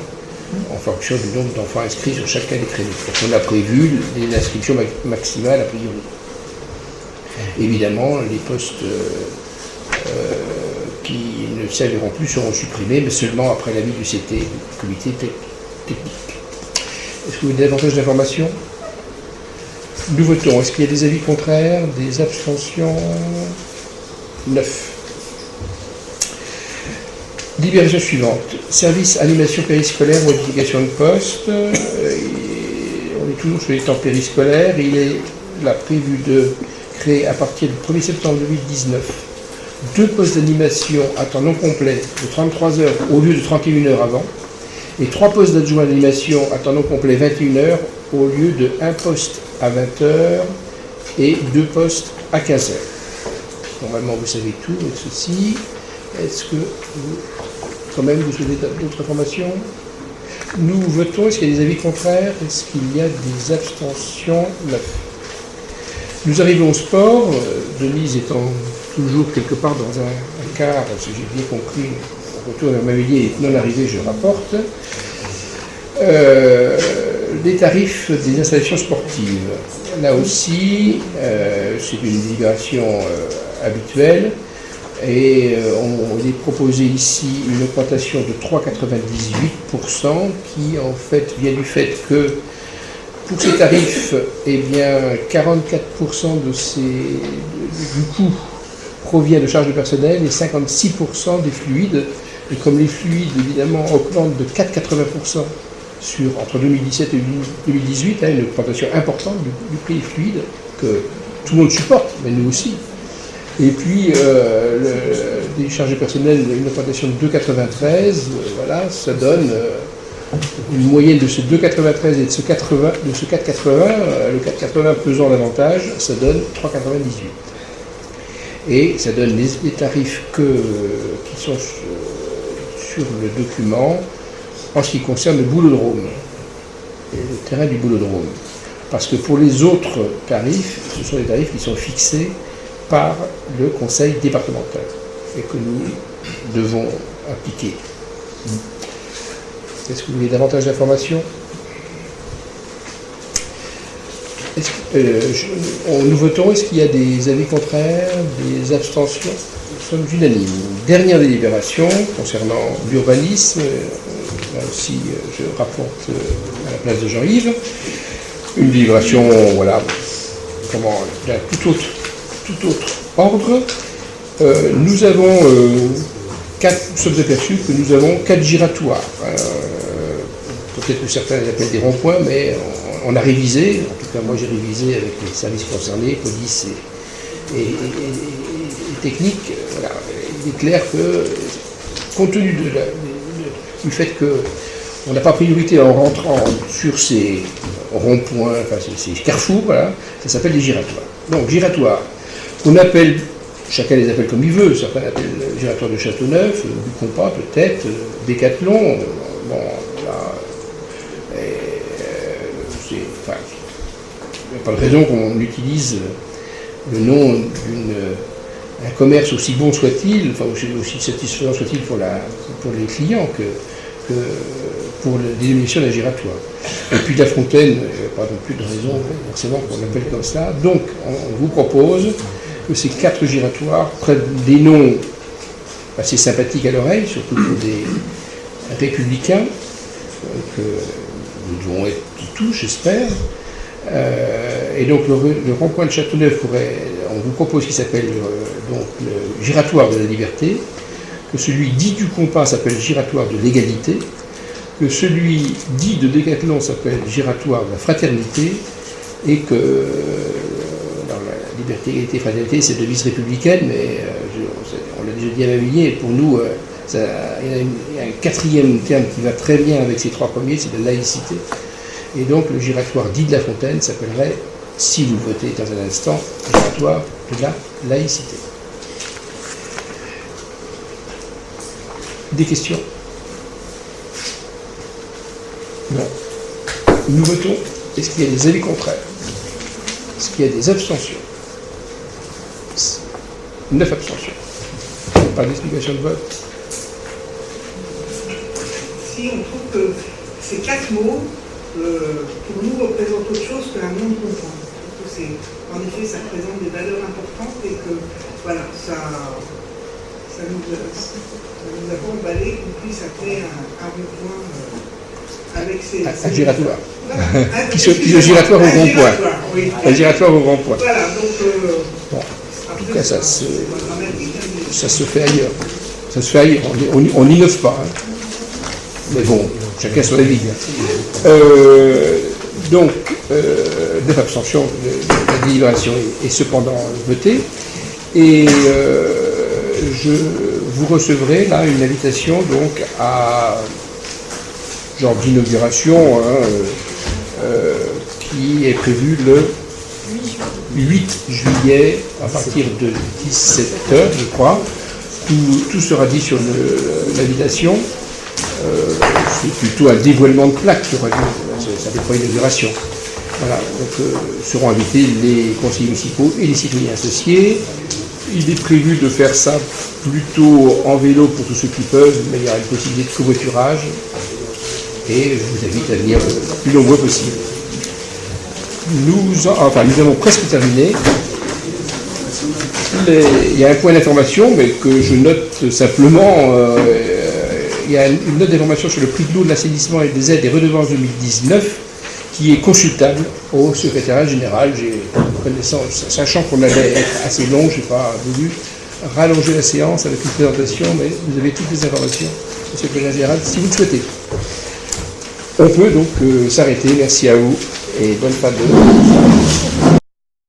en fonction du nombre d'enfants inscrits sur chacun des créneaux. Donc on a prévu les inscriptions maximales a priori. Évidemment, les postes qui ne serviront plus seront supprimés, mais seulement après l'avis du CT, du comité technique. Est-ce que vous avez davantage d'informations? Nous votons. Est-ce qu'il y a des avis contraires, des abstentions? 9. Délibération suivante. Service animation périscolaire, modification de poste. On est toujours sur les temps périscolaires. Il est là prévu de créer à partir du 1er septembre 2019 2 postes d'animation à temps non complet de 33 heures au lieu de 31 heures avant, et 3 postes d'adjoint d'animation à temps non complet 21 heures au lieu de 1 poste à 20 heures et 2 postes à 15 heures. Normalement, vous savez tout avec ceci. Est-ce que vous, quand même, vous souhaitez d'autres informations? Nous votons. Est-ce qu'il y a des avis contraires? Est-ce qu'il y a des abstentions? 9. Nous arrivons au sport, Denise étant toujours quelque part dans un quart, si j'ai bien compris, en retour vers ma veillée et non arrivé, je rapporte. Les tarifs des installations sportives. Là aussi, c'est une délibération habituelle et on est proposé ici une augmentation de 3,98% qui en fait vient du fait que pour ces tarifs, eh bien, 44% du coût provient de charges de personnel et 56% des fluides. Et comme les fluides, évidemment, augmentent de 4,80% entre 2017 et 2018, une augmentation importante du prix des fluides que tout le monde supporte, mais nous aussi. Et puis, des charges de personnel, une augmentation de 2,93, voilà, ça donne une moyenne de ce 2,93 et de ce 4,80, le 4,80 pesant davantage, ça donne 3,98. Et ça donne les tarifs qui sont sur le document en ce qui concerne le boulodrome, le terrain du boulodrome. Parce que pour les autres tarifs, ce sont des tarifs qui sont fixés par le conseil départemental et que nous devons appliquer. Est-ce que vous avez davantage d'informations? Nous votons. Est-ce qu'il y a des avis contraires, des abstentions? Nous sommes unanimes. Dernière délibération concernant l'urbanisme. Là aussi, je rapporte à la place de Jean-Yves. Une délibération, voilà, comment, tout autre ordre. Nous avons nous sommes aperçus que nous avons 4 giratoires. Peut-être que certains les appellent des ronds-points, mais on a révisé, en tout cas moi j'ai révisé avec les services concernés, police et technique. Voilà. Il est clair que, compte tenu du fait qu'on n'a pas priorité en rentrant sur ces ronds-points, enfin ces carrefours, voilà, ça s'appelle des giratoires. Donc giratoires, qu'on appelle, chacun les appelle comme il veut, certains appellent giratoire de Châteauneuf, du Compas peut-être, Décathlon, bon, là, pas de raison qu'on utilise le nom d'un commerce aussi bon soit-il, enfin aussi satisfaisant soit-il pour les clients que pour la dénomination d'un giratoire. Et puis La Fontaine, il n'y a pas non plus de raison forcément qu'on l'appelle comme ça. Donc on vous propose que ces 4 giratoires prennent des noms assez sympathiques à l'oreille, surtout pour des républicains, que nous devons être tous, j'espère. Et donc le rond-point de Châteauneuf on vous propose qu'il s'appelle donc le giratoire de la liberté, que celui dit du Compas s'appelle giratoire de l'égalité, que celui dit de Décathlon s'appelle giratoire de la fraternité, et que alors la liberté, égalité, fraternité, c'est devise républicaine, mais on l'a déjà dit à Mamillier, et pour nous, il y a un 4e terme qui va très bien avec ces 3 premiers, c'est la laïcité. Et donc le giratoire dit de La Fontaine s'appellerait, si vous votez dans un instant, giratoire de la laïcité. Des questions? Non. Nous votons. Est-ce qu'il y a des avis contraires? Est-ce qu'il y a des abstentions? 9 abstentions. Pas d'explication de vote? Si on trouve que ces 4 mots, pour nous, représentent autre chose que la non-comprendre. En effet, ça représente des valeurs importantes et que, voilà, ça nous a emballé qu'on puisse appeler un rond-point avec ces... Un giratoire. Voilà. Qui se giratoire au rond-point. Oui. Un giratoire au rond-point. Voilà, donc... Bon. En tout cas, ça se fait ailleurs. Ça se fait ailleurs. On n'innove pas. Hein. Mais bon, chacun son avis. Donc, 9 abstentions, la délibération est cependant votée. Et vous recevrez là une invitation donc à genre d'inauguration qui est prévue le 8 juillet à partir de 17h, je crois. Tout sera dit sur l'invitation. C'est plutôt un dévoilement de plaque, ça n'est pas une inauguration. Voilà, donc seront invités les conseillers municipaux et les citoyens associés. Il est prévu de faire ça plutôt en vélo pour tous ceux qui peuvent, mais il y aura une possibilité de covoiturage. Et je vous invite à venir le plus nombreux possible. Nous avons presque terminé. Il y a un point d'information, mais que je note simplement. Il y a une note d'information sur le prix de l'eau, de l'assainissement et des aides et redevances 2019 qui est consultable au secrétariat général. Sachant qu'on allait être assez long, je n'ai pas voulu rallonger la séance avec une présentation, mais vous avez toutes les informations au secrétariat général si vous le souhaitez. On peut donc s'arrêter. Merci à vous et bonne fin de...